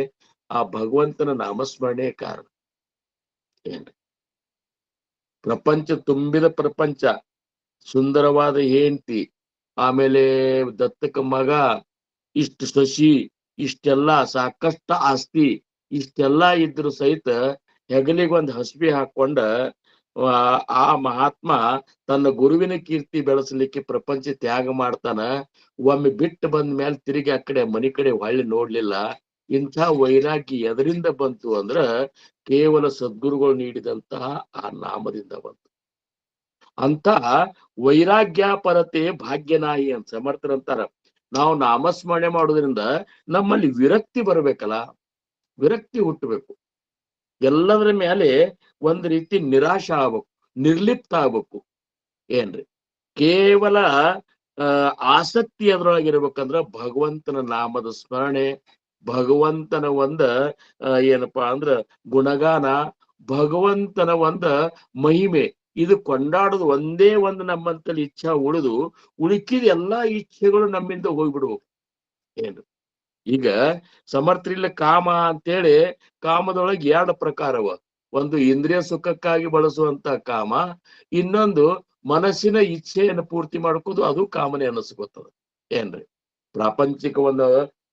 [SPEAKER 2] ಆ ಭಗವಂತನ ನಾಮಸ್ಮರಣೆ ಕಾರಣ. ಏನ್ರಿ, ಪ್ರಪಂಚ ತುಂಬಿದ ಪ್ರಪಂಚ, ಸುಂದರವಾದ ಹೆಂಡತಿ, ಆಮೇಲೆ ದತ್ತಕ ಮಗ, ಇಷ್ಟು ಶಶಿ, ಇಷ್ಟೆಲ್ಲ ಸಾಕಷ್ಟು ಆಸ್ತಿ, ಇಷ್ಟೆಲ್ಲ ಇದ್ರು ಸಹಿತ ಹೆಗಲಿಗೊಂದು ಹಸ್ಬಿ ಹಾಕೊಂಡ ಆ ಮಹಾತ್ಮ ತನ್ನ ಗುರುವಿನ ಕೀರ್ತಿ ಬೆಳೆಸಲಿಕ್ಕೆ ಪ್ರಪಂಚ ತ್ಯಾಗ ಮಾಡ್ತಾನ. ಒಮ್ಮೆ ಬಿಟ್ಟು ಬಂದ ಮೇಲೆ ತಿರುಗಿ ಆ ಕಡೆ ಮನಿ ಕಡೆ ಹೊಳ್ಳಿ ನೋಡ್ಲಿಲ್ಲ. ಇಂಥ ವೈರಾಗ್ಯ ಎದರಿಂದ ಬಂತು ಅಂದ್ರ ಕೇವಲ ಸದ್ಗುರುಗಳು ನೀಡಿದಂತಹ ಆ ನಾಮದಿಂದ ಬಂತು. ಅಂತ ವೈರಾಗ್ಯಪರತೆ ಭಾಗ್ಯನಾಯಿ ಅಂತ ಸಮರ್ಥರಂತಾರ. ನಾವು ನಾಮಸ್ಮರಣೆ ಮಾಡೋದ್ರಿಂದ ನಮ್ಮಲ್ಲಿ ವಿರಕ್ತಿ ಬರಬೇಕಲ್ಲ, ವಿರಕ್ತಿ ಹುಟ್ಟಬೇಕು. ಎಲ್ಲದರ ಮೇಲೆ ಒಂದ್ ರೀತಿ ನಿರಾಶ ಆಗ್ಬೇಕು, ನಿರ್ಲಿಪ್ತ ಆಗ್ಬೇಕು. ಏನ್ರಿ, ಕೇವಲ ಆಸಕ್ತಿ ಅದ್ರೊಳಗಿರ್ಬೇಕಂದ್ರ ಭಗವಂತನ ನಾಮದ ಸ್ಮರಣೆ, ಭಗವಂತನ ಒಂದ ಏನಪ್ಪಾ ಅಂದ್ರ ಗುಣಗಾನ, ಭಗವಂತನ ಒಂದ ಮಹಿಮೆ, ಇದು ಕೊಂಡಾಡೋದು ಒಂದೇ ಒಂದು ನಮ್ಮಂತಲ್ಲಿ ಇಚ್ಛಾ ಉಳಿದು ಉಳಿಕಿದ ಎಲ್ಲಾ ಇಚ್ಛೆಗಳು ನಮ್ಮಿಂದ ಹೋಗ್ಬಿಡ್ಬೇಕು. ಏನು ಈಗ ಸಮರ್ಥರಿಲ್ಲ ಕಾಮ ಅಂತೇಳಿ ಕಾಮದೊಳಗೆ ಎರಡು ಪ್ರಕಾರವ. ಒಂದು ಇಂದ್ರಿಯ ಸುಖಕ್ಕಾಗಿ ಬಳಸುವಂತ ಕಾಮ, ಇನ್ನೊಂದು ಮನಸ್ಸಿನ ಇಚ್ಛೆಯನ್ನು ಪೂರ್ತಿ ಮಾಡ್ಕೋದು, ಅದು ಕಾಮನೆ ಅನ್ನಿಸ್ಕೊತದ. ಏನ್ರಿ ಪ್ರಾಪಂಚಿಕ ಒಂದು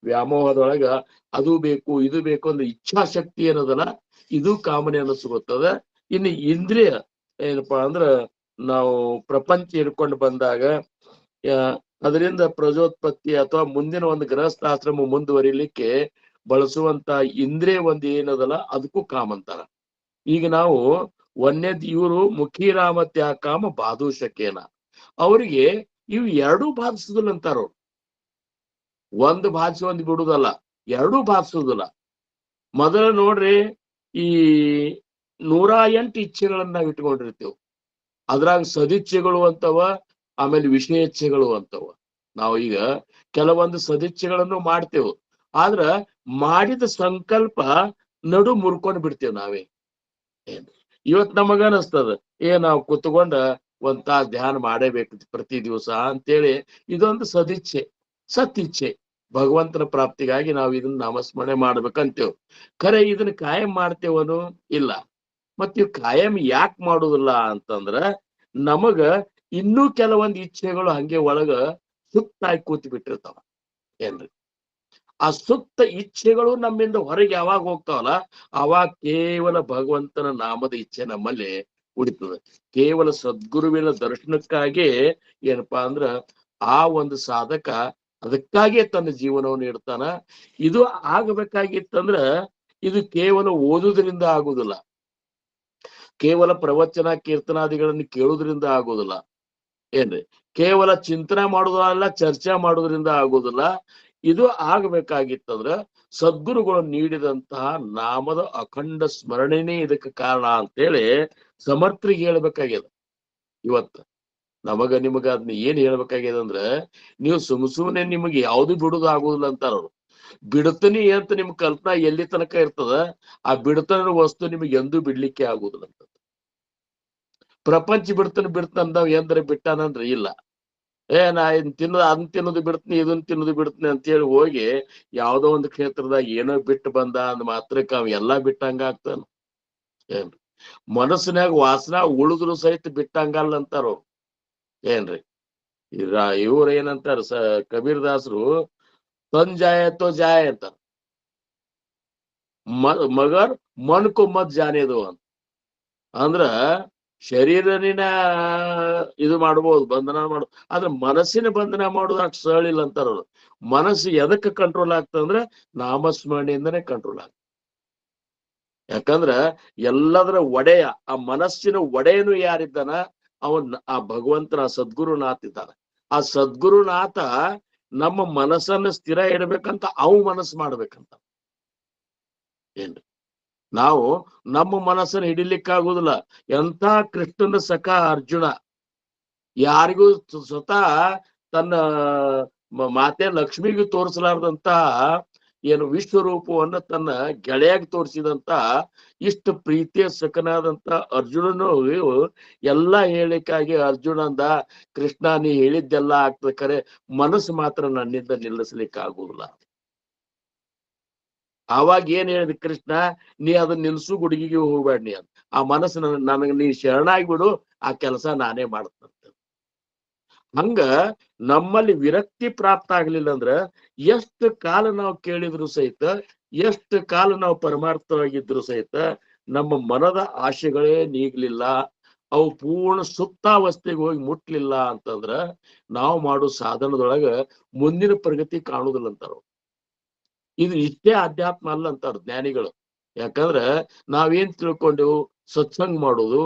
[SPEAKER 2] ವ್ಯಾಮೋಹದೊಳಗ ಅದು ಬೇಕು ಇದು ಬೇಕು ಒಂದು ಇಚ್ಛಾಶಕ್ತಿ ಏನದಲ್ಲ, ಇದು ಕಾಮನೆ ಅನ್ನಿಸ್ಕೊತದ. ಇನ್ನು ಇಂದ್ರಿಯ ಏನಪ್ಪಾ ಅಂದ್ರ ನಾವು ಪ್ರಪಂಚ ಹಿಡ್ಕೊಂಡು ಬಂದಾಗ ಅದರಿಂದ ಪ್ರಜೋತ್ಪತ್ತಿ ಅಥವಾ ಮುಂದಿನ ಒಂದು ಗೃಹಸ್ಥಾಶ್ರಮ ಮುಂದುವರಿಲಿಕ್ಕೆ ಬಳಸುವಂತ ಇಂದ್ರಿಯ ಒಂದು ಏನದಲ್ಲ, ಅದಕ್ಕೂ ಕಾಮ ಅಂತಾರ. ಈಗ ನಾವು ಇವರು ಮುಖೀರಾಮ ತ್ಯಾಕಾಮ ಬಾಧೂಷಕೇನ, ಅವ್ರಿಗೆ ಇವು ಎರಡೂ ಬಾಧಿಸುದಿಲ್ಲ ಅಂತಾರ. ಒಂದು ಬಾಧಿಸಿ ಒಂದು ಬಿಡುದಲ್ಲ, ಎರಡೂ ಬಾಧಿಸುದಿಲ್ಲ. ಮೊದಲ ನೋಡ್ರಿ, ಈ 108 ಇಚ್ಛೆಗಳನ್ನ ನಾವು ಇಟ್ಕೊಂಡಿರ್ತೇವೆ. ಅದ್ರಾಗ ಸದಿಚ್ಛೆಗಳು ಅಂತವ, ಆಮೇಲೆ ವಿಷಯೇಚ್ಛೆಗಳು ಅಂತವ. ನಾವು ಈಗ ಕೆಲವೊಂದು ಸದಿಚ್ಛೆಗಳನ್ನು ಮಾಡ್ತೇವೆ, ಆದ್ರ ಮಾಡಿದ ಸಂಕಲ್ಪ ನಡು ಮುರ್ಕೊಂಡು ಬಿಡ್ತೇವೆ ನಾವೇ. ಇವತ್ ನಮಗ ಅನಿಸ್ತದ ನಾವು ಕುತ್ಕೊಂಡ ಒಂದ್ ತಾಸ್ ಧ್ಯಾನ ಮಾಡೇಬೇಕು ಪ್ರತಿ ದಿವಸ ಅಂತೇಳಿ, ಇದೊಂದು ಸದಿಚ್ಛೆ, ಸತ್ತಿಚ್ಛೆ. ಭಗವಂತನ ಪ್ರಾಪ್ತಿಗಾಗಿ ನಾವು ಇದನ್ನ ನಾಮಸ್ಮರಣೆ ಮಾಡ್ಬೇಕಂತೇವ್. ಖರೆ ಇದನ್ನ ಕಾಯಂ ಮಾಡ್ತೇವನು? ಇಲ್ಲ. ಮತ್ ಇವ್ ಕಾಯಂ ಯಾಕೆ ಮಾಡುದಿಲ್ಲ ಅಂತಂದ್ರ, ನಮಗ ಇನ್ನೂ ಕೆಲವೊಂದು ಇಚ್ಛೆಗಳು ಹಂಗೆ ಒಳಗ ಸುತ್ತಾಗಿ ಕೂತ್ ಬಿಟ್ಟಿರ್ತಾವ. ಏನ್ರಿ ಆ ಸುತ್ತ ಇಚ್ಛೆಗಳು ನಮ್ಮಿಂದ ಹೊರಗೆ ಯಾವಾಗ ಹೋಗ್ತಾವಲ್ಲ, ಅವಾಗ ಕೇವಲ ಭಗವಂತನ ನಾಮದ ಇಚ್ಛೆ ನಮ್ಮಲ್ಲಿ ಉಳಿತದೆ. ಕೇವಲ ಸದ್ಗುರುವಿನ ದರ್ಶನಕ್ಕಾಗಿ ಏನಪ್ಪಾ ಅಂದ್ರ ಆ ಒಂದು ಸಾಧಕ ಅದಕ್ಕಾಗಿಯೇ ತನ್ನ ಜೀವನವನ್ನು ಇಡ್ತಾನ. ಇದು ಆಗಬೇಕಾಗಿತ್ತಂದ್ರ ಇದು ಕೇವಲ ಓದುವುದರಿಂದ ಆಗುದಿಲ್ಲ, ಕೇವಲ ಪ್ರವಚನ ಕೀರ್ತನಾದಿಗಳನ್ನು ಕೇಳುವುದರಿಂದ ಆಗುದಿಲ್ಲ, ಏನ್ರಿ ಕೇವಲ ಚಿಂತನೆ ಮಾಡುವುದಲ್ಲ, ಚರ್ಚೆ ಮಾಡುವುದರಿಂದ ಆಗುದಿಲ್ಲ. ಇದು ಆಗಬೇಕಾಗಿತ್ತಂದ್ರ ಸದ್ಗುರುಗಳು ನೀಡಿದಂತಹ ನಾಮದ ಅಖಂಡ ಸ್ಮರಣೆನೇ ಇದಕ್ಕೆ ಕಾರಣ ಅಂತೇಳಿ ಸಮರ್ಥರಿಗೆ ಹೇಳ್ಬೇಕಾಗ್ಯದ. ಇವತ್ತು ನಮಗ ನಿಮಗ ಅದನ್ನ ಏನ್ ಹೇಳ್ಬೇಕಾಗ್ಯದ ಅಂದ್ರ, ನೀವು ಸುಮ್ನೆ ನಿಮಗೆ ಯಾವ್ದು ಬಿಡುದು ಆಗುದಿಲ್ಲ ಅಂತಾರ ಅವ್ರು. ಬಿಡ್ತನಿ ಅಂತ ನಿಮ್ ಕಲ್ಪನಾ ಎಲ್ಲಿ ತನಕ ಇರ್ತದ, ಆ ಬಿಡ್ತನ ವಸ್ತು ನಿಮಗೆ ಎಂದೂ ಬಿಡ್ಲಿಕ್ಕೆ ಆಗುದಿಲ್ಲ ಅಂತ. ಪ್ರಪಂಚ ಬಿಡ್ತಾನ ಅಂದಾವ್ ಎಂದ್ರೆ ಬಿಟ್ಟಾನಂದ್ರೆ ಇಲ್ಲ. ನಾ ಇದನ್ನ ಅದನ್ನ ತಿನ್ನೋದು ಬಿಡ್ತೀನಿ, ಇದನ್ನ ತಿನ್ನೋದು ಬಿಡ್ತೀನಿ ಅಂತ ಹೇಳಿ ಹೋಗಿ ಯಾವ್ದೋ ಒಂದು ಕ್ಷೇತ್ರದಾಗ ಏನೋ ಬಿಟ್ಟು ಬಂದ ಅಂದ್ ಮಾತ್ರಕ್ಕೆ ಅವ್ ಎಲ್ಲಾ ಬಿಟ್ಟಂಗ ಆಗ್ತಾನ. ಏನ್ರಿ ಮನಸ್ಸಿನಾಗ ವಾಸನ ಉಳಿದ್ರು ಸಹಿತ ಬಿಟ್ಟಂಗಲ್ಲ ಅಂತಾರ. ಏನ್ರಿ ಇವ್ರ ಏನಂತಾರ ಕಬೀರ್ ದಾಸರು, ಜಾಯತೋ ಜಾಯ ಅಂತಾರ, ಮಗರ್ ಮನ್ಕು ಮತ್ ಜಾನೇದು ಅಂತ. ಅಂದ್ರ ಶರೀರನಿನ ಇದು ಮಾಡ್ಬೋದು, ಬಂಧನ ಮಾಡು, ಆದ್ರೆ ಮನಸ್ಸಿನ ಬಂಧನ ಮಾಡೋದು ಅಷ್ಟು ಸರಳಿಲ್ಲ ಅಂತಾರ. ಮನಸ್ಸು ಎದಕ್ಕೆ ಕಂಟ್ರೋಲ್ ಆಗ್ತದಂದ್ರೆ ನಾಮಸ್ಮರಣೆಯಿಂದನೇ ಕಂಟ್ರೋಲ್ ಆಗ್ತದೆ. ಯಾಕಂದ್ರ ಎಲ್ಲದರ ಒಡೆಯ, ಆ ಮನಸ್ಸಿನ ಒಡೆಯನು ಯಾರಿದ್ದಾನ, ಅವನ್ ಆ ಭಗವಂತನ ಸದ್ಗುರುನಾಥ ಇದ್ದಾನ. ಆ ಸದ್ಗುರುನಾಥ ನಮ್ಮ ಮನಸ್ಸನ್ನ ಸ್ಥಿರ ಇಡ್ಬೇಕಂತ ಅವು ಮನಸ್ಸು ಮಾಡ್ಬೇಕಂತ. ಏನ್ರಿ ನಾವು ನಮ್ಮ ಮನಸ್ಸನ್ನು ಹಿಡಿಲಿಕ್ಕಾಗುದಿಲ್ಲ. ಎಂಥ ಕೃಷ್ಣನ ಸಖ ಅರ್ಜುನ, ಯಾರಿಗೂ ಸ್ವತಃ ತನ್ನ ಮಾತೆ ಲಕ್ಷ್ಮಿಗೂ ತೋರಿಸಲಾರ್ದಂತ ಏನು ವಿಶ್ವರೂಪವನ್ನ ತನ್ನ ಗೆಳೆಯಾಗಿ ತೋರಿಸಿದಂತ ಇಷ್ಟು ಪ್ರೀತಿಯ ಸಖನಾದಂತ ಅರ್ಜುನನು ಎಲ್ಲಾ ಹೇಳಿಕಾಗಿ ಅರ್ಜುನ ಅಂದ, ಕೃಷ್ಣ ನೀ ಹೇಳಿದ್ದೆಲ್ಲ ಆಗ್ತದೆ, ಖರೆ ಮನಸ್ಸು ಮಾತ್ರ ನನ್ನಿಂದ ನಿಲ್ಲಿಸ್ಲಿಕ್ಕೆ ಆಗುದಿಲ್ಲ. ಆವಾಗ ಏನ್ ಹೇಳಿದ ಕೃಷ್ಣ, ನೀ ಅದನ್ನ ನಿಲ್ಸು, ಗುಡುಗಿಗೆ ಹೋಗ್ಬೇಡ ನೀ ಅಂತ. ಆ ಮನಸ್ಸು ನನಗೆ ನೀ ಶರಣಾಗಿ ಬಿಡು, ಆ ಕೆಲಸ ನಾನೇ ಮಾಡ್ತಂತ. ಹಂಗ ನಮ್ಮಲ್ಲಿ ವಿರಕ್ತಿ ಪ್ರಾಪ್ತ ಆಗ್ಲಿಲ್ಲ ಅಂದ್ರ ಎಷ್ಟು ಕಾಲ ನಾವು ಕೇಳಿದ್ರು ಸಹಿತ, ಎಷ್ಟು ಕಾಲ ನಾವು ಪರಮಾರ್ಥವಾಗಿದ್ರು ಸಹಿತ ನಮ್ಮ ಮನದ ಆಶೆಗಳೇ ನೀಗ್ಲಿಲ್ಲ, ಅವು ಪೂರ್ಣ ಸುಪ್ತಾವಸ್ಥೆಗೆ ಹೋಗಿ ಮುಟ್ಲಿಲ್ಲ ಅಂತಂದ್ರ ನಾವು ಮಾಡೋ ಸಾಧನದೊಳಗ ಮುಂದಿನ ಪ್ರಗತಿ ಕಾಣುದಿಲ್ಲ ಅಂತಾರ. ಇದು ಇಷ್ಟೇ ಅಧ್ಯಾತ್ಮ ಅಲ್ಲ ಅಂತಾರ ಜ್ಞಾನಿಗಳು. ಯಾಕಂದ್ರ ನಾವೇನ್ ತಿಳ್ಕೊಂಡೆವು, ಸತ್ಸಂಗ್ ಮಾಡೋದು,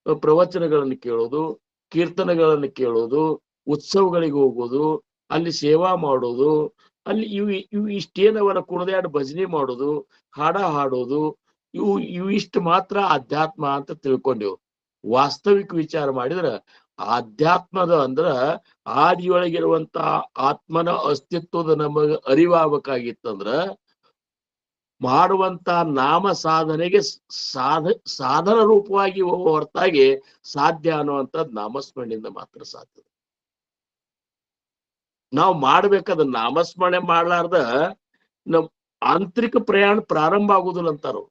[SPEAKER 2] ಪ್ರವಚನಗಳನ್ನು ಕೇಳೋದು, ಕೀರ್ತನೆಗಳನ್ನು ಕೇಳೋದು, ಉತ್ಸವಗಳಿಗೆ ಹೋಗೋದು, ಅಲ್ಲಿ ಸೇವಾ ಮಾಡೋದು, ಅಲ್ಲಿ ಇವು ಇಷ್ಟೇನವರ ಕುಣದಾಡ ಭಜನೆ ಮಾಡೋದು, ಹಾಡ ಹಾಡೋದು, ಇವು ಇಷ್ಟು ಮಾತ್ರ ಅಧ್ಯಾತ್ಮ ಅಂತ ತಿಳ್ಕೊಂಡೆವು. ವಾಸ್ತವಿಕ ವಿಚಾರ ಮಾಡಿದ್ರ ಆಧ್ಯಾತ್ಮದ ಅಂದ್ರ ಆದಿಯೊಳಗಿರುವಂತ ಆತ್ಮನ ಅಸ್ತಿತ್ವದ ನಮಗ ಅರಿವಾಗಬೇಕಾಗಿತ್ತಂದ್ರ ಮಾಡುವಂತ ನಾಮ ಸಾಧನೆಗೆ ಸಾಧನ ರೂಪವಾಗಿ ಹೊರತಾಗಿ ಸಾಧ್ಯ ಅನ್ನುವಂಥದ್ದು ನಾಮಸ್ಮರಣೆಯಿಂದ ಮಾತ್ರ ಸಾಧ್ಯ. ನಾವು ಮಾಡ್ಬೇಕಾದ ನಾಮಸ್ಮರಣೆ ಮಾಡ್ಲಾರ್ದ ನಮ್ ಆಂತರಿಕ ಪ್ರಯಾಣ ಪ್ರಾರಂಭ ಆಗುದಿಲ್ಲ ಅಂತಾರು.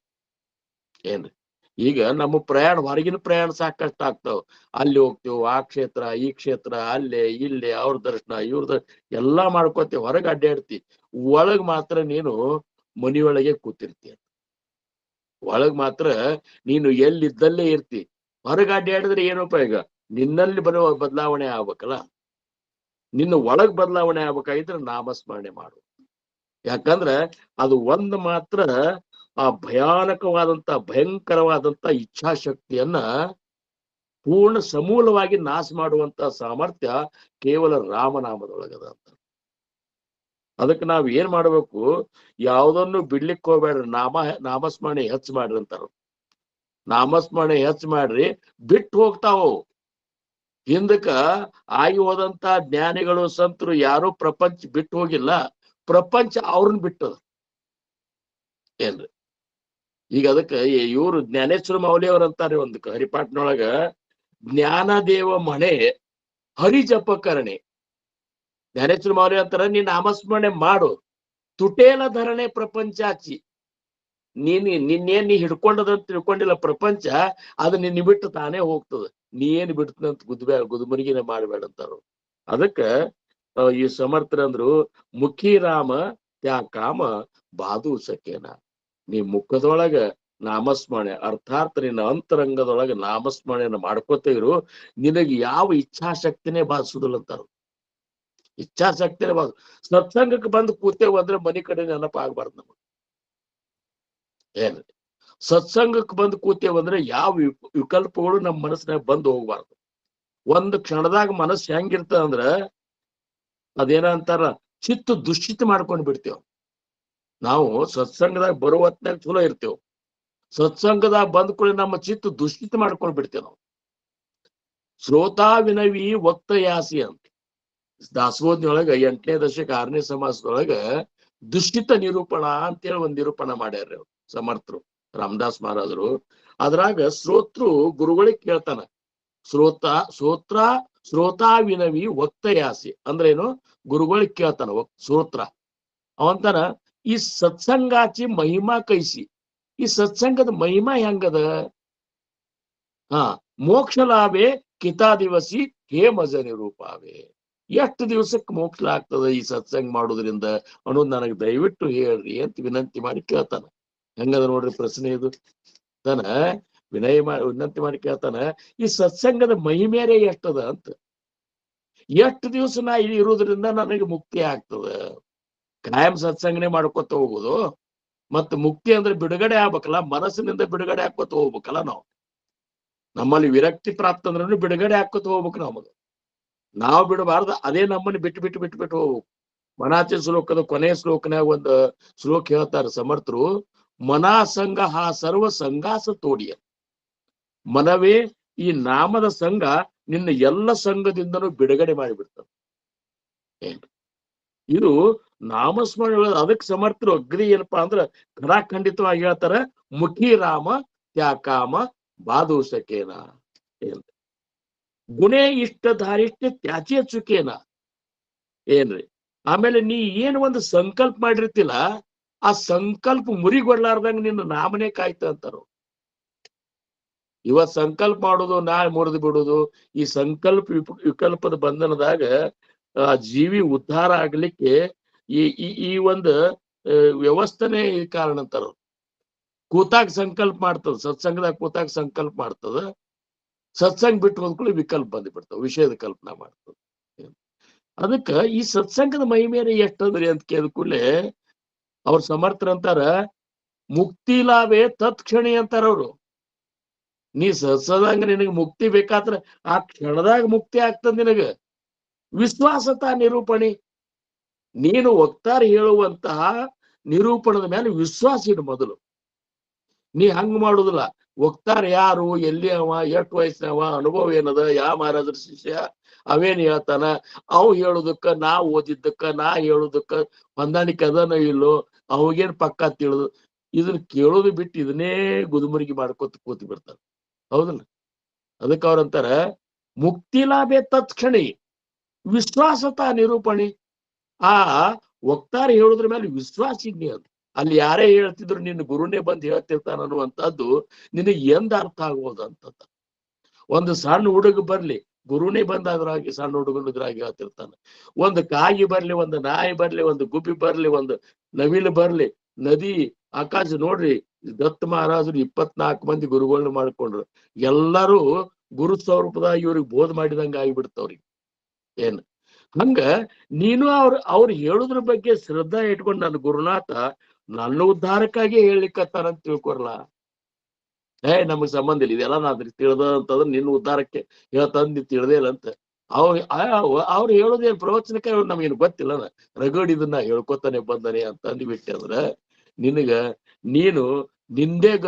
[SPEAKER 2] ಏನ್ರಿ, ಈಗ ನಮ್ಮ ಪ್ರಯಾಣ, ಹೊರಗಿನ ಪ್ರಯಾಣ ಸಾಕಷ್ಟು ಆಗ್ತಾವ. ಅಲ್ಲಿ ಹೋಗ್ತೇವೆ, ಆ ಕ್ಷೇತ್ರ ಈ ಕ್ಷೇತ್ರ, ಅಲ್ಲೇ ಇಲ್ಲೇ ಅವ್ರ ದರ್ಶನ ಇವ್ರ ಎಲ್ಲಾ ಮಾಡ್ಕೋತೇವೆ, ಹೊರಗೆ ಅಡ್ಡಾಡ್ತಿ. ಒಳಗ್ ಮಾತ್ರ ನೀನು ಮನಿಯೊಳಗೆ ಕೂತಿರ್ತೀಯ. ಒಳಗ್ ಮಾತ್ರ ನೀನು ಎಲ್ಲಿದ್ದಲ್ಲೇ ಇರ್ತಿ. ಹೊರಗೆ ಅಡ್ಡಾಡಿದ್ರೆ ಏನು ಉಪಯೋಗ? ನಿನ್ನಲ್ಲಿ ಬರುವ ಬದಲಾವಣೆ ಆಗ್ಬೇಕಲ್ಲ. ನಿನ್ನ ಒಳಗ್ ಬದಲಾವಣೆ ಆಗ್ಬೇಕಾಗಿದ್ರೆ ನಾಮಸ್ಮರಣೆ ಮಾಡು. ಯಾಕಂದ್ರೆ ಅದು ಒಂದು ಮಾತ್ರ ಆ ಭಯಂಕರವಾದಂತ ಇಚ್ಛಾಶಕ್ತಿಯನ್ನ ಪೂರ್ಣ ಸಮೂಲವಾಗಿ ನಾಶ ಮಾಡುವಂತ ಸಾಮರ್ಥ್ಯ ಕೇವಲ ರಾಮನಾಮದೊಳಗದ ಅಂತ. ಅದಕ್ಕೆ ನಾವ್ ಏನ್ ಮಾಡ್ಬೇಕು? ಯಾವ್ದನ್ನು ಬಿಡ್ಲಿಕ್ಕೆ ಹೋಗ್ಬೇಡ್ರಿ. ನಾಮಸ್ಮರಣೆ ಹೆಚ್ಚು ಮಾಡ್ರಿ ಅಂತಾರ. ನಾಮಸ್ಮರಣೆ ಹೆಚ್ಚು ಮಾಡ್ರಿ, ಬಿಟ್ಟು ಹೋಗ್ತಾವು. ಹಿಂದಕ್ಕ ಆಗಿ ಹೋದಂತ ಜ್ಞಾನಿಗಳು ಸಂತರು ಯಾರು ಪ್ರಪಂಚ ಬಿಟ್ಟು ಹೋಗಿಲ್ಲ, ಪ್ರಪಂಚ ಅವ್ರನ್ನ ಬಿಟ್ಟದ. ಏನ್ರಿ, ಈಗ ಅದಕ್ಕೆ ಇವ್ರು ಜ್ಞಾನೇಶ್ವರ ಮೌಲಿ ಅವ್ರ ಅಂತಾರೆ ಒಂದು ಹರಿಪಾಟ್ನೊಳಗ, ಜ್ಞಾನದೇವ ಮಣೆ ಹರಿಜಪಕರಣೆ. ಜ್ಞಾನೇಶ್ವರ ಮೌಲಿ ಅಂತಾರ, ನೀನ್ ನಾಮಸ್ಮರಣೆ ಮಾಡು, ತುಟೇಲ ಧರಣೆ ಪ್ರಪಂಚಾಚಿ. ನಿನ್ನೇನ್ ನೀ ಹಿಡ್ಕೊಂಡದಂತ ತಿಳ್ಕೊಂಡಿಲ್ಲ ಪ್ರಪಂಚ, ಅದು ನಿನ್ನ ಬಿಟ್ಟು ತಾನೇ ಹೋಗ್ತದ. ನೀ ಏನ್ ಬಿಡ್ತದಂತ ಗುದುಮರಿಗಿನ ಮಾಡ್ಬೇಡ ಅಂತಾರು. ಅದಕ್ಕ ಈ ಸಮರ್ಥರಂದ್ರು, ಮುಖಿ ರಾಮ ತ್ಯಾ ಕಾಮ ಬಾದು ಸಕೇನ. ನೀ ಮುಖದೊಳಗ ನಾಮಸ್ಮರಣೆ ಅರ್ಥಾತ್ ನಿನ್ನ ಅಂತರಂಗದೊಳಗ ನಾಮಸ್ಮರಣೆಯನ್ನು ಮಾಡ್ಕೋತಿರು, ನಿನಗೆ ಯಾವ ಇಚ್ಛಾಶಕ್ತಿನೇ ಬಾಧಿಸುದಿಲ್ಲ ಅಂತಾರು. ಇಚ್ಛಾಶಕ್ತಿನೇ ಸತ್ಸಂಗಕ್ಕೆ ಬಂದು ಕೂತೇವು ಅಂದ್ರೆ ಮನಿ ಕಡೆ ನೆನಪ ಆಗ್ಬಾರ್ದು ನಮಗೆ. ಏನ್ರಿ, ಸತ್ಸಂಗಕ್ಕೆ ಬಂದು ಕೂತೇವಂದ್ರೆ ಯಾವ ವಿಕಲ್ಪಗಳು ನಮ್ಮ ಮನಸ್ಸಿನಾಗ ಬಂದು ಹೋಗ್ಬಾರ್ದು. ಒಂದು ಕ್ಷಣದಾಗ ಮನಸ್ಸು ಹೆಂಗಿರ್ತದ ಅಂದ್ರ ಅದೇನಂತಾರ, ಚಿತ್ತು ದುಶ್ಚಿತ ಮಾಡ್ಕೊಂಡು ಬಿಡ್ತೇವ್ ನಾವು. ಸತ್ಸಂಗದಾಗ ಬರೋ ಹೊತ್ನಾಗ ಚಲೋ ಇರ್ತೇವ್, ಸತ್ಸಂಗದಾಗ ಬಂದ್ ಕೂಡ ನಮ್ಮ ಚಿತ್ತು ದುಶ್ಚಿತ ಮಾಡ್ಕೊಂಡು ಬಿಡ್ತೇವ್ ನಾವು. ಶ್ರೋತಾ ವಿನವಿ ವಕ್ತಯಾಸಿ ಅಂತ ದಾಸಬೋಧನೊಳಗ 8ನೇ ದಶಕ 6ನೇ ಸಮಾಸದೊಳಗ ದುಶ್ಚಿತ ನಿರೂಪಣ ಅಂತೇಳಿ ಒಂದ್ ನಿರೂಪಣ ಮಾಡ್ಯಾರ ಅವ್ರು ಸಮರ್ಥರು, ರಾಮದಾಸ್ ಮಹಾರಾಜರು. ಅದ್ರಾಗ ಶ್ರೋತೃ ಗುರುಗಳಿಗೆ ಕೇಳ್ತಾನ, ಶ್ರೋತಾ ವಿನವಿ ವಕ್ತಯಾಸಿ ಅಂದ್ರೇನು? ಗುರುಗಳಿಗೆ ಕೇಳ್ತಾನ ಶ್ರೋತ್ರ. ಅವಂತಾನ, ಈ ಸತ್ಸಂಗಾಚಿ ಮಹಿಮಾ ಕೈಸಿ, ಈ ಸತ್ಸಂಗದ ಮಹಿಮಾ ಹೆಂಗದ? ಮೋಕ್ಷ ಲಾಭೆ ಕಿತಾ ದಿವಸಿ ಹೇ ಮಜ ನಿರೂಪಾವೆ. ಎಷ್ಟು ದಿವಸಕ್ಕೆ ಮೋಕ್ಷ ಆಗ್ತದ ಈ ಸತ್ಸಂಗ ಮಾಡೋದ್ರಿಂದ ಅನ್ನೋದು ನನಗೆ ದಯವಿಟ್ಟು ಹೇಳ್ರಿ ಅಂತ ವಿನಂತಿ ಮಾಡಿ ಕೇಳ್ತಾನ. ಹೆಂಗದ ನೋಡ್ರಿ ಪ್ರಶ್ನೆ ಇದು. ತಾನ ವಿನಂತಿ ಮಾಡಿ ಕೇಳ್ತಾನ, ಈ ಸತ್ಸಂಗದ ಮಹಿಮೇರೆ ಎಷ್ಟದ ಅಂತ. ಎಷ್ಟು ದಿವಸ ನಾ ಇಲ್ಲಿ ಇರೋದ್ರಿಂದ ನನಗೆ ಮುಕ್ತಿ ಆಗ್ತದ? ಕಾಯಂ ಸತ್ಸಂಗನೆ ಮಾಡ್ಕೊತ ಹೋಗುದು. ಮತ್ತ ಮುಕ್ತಿ ಅಂದ್ರೆ ಬಿಡುಗಡೆ ಆಗ್ಬೇಕಲ್ಲ, ಮನಸ್ಸಿನಿಂದ ಬಿಡುಗಡೆ ಹಾಕೋತ ಹೋಗ್ಬೇಕಲ್ಲ ನಾವು. ನಮ್ಮಲ್ಲಿ ವಿರಕ್ತಿ ಪ್ರಾಪ್ತ ಅಂದ್ರೂ ಬಿಡುಗಡೆ ಹಾಕೋತ ಹೋಗ್ಬೇಕು ನಮಗ. ನಾವು ಬಿಡಬಾರ್ದು, ಅದೇ ನಮ್ಮನ್ನು ಬಿಟ್ಟು ಹೋಗ್ಬೇಕು. ಮನಾಚೆ ಶ್ಲೋಕದ ಕೊನೆಯ ಶ್ಲೋಕನಾಗ ಒಂದು ಶ್ಲೋಕ ಹೇಳ್ತಾರೆ ಸಮರ್ಥರು, ಮನಾಸಂಗ ಸರ್ವ ಸಂಗಾಸ ತೋಡಿಯ. ಮನವೇ, ಈ ನಾಮದ ಸಂಘ ನಿನ್ನ ಎಲ್ಲ ಸಂಘದಿಂದನೂ ಬಿಡುಗಡೆ ಮಾಡಿಬಿಡ್ತದೆ. ಇದು ನಾಮಸ್ಮರಣೆ. ಅದಕ್ಕೆ ಸಮರ್ಥರು ಅಗ್ರಿ ಏನಪ್ಪಾ ಅಂದ್ರ ಖಂಡಿತವಾಗಿ ಹೇಳ್ತಾರ, ಮುಖಿ ರಾಮ ತ್ಯಾಕಾಮ ಬಾದೂಸಕೇನ. ಗುಣೇ ಇಷ್ಟ ಧಾರಿಷ್ಠ ತ್ಯಾಚೆ ಚುಕೇನ. ಏನ್ರಿ, ಆಮೇಲೆ ನೀ ಏನು ಒಂದು ಸಂಕಲ್ಪ ಮಾಡಿರ್ತಿಲ್ಲ, ಆ ಸಂಕಲ್ಪ ಮುರಿಗೊಡ್ಲಾರ್ದಂಗ ನಿನ್ನ ನಾಮನೇ ಕಾಯ್ತ ಅಂತಾರ. ಇವತ್ ಸಂಕಲ್ಪ ಮಾಡೋದು, ನಾಳೆ ಮುರಿದು ಬಿಡುದು, ಈ ಸಂಕಲ್ಪ ವಿಕಲ್ಪದ ಬಂಧನದಾಗ ಜೀವಿ ಉದ್ಧಾರ ಆಗ್ಲಿಕ್ಕೆ ಈ ಒಂದು ವ್ಯವಸ್ಥೆನೇ ಕಾರಣ ಅಂತಾರ. ಕೂತಾಗ ಸಂಕಲ್ಪ ಮಾಡ್ತದ, ಸತ್ಸಂಗದಾಗ ಕೂತಾಗ ಸಂಕಲ್ಪ ಮಾಡ್ತದ, ಸತ್ಸಂಗ ಬಿಟ್ಟು ಹೋದ್ಕೊಳ್ಳಿ ವಿಕಲ್ಪ ಬಂದ್ಬಿಡ್ತಾವ, ವಿಷಯದ ಕಲ್ಪನಾ ಮಾಡ್ತದ. ಅದಕ್ಕ ಈ ಸತ್ಸಂಗದ ಮಹಿಮೇರೆ ಎಷ್ಟಂದ್ರಿ ಅಂತ ಕೇಳಿದ್ಕೂಡ್ಲೆ ಅವ್ರ ಸಮರ್ಥರಂತಾರ, ಮುಕ್ತಿ ಲಾಭೆ ತತ್ಕ್ಷಣಿ ಅಂತಾರ ಅವ್ರು. ನೀ ಸತ್ಸಂಗ ನಿನಗೆ ಮುಕ್ತಿ ಬೇಕಾದ್ರ ಆ ಕ್ಷಣದಾಗ ಮುಕ್ತಿ ಆಗ್ತದ ನಿನಗ. ವಿಶ್ವಾಸತಾ ನಿರೂಪಣೆ, ನೀನು ವಕ್ತಾರ ಹೇಳುವಂತಹ ನಿರೂಪಣದ ಮೇಲೆ ವಿಶ್ವಾಸ ಇಡು ಮೊದಲು. ನೀ ಹಂಗ ಮಾಡುದಿಲ್ಲ. ವಕ್ತಾರ ಯಾರು, ಎಲ್ಲಿ ಅವ, ಎಷ್ಟು ವಯಸ್ಸಿನವ, ಅನುಭವ ಏನದ, ಯಾವ ಮಹಾರಾಜರ ಶಿಷ್ಯ, ಅವೇನ್ ಹೇಳ್ತಾನ, ಅವ್ ಹೇಳುದಕ್ಕ ನಾ ಓದಿದ್ದಕ್ಕ ನಾ ಹೇಳುದಕ್ಕ ಹೊಂದಾಣಿಕೆ ಅದನ ಇಲ್ಲೋ, ಅವಾಗೇನ್ ಪಕ್ಕ ತಿಳಿದು ಇದನ್ನ ಕೇಳೋದು ಬಿಟ್ಟು ಇದನ್ನೇ ಗುದುಮುರುಗಿ ಮಾಡ್ಕೊತ ಕೂತಿ ಬಿಡ್ತಾರ. ಹೌದಲ್ಲ? ಅದಕ್ಕೆ ಅವ್ರಂತಾರ ಮುಕ್ತಿ ಲಾಭೆ ತತ್ಕ್ಷಣಿ ವಿಶ್ವಾಸತಾ ನಿರೂಪಣಿ. ಆ ವಕ್ತಾರ ಹೇಳುದ್ರ ಮೇಲೆ ವಿಶ್ವಾಸ ಇದ್ನಿ ಅದು. ಅಲ್ಲಿ ಯಾರೇ ಹೇಳ್ತಿದ್ರು ನಿನ್ನ ಗುರುನೇ ಬಂದು ಹೇಳ್ತಿರ್ತಾನ ಅನ್ನುವಂಥದ್ದು ನಿನಗೆ ಎಂದ ಅರ್ಥ ಆಗ್ಬೋದು ಅಂತಂದ. ಒಂದು ಸಣ್ಣ ಹುಡುಗ ಬರ್ಲಿ, ಗುರುನೇ ಬಂದಾದ್ರಾಗಿ ಸಣ್ಣ ಹುಡುಗನದ್ರಾಗಿ ಹೇಳ್ತಿರ್ತಾನ. ಒಂದು ಕಾಗಿ ಬರ್ಲಿ, ಒಂದು ನಾಯಿ ಬರ್ಲಿ, ಒಂದು ಗುಬ್ಬಿ ಬರ್ಲಿ, ಒಂದು ನವಿಲು ಬರ್ಲಿ, ನದಿ ಆಕಾಶ ನೋಡ್ರಿ, ದತ್ತ ಮಹಾರಾಜರು 24 ಮಂದಿ ಗುರುಗಳನ್ನ ಮಾಡ್ಕೊಂಡ್ರು. ಎಲ್ಲರೂ ಗುರು ಸ್ವರೂಪದಾಗ ಇವ್ರಿಗೆ ಬೋಧ ಮಾಡಿದಂಗ ಆಗಿಬಿಡ್ತವ್ರಿಗೆ. ಏನ್ ಹಂಗ ನೀನು ಅವ್ರು ಹೇಳುದ್ರ ಬಗ್ಗೆ ಶ್ರದ್ಧಾ ಇಟ್ಕೊಂಡು ನನ್ನ ಗುರುನಾಥ ನನ್ನ ಉದ್ಧಾರಕ್ಕಾಗಿ ಹೇಳಿಕತ್ತಾರಂತ ತಿಳ್ಕೊರ್ಲ. ನಮಗ್ ಸಂಬಂಧ ಇಲ್ಲ, ಇದೆಲ್ಲ ನಾನ್ ತಿಳಿದ ಅಂತಂದ್ರೆ ನಿನ್ನ ಉದ್ಧಾರಕ್ಕೆ ಹೇಳ್ತಂದ್ ನೀ ತಿಳಿದೇ ಇಲ್ಲ ಅಂತ. ಅವ್ರು ಹೇಳೋದೇನ್ ಪ್ರವಚನಕ್ಕೆ ನಮಗೇನು ಗೊತ್ತಿಲ್ಲ. ರಗಡ್ ಇದನ್ನ ಹೇಳ್ಕೊತಾನೆ ಬಂದಾನೆ ಅಂತ ಅಂದ್ಬಿಟ್ಟೆ ಅಂದ್ರ ನೀನು ನಿಂದೇಗ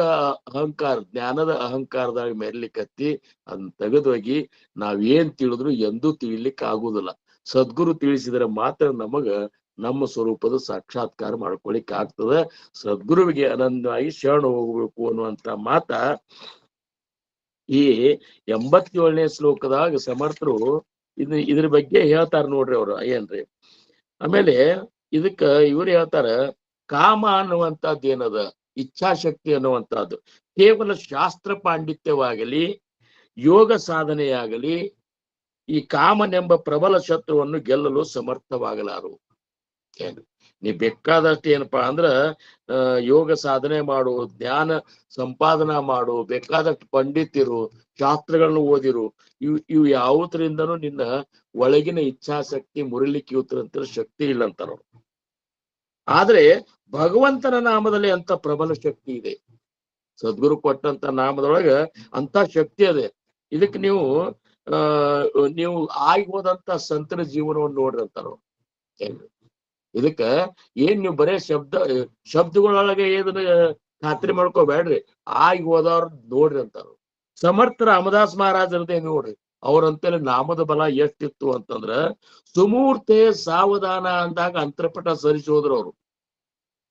[SPEAKER 2] ಅಹಂಕಾರ, ಜ್ಞಾನದ ಅಹಂಕಾರದಾಗ ಮೆರ್ಲಿಕ್ಕತ್ತಿ ಅದನ್ನ ತೆಗೆದೋಗಿ ನಾವೇನ್ ತಿಳಿದ್ರು ಎಂದೂ ತಿಳಿಲಿಕ್ಕೆ ಆಗುದಿಲ್ಲ. ಸದ್ಗುರು ತಿಳಿಸಿದ್ರೆ ಮಾತ್ರ ನಮಗ ನಮ್ಮ ಸ್ವರೂಪದ ಸಾಕ್ಷಾತ್ಕಾರ ಮಾಡ್ಕೊಳಿಕ್ ಆಗ್ತದ. ಸದ್ಗುರುವಿಗೆ ಅನನ್ಯವಾಗಿ ಶರಣ ಹೋಗ್ಬೇಕು ಅನ್ನುವಂತ ಮಾತ ಈ 87ನೇ ಶ್ಲೋಕದಾಗ ಸಮರ್ಥರು ಇದ್ರ ಬಗ್ಗೆ ಹೇಳ್ತಾರ ನೋಡ್ರಿ ಅವ್ರು. ಏನ್ರಿ ಆಮೇಲೆ ಇದಕ್ಕ ಇವ್ರು ಹೇಳ್ತಾರ, ಕಾಮ ಅನ್ನುವಂಥದ್ದು ಏನದ, ಇಚ್ಛಾಶಕ್ತಿ ಅನ್ನುವಂಥದ್ದು ಕೇವಲ ಶಾಸ್ತ್ರ ಪಾಂಡಿತ್ಯವಾಗಲಿ ಯೋಗ ಸಾಧನೆಯಾಗಲಿ ಈ ಕಾಮನೆಂಬ ಪ್ರಬಲ ಶತ್ರುವನ್ನು ಗೆಲ್ಲಲು ಸಮರ್ಥವಾಗಲಾರು. ಏನು ನೀ ಬೇಕಾದಷ್ಟು ಏನಪ್ಪಾ ಅಂದ್ರ ಯೋಗ ಸಾಧನೆ ಮಾಡು, ಜ್ಞಾನ ಸಂಪಾದನಾ ಮಾಡು, ಬೇಕಾದಷ್ಟು ಪಂಡಿತಿರು, ಶಾಸ್ತ್ರಗಳನ್ನು ಓದಿರು, ಇವು ಯಾವುದರಿಂದನೂ ನಿನ್ನ ಒಳಗಿನ ಇಚ್ಛಾಶಕ್ತಿ ಮುರಿಲಿಕ್ಕೆ ಇವತ್ತರಂತ ಶಕ್ತಿ ಇಲ್ಲ ಅಂತಾರ. ಆದ್ರೆ ಭಗವಂತನ ನಾಮದಲ್ಲಿ ಅಂತ ಪ್ರಬಲ ಶಕ್ತಿ ಇದೆ. ಸದ್ಗುರು ಕೊಟ್ಟಂತ ನಾಮದೊಳಗ ಅಂತ ಶಕ್ತಿ ಅದೇ. ಇದಕ್ಕೆ ನೀವು ಆಗಿ ಹೋದಂತ ಸಂತರ ಜೀವನವನ್ನು ನೋಡ್ರಿ ಅಂತಾರ. ಇದಕ್ಕ ನೀವು ಬರೇ ಶಬ್ದಗಳೊಳಗೆ ಏದನ್ನ ಖಾತ್ರಿ ಮಾಡ್ಕೋಬೇಡ್ರಿ, ಆಗಿ ಹೋದವ್ರ ನೋಡ್ರಿ ಅಂತಾರ. ಸಮರ್ಥ ರಾಮದಾಸ್ ಮಹಾರಾಜರದೇ ನೋಡ್ರಿ, ಅವ್ರಂತೇಳಿ ನಾಮದ ಬಲ ಎಷ್ಟಿತ್ತು ಅಂತಂದ್ರ ಸುಮೂರ್ತೆ ಸಾವಧಾನ ಅಂದಾಗ ಅಂತರ್ಪಟ ಸರಿಸಿ ಹೋದ್ರು ಅವ್ರು.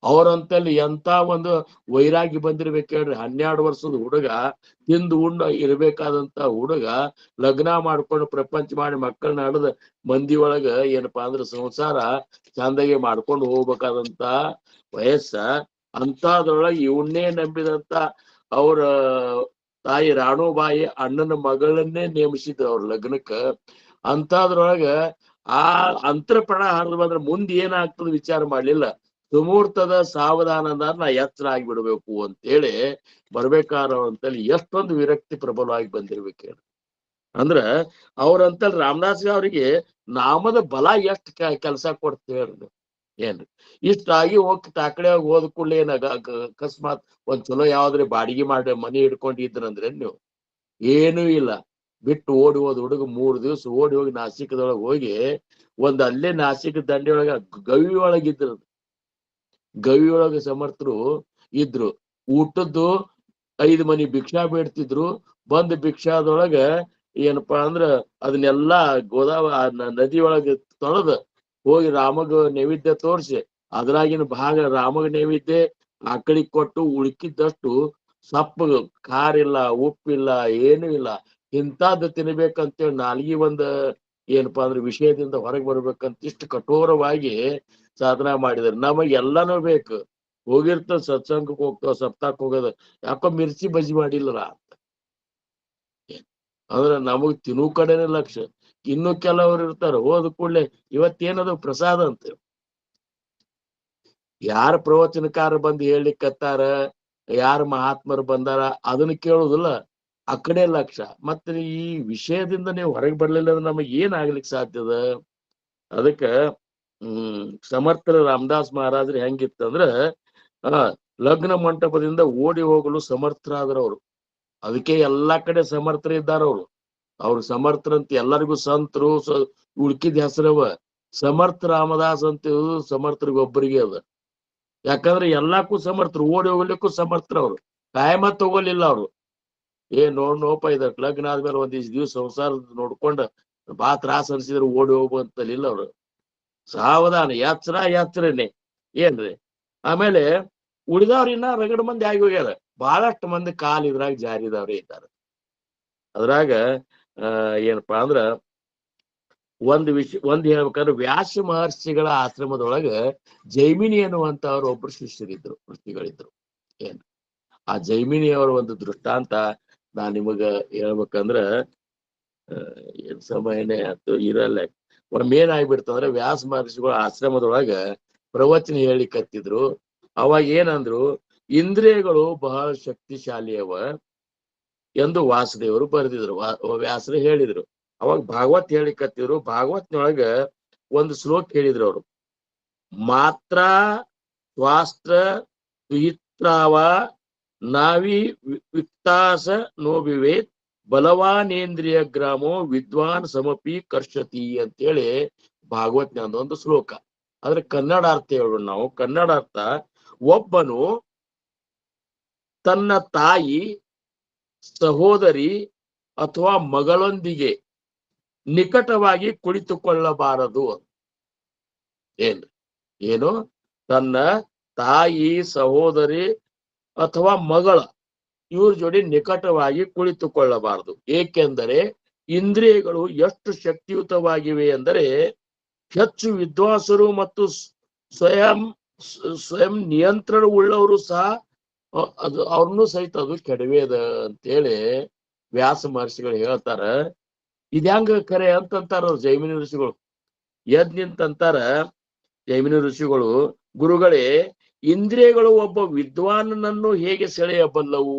[SPEAKER 2] ಅವ್ರಂತಲ್ಲಿ ಎಂತ ಒಂದು ವೈರಾಗಿ ಬಂದಿರ್ಬೇಕು ಹೇಳ್ರಿ. 12 ವರ್ಷದ ಹುಡುಗ, ತಿಂದು ಉಂಡ ಇರ್ಬೇಕಾದಂತ ಹುಡುಗ, ಲಗ್ನ ಮಾಡ್ಕೊಂಡು ಪ್ರಪಂಚ ಮಾಡಿ ಮಕ್ಕಳನ್ನ ಹಡದ ಮಂದಿ ಒಳಗ ಏನಪ್ಪಾ ಅಂದ್ರೆ ಸಂಸಾರ ಚಂದಾಗೆ ಮಾಡ್ಕೊಂಡು ಹೋಗ್ಬೇಕಾದಂತ ವಯಸ್ಸ. ಅಂತದ್ರೊಳಗೆ ಇವನ್ನೇ ನಂಬಿದಂತ ಅವ್ರ ತಾಯಿ ರಾಣುಬಾಯಿ ಅಣ್ಣನ ಮಗಳನ್ನೇ ನೇಮಿಸಿದ್ರು ಅವ್ರ ಲಗ್ನಕ್ಕ. ಅಂತದ್ರೊಳಗ ಆ ಅಂತರ್ಪಣ ಹರಿದು ಬಂದ್ರೆ ಮುಂದೆ ಏನಾಗ್ತದ ವಿಚಾರ ಮಾಡ್ಲಿಲ್ಲ. ಸುಮೂರ್ತದ ಸಾವಧಾನ ಅಂದಾಗ ನಾ ಎಚ್ಚರ ಆಗಿಬಿಡ್ಬೇಕು ಅಂತೇಳಿ ಬರ್ಬೇಕಾರ ಅಂತೇಳಿ ಎಷ್ಟೊಂದು ವಿರಕ್ತಿ ಪ್ರಬಲವಾಗಿ ಬಂದಿರ್ಬೇಕು. ಅಂದ್ರ ಅವ್ರಂತಲ್ಲಿ ರಾಮದಾಸ್ ಅವರಿಗೆ ನಾಮದ ಬಲ ಎಷ್ಟು ಕೆಲಸ ಕೊಡ್ತೇವ್ರಿ. ಏನ್ರಿ ಇಷ್ಟಾಗಿ ಹೋಗಿ ತಾಕಡೆ ಹೋದ ಕೂಡಲೇ ಅಕಸ್ಮಾತ್ ಒಂದ್ ಚಲೋ ಯಾವ್ದ್ರಿ ಬಾಡಿಗೆ ಮಾಡಿ ಮನೆ ಹಿಡ್ಕೊಂಡಿದ್ರಂದ್ರೆ ನೀವು ಏನೂ ಇಲ್ಲ, ಬಿಟ್ಟು ಓಡಿ ಹೋದ್ ಹುಡುಗ 3 ದಿವಸ ಓಡಿ ಹೋಗಿ ನಾಸಿಕದೊಳಗೆ ಹೋಗಿ ಅಲ್ಲೇ ನಾಸಿಕ ದಂಡೆಯೊಳಗ ಗವಿ ಒಳಗಿದ್ರು. ಗವಿಯೊಳಗೆ ಸಮರ್ಥರು ಇದ್ರು. ಊಟದ್ದು 5 ಮನಿ ಭಿಕ್ಷಾ ಬೇಡ್ತಿದ್ರು. ಬಂದ್ ಭಿಕ್ಷಾದೊಳಗ ಏನಪ್ಪಾ ಅಂದ್ರ ಅದನ್ನೆಲ್ಲಾ ನದಿಯೊಳಗೆ ತೊಳೆದ ಹೋಗಿ ರಾಮಗ ನೈವೇದ್ಯ ತೋರ್ಸಿ ಅದ್ರಾಗಿನ ಭಾಗ ರಾಮಗ ನೈವೇದ್ಯ ಆಕಳಿಗೆ ಕೊಟ್ಟು ಉಳ್ಕಿದ್ದಷ್ಟು ಸಪ್ಪು, ಖಾರ ಇಲ್ಲ, ಉಪ್ಪಿಲ್ಲ, ಏನೂ ಇಲ್ಲ, ಇಂಥದ್ದು ತಿನ್ಬೇಕಂತೇಳಿ ನಾಲ್ಗಿ ಏನಪ್ಪಾ ಅಂದ್ರೆ ವಿಷಯದಿಂದ ಹೊರಗೆ ಬರ್ಬೇಕಂತ ಇಷ್ಟು ಕಠೋರವಾಗಿ ಸಾಧನ ಮಾಡಿದಾರೆ. ನಮಗೆಲ್ಲಾನು ಬೇಕು, ಹೋಗಿರ್ತ ಸತ್ಸಂಗಕ್ಕೆ ಹೋಗ್ತಾವ, ಸಪ್ತಾಕ್ ಹೋಗೋದು, ಯಾಕೋ ಮಿರ್ಚಿ ಬಜ್ಜಿ ಮಾಡಿಲ್ಲರ ಅಂತ. ಅಂದ್ರೆ ನಮಗ್ ತಿನ್ನು ಕಡೆನೆ ಲಕ್ಷ್ಯ. ಇನ್ನು ಕೆಲವರು ಇರ್ತಾರ ಹೋದ ಕೂಡ್ಲೆ ಇವತ್ತೇನದು ಪ್ರಸಾದ ಅಂತ. ಯಾರ ಪ್ರವಚನಕಾರ ಬಂದು ಹೇಳಿಕತ್ತಾರ, ಯಾರ ಮಹಾತ್ಮರು ಬಂದಾರ ಅದನ್ನ ಕೇಳುದಿಲ್ಲ, ಆ ಕಡೆ ಲಕ್ಷ್ಯ. ಮತ್ತೆ ಈ ವಿಷಯದಿಂದ ನೀವು ಹೊರಗೆ ಬರ್ಲಿಲ್ಲ ಅಂದ್ರೆ ನಮಗ್ ಏನ್ ಆಗ್ಲಿಕ್ಕೆ ಸಾಧ್ಯದ? ಅದಕ್ಕ ಸಮರ್ಥರ ರಾಮದಾಸ್ ಮಹಾರಾಜರು ಹೆಂಗಿತ್ತಂದ್ರ ಲಗ್ನ ಮಂಟಪದಿಂದ ಓಡಿ ಹೋಗಲು ಸಮರ್ಥರಾದ್ರವ್ರು. ಅದಕ್ಕೆ ಎಲ್ಲಾ ಕಡೆ ಸಮರ್ಥರು ಇದ್ದಾರವ್ರು. ಅವ್ರು ಸಮರ್ಥರಂತ ಎಲ್ಲರಿಗೂ ಸಂತರು ಉಳ್ಕಿದ ಹೆಸರವ. ಸಮರ್ಥ ರಾಮದಾಸ್ ಅಂತ ಸಮರ್ಥರಿಗೊಬ್ಬರಿಗೆ ಅದ. ಯಾಕಂದ್ರೆ ಎಲ್ಲಕ್ಕೂ ಸಮರ್ಥರು, ಓಡಿ ಹೋಗ್ಲಿಕ್ಕೂ ಸಮರ್ಥರವ್ರು, ಕಾಯಮ ತಗೋಲಿಲ್ಲ ಅವ್ರು. ನೋಡ್ನೋಪ ಇದ ಲಗ್ನ ಆದ್ಮೇಲೆ ಒಂದಿಷ್ಟು ದಿವ್ಸ ಸಂಸಾರ ನೋಡ್ಕೊಂಡ ಬಾ ತ್ರಾಸ ಅನ್ಸಿದ್ರು ಓಡಿ ಹೋಗುವಂತಲಿಲ್ಲ ಅವ್ರು. ಸಾವಧಾನ ಎಚ್ಚರನೇ ಏನ್ರಿ. ಆಮೇಲೆ ಉಳಿದವ್ರ ಇನ್ನ ರಗಡ ಮಂದಿ ಆಗಿ ಹೋಗ್ಯಾರ. ಬಹಳಷ್ಟು ಮಂದಿ ಕಾಲ್ ಇದ್ರಾಗ ಜಾರಿದವ್ರೇ ಇದ್ದಾರೆ. ಅದ್ರಾಗ ಏನಪ್ಪಾ ಅಂದ್ರ ಒಂದ್ ಹೇಳ್ಬೇಕಂದ್ರೆ ವ್ಯಾಸ ಮಹರ್ಷಿಗಳ ಆಶ್ರಮದೊಳಗ ಜೈಮಿನಿ ಅನ್ನುವಂತವ್ರು ಒಬ್ರು ಶಿಷ್ಯರಿದ್ರು, ಋಷಿಗಳಿದ್ರು. ಏನ್ ಆ ಜೈಮಿನಿಯವರ ಒಂದು ದೃಷ್ಟಾಂತ ನಾ ನಿಮಗ ಹೇಳ್ಬೇಕಂದ್ರ ಏನ್ ಸಮಯನೇ ಆಯ್ತು ಇರಲ್ಲ. ಒಮ್ಮೆ ಏನಾಗ್ಬಿಡ್ತಂದ್ರ ವ್ಯಾಸ ಮಹರ್ಷಿಗಳ ಆಶ್ರಮದೊಳಗ ಪ್ರವಚನ ಹೇಳಿಕತ್ತಿದ್ರು. ಅವಾಗ ಏನಂದ್ರು, ಇಂದ್ರಿಯಗಳು ಬಹಳ ಶಕ್ತಿಶಾಲಿ ಅವ ಎಂದು ವಾಸುದೇವರು ಬರೆದಿದ್ರು, ವ್ಯಾಸರು ಹೇಳಿದ್ರು. ಅವಾಗ ಭಾಗವತ್ ಹೇಳಿಕತ್ತಿದ್ರು. ಭಾಗವತ್ನೊಳಗ ಒಂದು ಶ್ಲೋಕ ಹೇಳಿದ್ರು ಅವರು, ಮಾತ್ರ ಸ್ವಾಸ್ತ್ರ ವಿಹಿತ್ರಾವ ನಾವಿ ವಿಕ್ತಾಸ ನೋಬಿವೇತ್ ಬಲವಾನೇಂದ್ರಿಯ ಗ್ರಾಮೋ ವಿದ್ವಾನ್ ಸಮಪಿ ಕರ್ಷತಿ ಅಂತೇಳಿ ಭಾಗವತ್ನ ಒಂದು ಶ್ಲೋಕ. ಆದ್ರೆ ಕನ್ನಡ ಅರ್ಥ ಹೇಳೋಣ ನಾವು. ಕನ್ನಡ ಅರ್ಥ, ಒಬ್ಬನು ತನ್ನ ತಾಯಿ, ಸಹೋದರಿ ಅಥವಾ ಮಗಳೊಂದಿಗೆ ನಿಕಟವಾಗಿ ಕುಳಿತುಕೊಳ್ಳಬಾರದು. ಏನು ತನ್ನ ತಾಯಿ, ಸಹೋದರಿ ಅಥವಾ ಮಗಳ ಇವ್ರ ಜೋಡಿ ನಿಕಟವಾಗಿ ಕುಳಿತುಕೊಳ್ಳಬಾರದು. ಏಕೆಂದರೆ ಇಂದ್ರಿಯಗಳು ಎಷ್ಟು ಶಕ್ತಿಯುತವಾಗಿವೆ ಎಂದರೆ ಹೆಚ್ಚು ವಿದ್ವಾಂಸರು ಮತ್ತು ಸ್ವಯಂ ನಿಯಂತ್ರಣ ಉಳ್ಳವರು ಸಹ ಅವ್ರನ್ನೂ ಸಹಿತ ಅದು ಕೆಡವೇದ ಅಂತೇಳಿ ವ್ಯಾಸ ಮಹರ್ಷಿಗಳು ಹೇಳ್ತಾರ. ಇದ್ಯಾಂಗ ಕರೆ ಅಂತಂತಾರ ಜೈಮಿನಿ ಋಷಿಗಳು. ಎದ್ ನಿಂತಂತಾರ ಜೈಮಿನಿ ಋಷಿಗಳು, ಗುರುಗಳೇ, ಇಂದ್ರಿಯಗಳು ಒಬ್ಬ ವಿದ್ವಾನನನ್ನು ಹೇಗೆ ಸೆಳೆಯಬಲ್ಲವು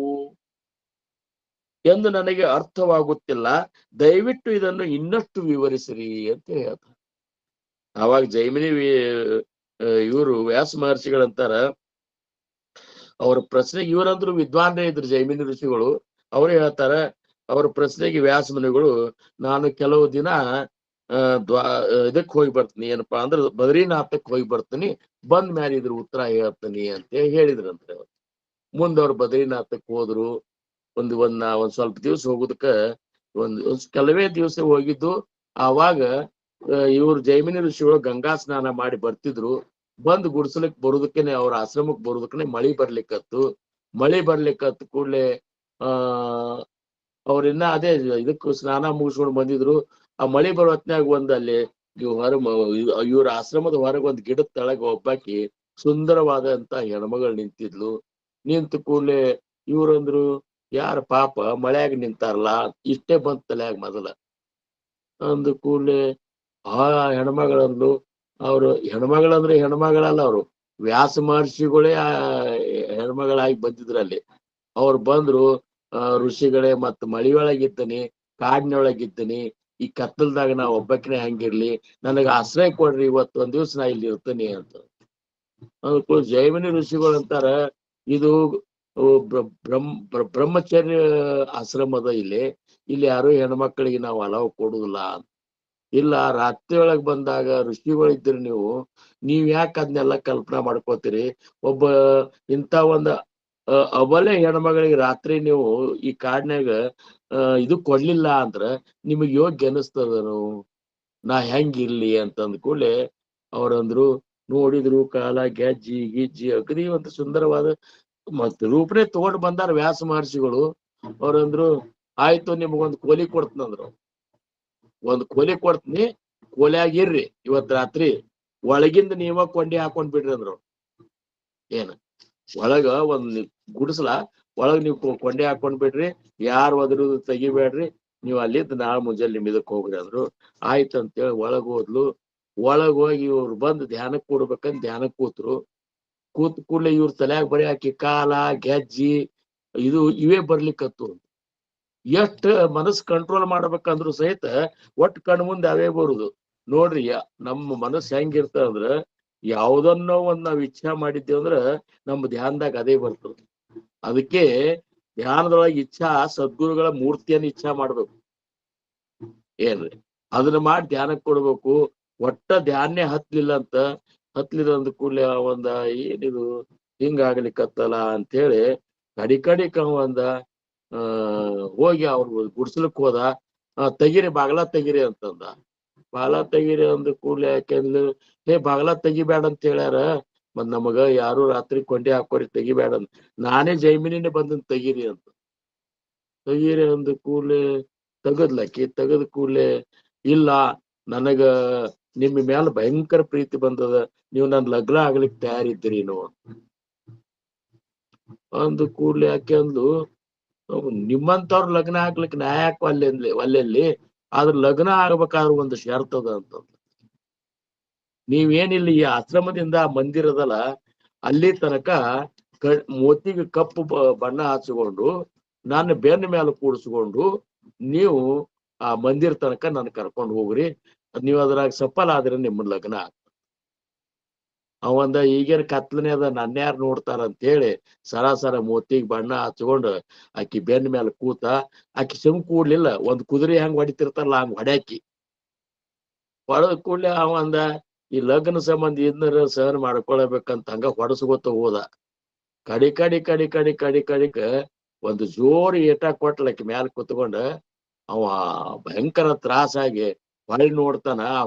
[SPEAKER 2] ಎಂದು ನನಗೆ ಅರ್ಥವಾಗುತ್ತಿಲ್ಲ, ದಯವಿಟ್ಟು ಇದನ್ನು ಇನ್ನಷ್ಟು ವಿವರಿಸಿರಿ ಅಂತ ಹೇಳ್ತಾರೆ. ಆವಾಗ ಜೈಮಿನಿ ಇವರು ವ್ಯಾಸ ಮಹರ್ಷಿಗಳಂತಾರ, ಅವ್ರ ಪ್ರಶ್ನೆಗೆ, ಇವರಂದ್ರು ವಿದ್ವಾನ್ರೇ ಇದ್ರು ಜೈಮಿನಿ ಋಷಿಗಳು, ಅವ್ರು ಹೇಳ್ತಾರ, ಅವ್ರ ಪ್ರಶ್ನೆಗೆ ವ್ಯಾಸ ಮುನಿಗಳು, ನಾನು ಕೆಲವು ದಿನ ಇದಕ್ ಹೋಗಿ ಬರ್ತೀನಿ, ಏನಪ್ಪಾ ಅಂದ್ರೆ ಬದ್ರಿನಾಥಕ್ ಹೋಗಿ ಬರ್ತೀನಿ, ಬಂದ್ ಮ್ಯಾಲ ಇದ್ರ ಉತ್ತರ ಹೇಳ್ತೀನಿ ಅಂತ ಹೇಳಿದ್ರಂತೆ. ಅವ್ರು ಮುಂದವ್ರು ಬದ್ರಿನಾಥಕ್ ಹೋದ್ರು. ಒಂದ್ ಸ್ವಲ್ಪ ದಿವ್ಸ ಹೋಗುದಕ್ಕ ಕೆಲವೇ ದಿವಸ ಹೋಗಿದ್ದು. ಆವಾಗ ಇವ್ರು ಜೈಮಿನಿ ಋಷಿಗಳು ಗಂಗಾ ಸ್ನಾನ ಮಾಡಿ ಬರ್ತಿದ್ರು. ಬಂದ್ ಗುಡ್ಸಲಕ್ ಬರುದಕ್ಕೇನೆ, ಅವ್ರ ಆಶ್ರಮಕ್ ಬರುದಕ್ಕನೆ ಮಳಿ ಬರ್ಲಿಕ್ಕತ್ತು ಕೂಡ್ಲೆ ಅವ್ರಿನ್ನ ಅದೇ ಇದಕ್ ಸ್ನಾನ ಮುಗಿಸ್ಕೊಂಡು ಬಂದಿದ್ರು. ಆ ಮಳಿ ಬರೋ ಹೊತ್ನ್ಯಾಗ ಅಲ್ಲಿ ಇವ್ರ ಆಶ್ರಮದ ಹೊರಗೆ ಒಂದ್ ಗಿಡದ ತಳಗ ಒಬ್ಬಾಕಿ ಸುಂದರವಾದಂತ ಹೆಣ್ಮಗಳು ನಿಂತಿದ್ಲು. ನಿಂತ ಕೂಡ್ಲೆ ಇವ್ರಂದ್ರು, ಯಾರ ಪಾಪ ಮಳ್ಯಾಗ ನಿಂತಾರಲ್ಲ, ಇಷ್ಟೇ ಬಂತ ತಲ್ಯಾಗ ಮೊದಲ. ಅಂದ ಕೂಡ್ಲೆ ಆ ಹೆಣ್ಮಗಳಂದ್ರು, ಅವ್ರು ಹೆಣ್ಮಗಳಂದ್ರೆ ಹೆಣ್ಮಗಳಲ್ಲ, ಅವ್ರು ವ್ಯಾಸ ಮಹರ್ಷಿಗಳೇ ಹೆಣ್ಮಗಳಾಗಿ ಬಂದಿದ್ರಲ್ಲಿ. ಅವ್ರು ಬಂದ್ರು, ಋಷಿಗಳೇ, ಮತ್ ಮಳಿಯೊಳಗಿದ್ದೀನಿ, ಕಾಡಿನೊಳಗಿದ್ದೀನಿ, ಈ ಕತ್ತಲ್ದಾಗ ನಾ ಒಬ್ಬಕಿನೇ ಹಂಗಿರ್ಲಿ, ನನಗ ಆಶ್ರಯ ಕೊಡ್ರಿ, ಇವತ್ತು ಒಂದ್ ದಿವ್ಸ ನಾ ಇಲ್ಲಿ ಇರ್ತೀನಿ ಅಂತ. ಜೈಮಿನಿ ಋಷಿಗಳು ಅಂತಾರ, ಇದು ಬ್ರಹ್ಮಚರ್ಯ ಆಶ್ರಮದ, ಇಲ್ಲಿ ಯಾರು ಹೆಣ್ಮಕ್ಳಿಗೆ ನಾವು ಅಲಾವ್ ಕೊಡುದಿಲ್ಲ. ಇಲ್ಲ, ರಾತ್ರಿ ಒಳಗ್ ಬಂದಾಗ ಋಷಿಗಳಿದ್ರಿ ನೀವ್ ಯಾಕೆ ಅದನ್ನೆಲ್ಲ ಕಲ್ಪನಾ ಮಾಡ್ಕೋತೀರಿ? ಒಬ್ಬ ಇಂಥ ಒಂದ್ ಅಬಲೆ ಹೆಣ್ಮಗಳಿಗೆ ರಾತ್ರಿ ನೀವು ಈ ಕಾಡ್ನ್ಯಾಗ ಇದು ಕೊಡ್ಲಿಲ್ಲ ಅಂದ್ರ ನಿಮಗ್ ಯೋಗ್ಯ ಅನಿಸ್ತದನು? ನಾ ಹೆಂಗಿರ್ಲಿ ಅಂತಂದ್ ಕೂಡ್ಲೆ ಅವ್ರಂದ್ರು, ನೋಡಿದ್ರು ಕಾಲ ಗೆಜ್ಜಿ ಗಿಜ್ಜಿ ಅಗದಿ ಒಂದು ಸುಂದರವಾದ ಮತ್ ರೂಪನೇ ತಗೊಂಡ್ ಬಂದಾರ ವ್ಯಾಸ ಮಹರ್ಷಿಗಳು. ಅವ್ರಂದ್ರು, ಆಯ್ತು, ನಿಮಗೊಂದು ಕೋಲಿ ಕೊಡ್ತನಂದ್ರು. ಒಂದ್ ಕೋಲಿ ಕೊಡ್ತೀನಿ, ಕೋಲಿಯಾಗಿರ್ರಿ ಇವತ್ ರಾತ್ರಿ, ಒಳಗಿಂದ ನೀವ ಕೊಂಡಿ ಹಾಕೊಂಡ್ ಬಿಡ್ರಿ ಅಂದ್ರು. ಏನ ಒಳಗ ಒಂದ್ ಗುಡಿಸಲ ಒಳಗ್ ನೀವು ಕೊಂಡೆ ಹಾಕೊಂಡ್ ಬಿಡ್ರಿ, ಯಾರು ಅದ್ರ ತೆಗಿಬೇಡ್ರಿ, ನೀವ್ ಅಲ್ಲಿಂದ ನಾಳೆ ಮುಂಜಾನೆ ನಿಮ್ ಇದಕ್ ಹೋಗ್ರಿ ಅಂದ್ರು. ಆಯ್ತಂತೇಳಿ ಒಳಗ್ ಹೋದ್ಲು. ಒಳಗ್ ಹೋಗಿ ಇವ್ರು ಬಂದ್ ಧ್ಯಾನಕ್ ಕೂಡ್ಬೇಕಂದ್ ಧ್ಯಾನಕ್ ಕೂತ್ರು. ಕೂತ್ ಕೂಡ್ಲೆ ಇವ್ರ ತಲ್ಯಾಗ ಬರೀ ಹಾಕಿ ಕಾಲ ಗೆಜ್ಜಿ ಇವೇ ಬರ್ಲಿಕ್ಕತ್ತು. ಎಷ್ಟ್ ಮನಸ್ಸು ಕಂಟ್ರೋಲ್ ಮಾಡ್ಬೇಕಂದ್ರು ಸಹಿತ ಒಟ್ಟು ಕಣ್ ಮುಂದೆ ಅವೇ ಬರುದು. ನೋಡ್ರಿ, ನಮ್ಮ ಮನಸ್ಸು ಹೆಂಗಿರ್ತ ಅಂದ್ರ, ಯಾವ್ದನ್ನೋ ಒಂದ್ ನಾವ್ ಇಚ್ಛಾ ಮಾಡಿದ್ದೇವ್ ಅಂದ್ರ ನಮ್ಮ ಧ್ಯಾನದಾಗ ಅದೇ ಬರ್ತದ. ಅದಕ್ಕೆ ಧ್ಯಾನದೊಳಗೆ ಇಚ್ಛಾ, ಸದ್ಗುರುಗಳ ಮೂರ್ತಿಯನ್ನ ಇಚ್ಛಾ ಮಾಡ್ಬೇಕು. ಏನ್ರಿ, ಅದನ್ನ ಮಾಡಿ ಧ್ಯಾನಕ್ಕೆ ಕೊಡ್ಬೇಕು. ಒಟ್ಟ ಧ್ಯಾನೇ ಹತ್ಲಿಲ್ಲ ಅಂದ ಕೂಡ್ಲೆ ಏನಿದು ಹಿಂಗಾಗ್ಲಿಕ್ಕತ್ತಲ್ಲ ಅಂತ ಹೇಳಿ ಕಡಿಕ ಹೋಗಿ ಅವ್ರು ಗುಡ್ಸ್ಲಕ್ ಹೋದ. ತೆಗಿರಿ, ಬಾಗ್ಲ ತೆಗಿರಿ ಅಂತಂದ. ಬಾಗ್ಲ ತೆಗಿರಿ ಅಂದ ಕೂಡ್ಲೆ ಯಾಕೆಂದ್ಲು, ಬಾಗ್ಲ ತೆಗಿಬೇಡ ಅಂತ ಹೇಳ್ಯಾರ, ಮತ್ ನಮಗ ಯಾರು ರಾತ್ರಿ ಕೊಂಡಿ ಹಾಕೋರಿ ತೆಗಿಬೇಡ ನಾನೇ ಜೈಮಿನಿನೇ ಬಂದನ್ ತೆಗೀರಿ ಅಂತ ತೆಗೀರಿ ಅಂದ ಕೂಡ್ಲೆ ತೆಗದ್ಲಕ್ಕಿ ತೆಗದ ಕೂಡ್ಲೆ ಇಲ್ಲ ನನಗ ನಿಮ್ಮ ಮ್ಯಾಲ ಭಯಂಕರ ಪ್ರೀತಿ ಬಂದದ ನೀವು ನನ್ ಲಗ್ನ ಆಗ್ಲಿಕ್ಕೆ ತಯಾರಿದ್ದೀರೇನು ಅಂದು ಕೂಡ್ಲೆ ಯಾಕೆ ಅಂದ್ಲು ನಿಮ್ಮಂತವ್ರ ಲಗ್ನ ಆಗ್ಲಿಕ್ಕೆ ನಾ ಯಾಕೆ ಒಲ್ಲೆಲ್ಲಿ ಆದ್ರ ಲಗ್ನ ಆಗ್ಬೇಕಾದ್ರ ಒಂದು ಷರತ್ ಅದ ಅಂತ ನೀವೇನಿಲ್ಲ ಈ ಆಶ್ರಮದಿಂದ ಮಂದಿರದಲ್ಲ ಅಲ್ಲಿ ತನಕ ಮೋತಿಗೆ ಕಪ್ಪು ಬಣ್ಣ ಹಚ್ಚಿಕೊಂಡು ನನ್ನ ಬೆನ್ನ ಮೇಲೆ ಕೂಡಿಸ್ಕೊಂಡು ನೀವು ಆ ಮಂದಿರ ತನಕ ನನ್ ಕರ್ಕೊಂಡು ಹೋಗ್ರಿ ನೀವ್ ಅದ್ರಾಗ ಸಫಲ ಆದ್ರೆ ನಿಮ್ಮ ಲಗ್ನ ಅವಂದ ಈಗೇನ್ ಕತ್ಲನೆ ಅದ ನನ್ನ ಯಾರು ನೋಡ್ತಾರ ಅಂತ ಹೇಳಿ ಸರಾಸರ ಮೋತಿಗ್ ಬಣ್ಣ ಹಚ್ಕೊಂಡು ಆಕಿ ಬೆನ್ನ ಮೇಲೆ ಕೂತ ಆಕಿ ಸುಮ್ ಕೂಡ್ಲಿಲ್ಲ ಒಂದ್ ಕುದುರೆ ಹೆಂಗ್ ಹೊಡಿತಿರ್ತಾರಲ್ಲ ಹಂಗ್ ಹೊಡ್ಯಾಕಿ ಹೊಡೆದ ಕೂಡ್ಲೆ ಅವಂದ ಈ ಲಗ್ನ ಸಂಬಂಧ ಇದನ್ನ ಸಹನ ಮಾಡ್ಕೊಳ್ಬೇಕಂತ ಹಂಗ ಹೊಡಸ್ಕೊತ ಹೋದ ಕಡಿಕ ಒಂದು ಜೋರ್ ಏಟ ಕೊಟ್ಲಕ್ಕಿ ಮ್ಯಾಲ ಕುತ್ಕೊಂಡ ಅವ ಭಯಂಕರ ತ್ರಾಸಾಗಿ ಹೊಳಿ ನೋಡ್ತಾನ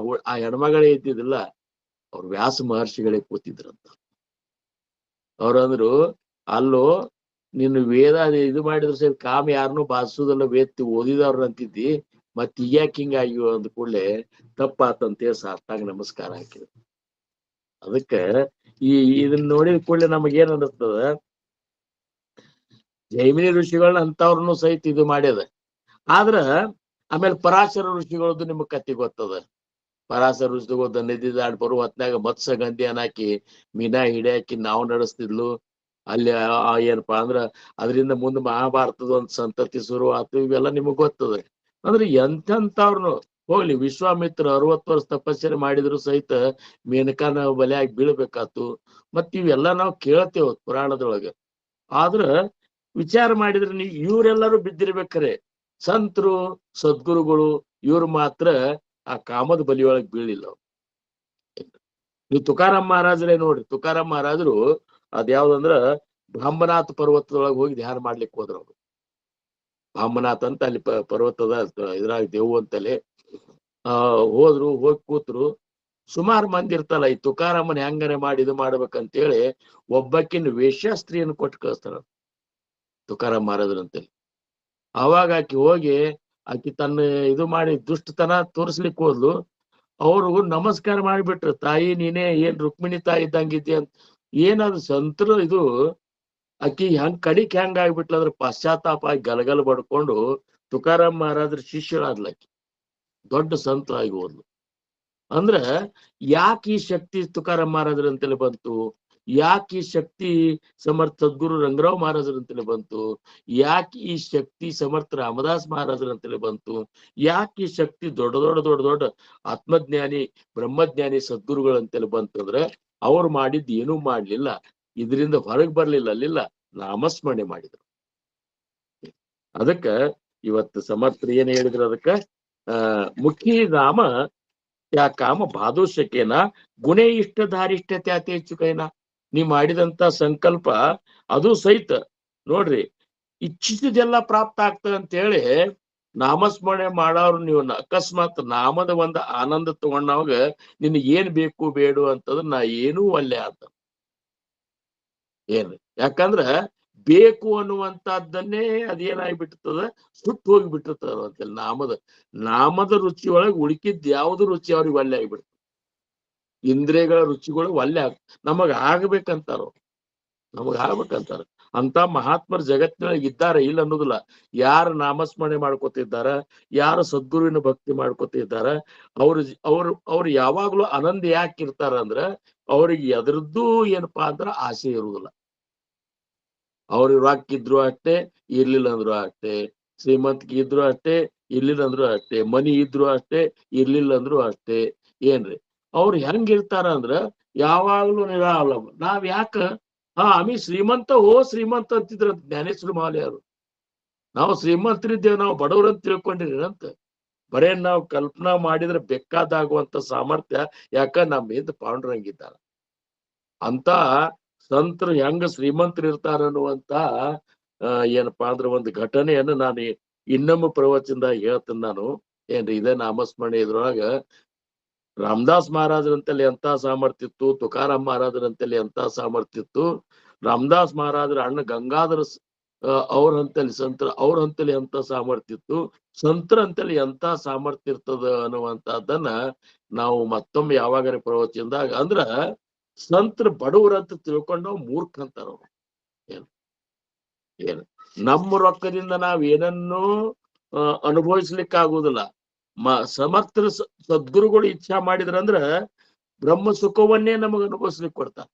[SPEAKER 2] ಆ ಹೆಣ್ಮಗಳೇ ಇದ್ದಿದ್ದಿಲ್ಲ ಅವ್ರ ವ್ಯಾಸ ಮಹರ್ಷಿಗಳೇ ಕೂತಿದ್ರಂತ ಅವ್ರಂದ್ರು ಅಲ್ಲೋ ನಿನ್ನ ವೇದ ಇದು ಮಾಡಿದ್ರು ಸರಿ ಕಾಮ ಯಾರನ್ನೂ ಬಾಧಿಸುದಲ್ಲ ವೇತ್ತಿ ಓದಿದವ್ರ ಅಂತಿದ್ದಿ ಮತ್ ಈಗ್ಯಾಕ್ ಹಿಂಗಾಗಿವ ಅಂದ ಕೂಡ್ಲೆ ತಪ್ಪಾತಂತೇಳಿ ಸಾಷ್ಟಾಂಗ ನಮಸ್ಕಾರ ಹಾಕಿದ್ರು ಅದಕ್ಕ ಇದನ್ನ ನೋಡಿದ ಕೂಡಲೇ ನಮಗ ಏನ್ ಅನಿಸ್ತದ ಜೈಮಿನಿ ಋಷಿಗಳನ್ನ ಅಂತವ್ರನ್ನು ಸಹಿತ ಇದು ಮಾಡ್ಯದ ಆದ್ರ ಆಮೇಲೆ ಪರಾಶರ ಋಷಿಗಳದ್ದು ನಿಮಗ್ ಕತ್ತಿ ಗೊತ್ತದ ಪರಾಶರ ಋಷಿಗಳದ್ದು ನದಿ ದಾಡ್ ಬರುವ ಹೊತ್ನಾಗ ಮತ್ಸ್ಯ ಗಂಧಿ ಅನ್ನಾಕಿ ಮೀನಾ ಹಿಡಿಯಾಕಿ ನಾವು ನಡೆಸ್ತಿದ್ಲು ಅಲ್ಲಿ ಏನಪ್ಪಾ ಅಂದ್ರ ಅದರಿಂದ ಮುಂದೆ ಮಹಾಭಾರತದ ಒಂದ್ ಸಂತತಿ ಶುರು ಆತು ಇವೆಲ್ಲ ನಿಮಗ್ ಗೊತ್ತದ ಅಂದ್ರೆ ಎಂತೆಂತವ್ರನು ಹೋಗ್ಲಿ ವಿಶ್ವಾಮಿತ್ರ 60 ವರ್ಷ ತಪಸ್ಸರೆ ಮಾಡಿದ್ರು ಸಹಿತ ಮೇನಕಾನ ಬಲಿಯಾಗಿ ಬೀಳ್ಬೇಕಾತು ಮತ್ ಇವೆಲ್ಲ ನಾವು ಕೇಳ್ತೇವ ಪುರಾಣದೊಳಗ ಆದ್ರ ವಿಚಾರ ಮಾಡಿದ್ರೆ ನೀವು ಇವ್ರೆಲ್ಲರೂ ಬಿದ್ದಿರ್ಬೇಕ್ರೆ ಸಂತರು ಸದ್ಗುರುಗಳು ಇವ್ರು ಮಾತ್ರ ಆ ಕಾಮದ ಬಲಿಯೊಳಗೆ ಬೀಳಿಲ್ಲ ನೀವು ತುಕಾರಾಮ್ ಮಹಾರಾಜರೇ ನೋಡ್ರಿ ತುಕಾರಾಮ್ ಮಹಾರಾಜರು ಅದ್ಯಾವ್ದಂದ್ರ ಬ್ರಹ್ಮನಾಥ ಪರ್ವತದೊಳಗೆ ಹೋಗಿ ಧ್ಯಾನ ಮಾಡ್ಲಿಕ್ಕೆ ಹೋದ್ರು ಅವ್ರು ಬ್ರಹ್ಮನಾಥ್ ಅಂತ ಅಲ್ಲಿ ಪರ್ವತದ ಇದ್ರಾಗ ದೇವು ಅಂತಲೇ ಹೋದ್ರು ಹೋಗಿ ಕೂತ್ರು ಸುಮಾರು ಮಂದಿ ಇರ್ತಲ್ಲ ಈ ತುಕಾರಾಮನ್ ಹೆಂಗನೆ ಮಾಡಿ ಇದು ಮಾಡ್ಬೇಕಂತೇಳಿ ಒಬ್ಬಕ್ಕಿನ ವೇಶ್ಯಾಸ್ತ್ರೀಯನ್ನು ಕೊಟ್ಟು ಕಳಿಸ್ತಾರ ತುಕಾರಾಮ್ ಮಹಾರಾಜರಂತೇಳಿ ಅವಾಗ ಆಕಿ ಹೋಗಿ ಆಕಿ ತನ್ನ ಇದು ಮಾಡಿ ದುಷ್ಟತನ ತೋರಿಸ್ಲಿಕ್ಕೆ ಹೋದ್ಲು ಅವ್ರು ನಮಸ್ಕಾರ ಮಾಡಿಬಿಟ್ರು ತಾಯಿ ನೀನೇ ಏನ್ ರುಕ್ಮಿಣಿ ತಾಯಿ ಇದ್ದಂಗಿದ್ದೆ ಅಂತ ಏನದು ಸಂತರು ಇದು ಆಕಿ ಕಡಿಕ್ ಹೆಂಗ ಆಗ್ಬಿಟ್ಲ ಅದ್ರ ಪಶ್ಚಾತ್ತಾಪ ಆಗಿ ಗಲಗಲ ಬಡ್ಕೊಂಡು ತುಕಾರಾಮ್ ಮಹಾರಾಜರ ಶಿಷ್ಯರಾದ್ಲಕ್ಕಿ ದೊಡ್ಡ ಸಂತ ಆಗಿ ಹೋದ್ಲು ಅಂದ್ರ ಯಾಕೆ ಈ ಶಕ್ತಿ ತುಕಾರಾಮ್ ಮಹಾರಾಜರಂತಲೇ ಬಂತು ಯಾಕೆ ಈ ಶಕ್ತಿ ಸಮರ್ಥ ಸದ್ಗುರು ರಂಗರಾವ್ ಮಹಾರಾಜರಂತಲೇ ಬಂತು ಯಾಕೆ ಈ ಶಕ್ತಿ ಸಮರ್ಥ ರಾಮದಾಸ್ ಮಹಾರಾಜರಂತಲೇ ಬಂತು ಯಾಕೆ ಈ ಶಕ್ತಿ ದೊಡ್ಡ ಆತ್ಮಜ್ಞಾನಿ ಬ್ರಹ್ಮಜ್ಞಾನಿ ಸದ್ಗುರುಗಳಂತಲೇ ಬಂತಂದ್ರೆ ಅವ್ರು ಮಾಡಿದ್ ಏನೂ ಮಾಡ್ಲಿಲ್ಲ ಇದರಿಂದ ಹೊರಗೆ ಬರ್ಲಿಲ್ಲ ಅಲ್ಲಿಲ್ಲ ನಾಮಸ್ಮರಣೆ ಮಾಡಿದ್ರು ಅದಕ್ಕ ಇವತ್ತು ಸಮರ್ಥರು ಏನ್ ಹೇಳಿದ್ರು ಅದಕ್ಕ ಮುಖಿ ರಾಮ ಯಾ ಕಾಮ ಬಾದುಷ್ಯಕೇನ ಗುಣೇ ಇಷ್ಟಧಾರಿಷ್ಠತೆ ಅತಿ ಹೆಚ್ಚುಕೇನ ನೀ ಮಾಡಿದಂತ ಸಂಕಲ್ಪ ಅದು ಸಹಿತ ನೋಡ್ರಿ ಇಚ್ಛಿಸಿದೆಲ್ಲ ಪ್ರಾಪ್ತ ಆಗ್ತದೆ ಅಂತ ಹೇಳಿ ನಾಮಸ್ಮರಣೆ ಮಾಡೋರು ನೀವು ಅಕಸ್ಮಾತ್ ನಾಮದ ಒಂದು ಆನಂದ ತಗೊಂಡವಾಗ ನಿನಗೆ ಏನ್ ಬೇಕು ಬೇಡು ಅಂತಂದ್ರೆ ನಾ ಏನೂ ಒಲ್ಲೆ ಆತ ಏನ್ ಯಾಕಂದ್ರ ಬೇಕು ಅನ್ನುವಂತದ್ದನ್ನೇ ಅದೇನಾಗ್ಬಿಟ್ಟಿರ್ತದ ಸುಟ್ಟು ಹೋಗಿಬಿಟ್ಟಿರ್ತದ ಅಂತೇಳಿ ನಾಮದ ರುಚಿ ಒಳಗೆ ಉಳಿಕಿದ್ ಯಾವ್ದು ರುಚಿ ಅವ್ರಿಗೆ ಒಲ್ಲೆ ಆಗಿಬಿಡ್ತದೆ ಇಂದ್ರಿಯಗಳ ರುಚಿಗಳು ಒಲ್ಲೆ ನಮಗ್ ಆಗ್ಬೇಕಂತಾರ ಅಂತ ಮಹಾತ್ಮರ ಜಗತ್ತಿನೊಳಗೆ ಇದ್ದಾರೆ ಇಲ್ಲ ಅನ್ನೋದಿಲ್ಲ ಯಾರು ನಾಮಸ್ಮರಣೆ ಮಾಡ್ಕೊತಿದ್ದಾರ ಯಾರು ಸದ್ಗುರುವಿನ ಭಕ್ತಿ ಮಾಡ್ಕೊತಿದ್ದಾರ ಅವ್ರು ಯಾವಾಗ್ಲೂ ಆನಂದ ಯಾಕೆ ಇರ್ತಾರ ಅಂದ್ರ ಅವ್ರಿಗೆ ಎದ್ರದ್ದು ಏನಪ್ಪಾ ಅಂದ್ರ ಆಸೆ ಇರುವುದಿಲ್ಲ ಅವ್ರಿಗೆ ರೊಕ್ಕ ಇದ್ರು ಅಷ್ಟೇ ಇರ್ಲಿಲ್ಲ ಅಂದ್ರು ಅಷ್ಟೇ ಶ್ರೀಮಂತಿಗೆ ಇದ್ರು ಅಷ್ಟೇ ಇರ್ಲಿಲ್ಲ ಅಂದ್ರು ಅಷ್ಟೇ ಮನಿ ಇದ್ರು ಅಷ್ಟೇ ಇರ್ಲಿಲ್ಲ ಅಂದ್ರು ಅಷ್ಟೇ ಏನ್ರಿ ಅವ್ರು ಹೆಂಗಿರ್ತಾರ ಅಂದ್ರ ಯಾವಾಗ್ಲೂ ನಿರಾಲಂಬ ನಾವ್ ಯಾಕ ಆಮಿ ಶ್ರೀಮಂತ ಶ್ರೀಮಂತ ಅಂತಿದ್ರ ಜ್ಞಾನೇಶ್ವರ ಮಾಲೆಯವರು ನಾವು ಶ್ರೀಮಂತರಿದ್ದೇವೆ ನಾವು ಬಡವರಂತ ತಿಳ್ಕೊಂಡಿರಿ ಅಂತ ಬರೇ ನಾವು ಕಲ್ಪನಾ ಮಾಡಿದ್ರೆ ಬೇಕಾದಾಗುವಂತ ಸಾಮರ್ಥ್ಯ ಯಾಕ ನಮ್ಮ ಹಿಂದ್ ಪಾಂಡುರಂಗಿದ್ದಾರ ಅಂತ ಸಂತರು ಹೆಂಗ ಶ್ರೀಮಂತರು ಇರ್ತಾರ ಅನ್ನುವಂತ ಏನಪ್ಪಾ ಅಂದ್ರೆ ಒಂದು ಘಟನೆಯನ್ನು ನಾನು ಇನ್ನೊಮ್ಮೆ ಪ್ರವಚನದಾಗ ಹೇಳ್ತೇನೆ ನಾನು ಏನ್ರಿ ಇದೇ ನಾಮಸ್ಮರಣೆ ಇದ್ರೊಳಗ ರಾಮದಾಸ್ ಮಹಾರಾಜರಂತಲ್ಲಿ ಎಂತ ಸಾಮರ್ಥ್ಯ ಇತ್ತು, ತುಕಾರಾಮ್ ಮಹಾರಾಜರಂತಲ್ಲಿ ಎಂತ ಸಾಮರ್ಥ್ಯ ಇತ್ತು, ರಾಮದಾಸ್ ಮಹಾರಾಜರ ಅಣ್ಣ ಗಂಗಾಧರ ಅವ್ರ ಹಂತಲ್ಲಿ ಅವ್ರ ಹಂತಲ್ಲಿ ಎಂತ ಸಾಮರ್ಥ್ಯ ಇತ್ತು, ಸಂತರ ಅಂತಲ್ಲಿ ಎಂತ ಸಾಮರ್ಥ್ಯ ಇರ್ತದ ಅನ್ನುವಂತದ್ದನ್ನ ನಾವು ಮತ್ತೊಮ್ಮೆ ಯಾವಾಗಾರ ಪ್ರವಚನದಾಗ ಅಂದ್ರ ಸಂತರ ಬಡವರಂತ ತಿಳ್ಕೊಂಡು ನಾವು ಮೂರ್ಖ ಅಂತಾರ. ಏನು ನಮ್ಮ ರೊಕ್ಕದಿಂದ ನಾವ್ ಏನನ್ನೂ ಅನುಭವಿಸ್ಲಿಕ್ಕೆ ಆಗುದಿಲ್ಲ. ಸಮರ್ಥರ ಸದ್ಗುರುಗಳು ಇಚ್ಛಾ ಮಾಡಿದ್ರಂದ್ರ ಬ್ರಹ್ಮ ಸುಖವನ್ನೇ ನಮಗ ಅನುಭವಿಸ್ಲಿಕ್ಕೆ ಕೊಡ್ತಾರ.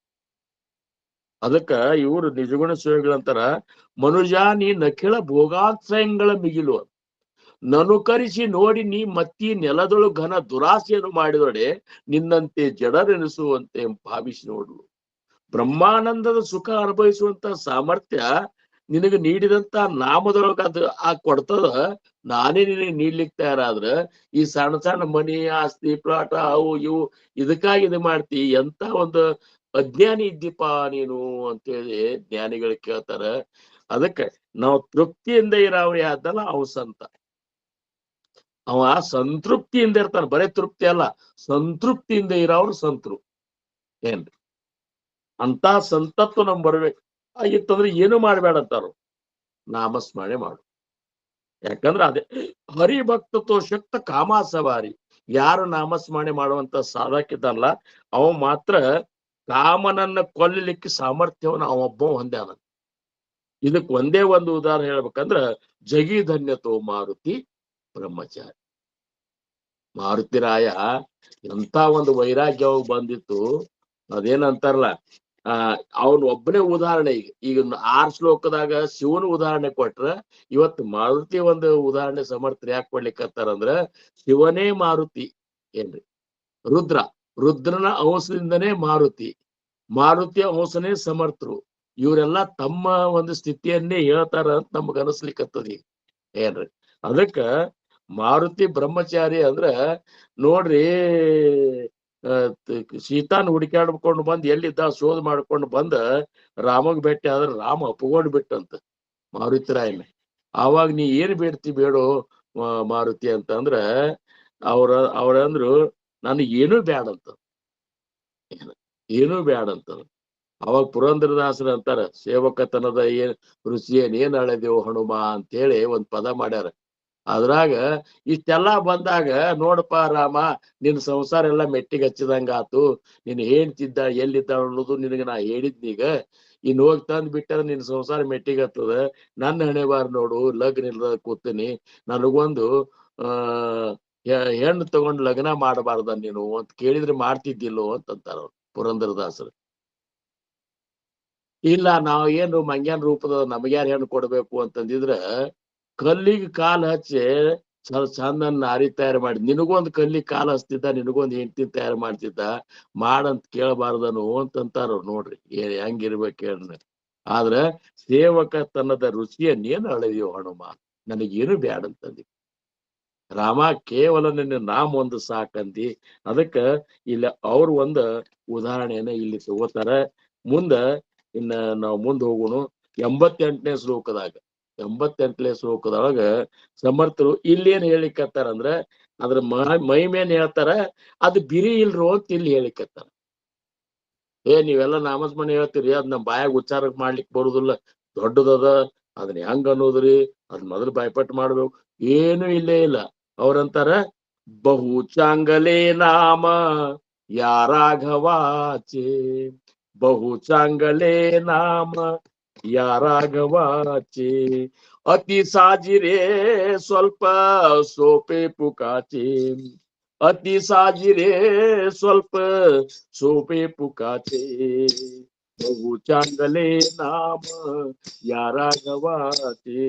[SPEAKER 2] ಅದಕ್ಕ ಇವ್ರು ನಿಜಗುಣ ಶಿವಗಳಂತಾರ, ಮನುಜ ನೀ ನಖಿಳ ಭೋಗಾಶ್ರಯಗಳ ಮಿಗಿಲು ನನುಕರಿಸಿ ನೋಡಿ ನೀ ಮತ್ತಿ ನೆಲದೊಳು ಘನ ದುರಾಸೆಯನ್ನು ಮಾಡಿದೊಡೆ ನಿನ್ನಂತೆ ಜಡರೆನಿಸುವಂತೆ ಭಾವಿಸಿ ನೋಡು. ಬ್ರಹ್ಮಾನಂದದ ಸುಖ ಅನುಭವಿಸುವಂತ ಸಾಮರ್ಥ್ಯ ನಿನಗೆ ನೀಡಿದಂತ ನಾಮದೊಳಗ ಅದು ಕೊಡ್ತದ. ನಾನೇ ನಿನಗೆ ನೀಡ್ಲಿಕ್ಕೆ ತಯಾರಾದ್ರ ಈ ಸಣ್ಣ ಸಣ್ಣ ಮನಿ ಆಸ್ತಿ ಪ್ಲಾಟ ಅವು ಇವು ಇದಕ್ಕಾಗಿ ಇದು ಮಾಡ್ತಿ, ಎಂತ ಒಂದು ಅಜ್ಞಾನಿ ಇದ್ದೀಪ ನೀನು ಅಂತೇಳಿ ಜ್ಞಾನಿಗಳು ಕೇಳ್ತಾರ. ಅದಕ್ಕೆ ನಾವು ತೃಪ್ತಿಯಿಂದ ಇರಾವ್ರಿ ಆದಲ್ಲ ಅವ ಸಂತ. ಅವ ಸಂತೃಪ್ತಿಯಿಂದ ಇರ್ತಾನ, ಬರೇ ತೃಪ್ತಿ ಅಲ್ಲ, ಸಂತೃಪ್ತಿಯಿಂದ ಇರೋರು ಸಂತರು. ಏನ್ರಿ ಅಂತ ಸಂತತ್ವ ನಮ್ ಬರ್ಬೇಕು ಆಗಿತ್ತಂದ್ರೆ ಏನು ಮಾಡ್ಬೇಡ ಅಂತಾರು, ನಾಮಸ್ಮರಣೆ ಮಾಡು. ಯಾಕಂದ್ರೆ ಅದೇ ಹರಿಭಕ್ತತ್ವ ಶಕ್ತ ಕಾಮಾಸವಾರಿ. ಯಾರು ನಾಮಸ್ಮರಣೆ ಮಾಡುವಂತ ಸಾಧಕಿದ್ದಲ್ಲ ಅವ ಮಾತ್ರ ಕಾಮನನ್ನ ಕೊಲ್ಲಲಿಕ್ಕೆ ಸಾಮರ್ಥ್ಯವನ್ನು ಅವೊಬ್ಬ ಹೊಂದ್ಯಾನ. ಇದಕ್ ಒಂದೇ ಒಂದು ಉದಾಹರಣೆ ಹೇಳ್ಬೇಕಂದ್ರ ಜಗಿಧನ್ಯತೋ ಮಾರುತಿ ಬ್ರಹ್ಮಚಾರಿ. ಮಾರುತಿರಾಯ ಎಂತ ಒಂದು ವೈರಾಗ್ಯ ಬಂದಿತ್ತು, ಅದೇನಂತಾರಲ್ಲ ಅವನ್ ಒಬ್ಬನೇ ಉದಾಹರಣೆ. ಈಗ 6 ಶ್ಲೋಕದಾಗ ಶಿವನ ಉದಾಹರಣೆ ಕೊಟ್ರ, ಇವತ್ತು ಮಾರುತಿ ಒಂದು ಉದಾಹರಣೆ ಸಮರ್ಥರು ಯಾಕೆ ಕೊಡ್ಲಿಕ್ಕತ್ತಾರಂದ್ರ ಶಿವನೇ ಮಾರುತಿ ಏನ್ರಿ, ರುದ್ರನ ಅಂಶದಿಂದನೇ ಮಾರುತಿಯ ಅಂಶನೇ ಸಮರ್ಥರು. ಇವರೆಲ್ಲ ತಮ್ಮ ಒಂದು ಸ್ಥಿತಿಯನ್ನೇ ಹೇಳ್ತಾರ ಅಂತ ನಮ್ಗ ಅನಸ್ಲಿಕ್ಕತ್ತದ ಏನ್ರಿ. ಅದಕ್ಕ ಮಾರುತಿ ಬ್ರಹ್ಮಚಾರಿ ಅಂದ್ರ ನೋಡ್ರಿ, ಸೀತಾನ್ ಹುಡುಕಾಡ್ಕೊಂಡು ಬಂದ್ ಎಲ್ಲಿದ್ದ ಶೋಧ ಮಾಡ್ಕೊಂಡು ಬಂದ ರಾಮಗ್ ಭೇಟಿ ಆದ್ರ ರಾಮ ಅಪ್ಕೊಂಡ್ ಬಿಟ್ಟಂತ ಮಾರುತಿರಾಯನ. ಆವಾಗ ನೀ ಏನ್ ಬೇಡ್ತಿ ಬೇಡೋ ಮಾರುತಿ ಅಂತ ಅಂದ್ರ ಅವ್ರಂದ್ರು ನನಗ್ ಏನೂ ಬ್ಯಾಡಂತ, ಏನೂ ಬ್ಯಾಡಂತ. ಅವಾಗ ಪುರಂದರದಾಸರ ಅಂತಾರ, ಸೇವಕತನದ ರುಚಿಯೇನ್ ಅಳೆದೇವು ಹನುಮ ಅಂತೇಳಿ ಒಂದ್ ಪದ ಮಾಡ್ಯಾರ. ಅದ್ರಾಗ ಇಷ್ಟೆಲ್ಲಾ ಬಂದಾಗ ನೋಡಪ್ಪ ರಾಮ, ನಿನ್ ಸಂಸಾರ ಎಲ್ಲಾ ಮೆಟ್ಟಿಗೆ ಹಚ್ಚಿದಂಗ ಆತು, ನೀನ್ ಹೇಳ್ತಿದ್ದ ಎಲ್ಲಿದ್ದ ಅನ್ನೋದು ನಿನಗ ನಾ ಹೇಳಿದ್ನೀಗ. ಇನ್ ಹೋಗಿ ತಂದ್ ಬಿಟ್ಟಾರ ನಿನ್ ಸಂಸಾರ ಮೆಟ್ಟಿಗೆ ಹತ್ತದ. ನನ್ನ ಹಣೆಬಾರ್ ನೋಡು, ಲಗ್ನ ಇಲ್ದ ಕೂತೀನಿ, ನನಗೊಂದು ಹೆಣ್ಣು ತಗೊಂಡ್ ಲಗ್ನ ಮಾಡಬಾರ್ದ ನೀನು ಅಂತ ಕೇಳಿದ್ರೆ ಮಾಡ್ತಿದ್ದಿಲ್ಲೋ ಅಂತಂತಾರ ಅವ್ರು ಪುರಂದರದಾಸರು. ಇಲ್ಲ ನಾವ್ ಏನು ಮಂಗ್ಯಾನ್ ರೂಪದ ನಮಗ್ಯಾರ ಹೆಣ್ಣು ಕೊಡ್ಬೇಕು ಅಂತಂದಿದ್ರ ಕಲ್ಲಿಗೆ ಕಾಲ್ ಹಚ್ಚಿ ಚಂದನ್ ನಾರಿ ತಯಾರು ಮಾಡಿ ನಿನಗೊಂದ್ ಕಲ್ಲಿಗೆ ಕಾಲ್ ಹಚ್ತಿದ್ದ, ನಿನಗೊಂದ್ ಹೆಂಡತಿ ತಯಾರು ಮಾಡ್ತಿದ್ದ, ಮಾಡಂತ ಕೇಳಬಾರ್ದನು ಅಂತಂತಾರ. ನೋಡ್ರಿ ಹೆಂಗಿರ್ಬೇಕು ಹೇಳ್ರಿ. ಆದ್ರ ಸೇವಕತನದ ರುಚಿಯನ್ನೇನು ಅಳೆಯೋ ಹನುಮ, ನನಗೇನು ಬ್ಯಾಡಂತಂದಿ ರಾಮ, ಕೇವಲ ನಿನ್ನ ನಾಮ ಒಂದು ಸಾಕಂದಿ. ಅದಕ್ಕ ಇಲ್ಲಿ ಅವ್ರ ಒಂದ ಉದಾಹರಣೆಯನ್ನ ಇಲ್ಲಿ ತಗೋತಾರ. ಮುಂದ ಇನ್ನ ನಾವು ಮುಂದೆ ಹೋಗೋಣ. 88ನೇ ಶ್ಲೋಕದೊಳಗ ಸಮರ್ಥರು ಇಲ್ಲೇನ್ ಹೇಳಿಕತ್ತಾರಂದ್ರ ಅದ್ರ ಮಹಿಮೇನ್ ಹೇಳ್ತಾರ, ಅದು ಬಿರಿ ಇಲ್ರೋ ಅಂತ ಇಲ್ಲಿ ಹೇಳಿಕತ್ತಾರ. ನೀವೆಲ್ಲ ನಾಮಸ್ಮರಣೆ ಹೇಳ್ತೀರಿ, ಅದ್ ನಮ್ ಬಾಯಾಗ ಉಚ್ಚಾರ ಮಾಡ್ಲಿಕ್ ಬರುದಿಲ್ಲ, ದೊಡ್ಡದದ, ಅದನ್ನ ಹೆಂಗ ಅನ್ನೋದ್ರಿ, ಅದ್ ಮೊದಲು ಬಾಯ್ಪಟ್ಟು ಮಾಡ್ಬೇಕು, ಏನು ಇಲ್ಲೇ ಇಲ್ಲ. ಅವ್ರಂತಾರ ಬಹು ಚಾಂಗಲೇ ನಾಮ ಯಾರಾಘವಾಚೆ, ಬಹು ಚಾಂಗಲೇ ನಾಮ ಯಾರಾಘವಾಚೆ, ಅತಿ ಸಾಜಿರೇ ಸ್ವಲ್ಪ ಸೋಪೆ ಪುಕಾಚೆ, ಅತಿ ಸಾಜಿರೇ ಸ್ವಲ್ಪ ಸೋಪೆ ಪುಕಾಚೆ, ಬಹು ಚಾಂಗಲೇ ನಾಮ ಯಾರಾಘವಾಚೆ,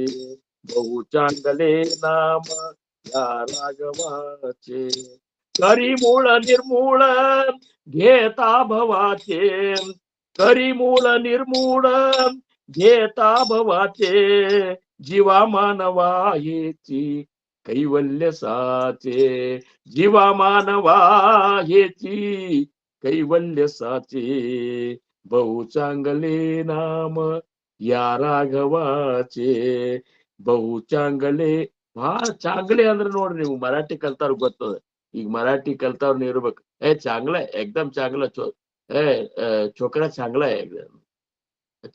[SPEAKER 2] ಬಹು ಚಾಂಗಲೇ ನಾಮ ಯಾರಾಘವಾಚೆ, ಕರಿಮೂಳ ನಿರ್ಮೂಳ ಘೇತಾ ಭವಾಚೆ, ಕರಿಮೂಳ ನಿರ್ಮೂಳ ಘೇತಾ ಭವಾಚೆ, ಜೀವ ಮಾನವಾ ಹೇಚಿ ಕೈವಲ್ಯ ಸಾಚೆ, ಜೀವ ಮಾನವಾ ಹೇಚಿ ಕೈವಲ್ಯ ಸಾಚೆ, ಬಹು ಚಾಂಗಲೇ ನಾಮ ಯಾರಾಘವಾಚೆ, ಬಹು ಚಾಂಗಲೇ. ಬಹಳ ಚಾಂಗಲೆ ಅಂದ್ರೆ ನೋಡ್ರಿ, ನೀವು ಮರಾಠಿ ಕಲ್ತಾವ್ರ ಗೊತ್ತದ, ಈಗ ಮರಾಠಿ ಕಲ್ತಾವ್ರನ್ನ ಇರ್ಬೇಕು, चांगलं आहे एकदम चांगलं छोकरा चांगला आहे एकदम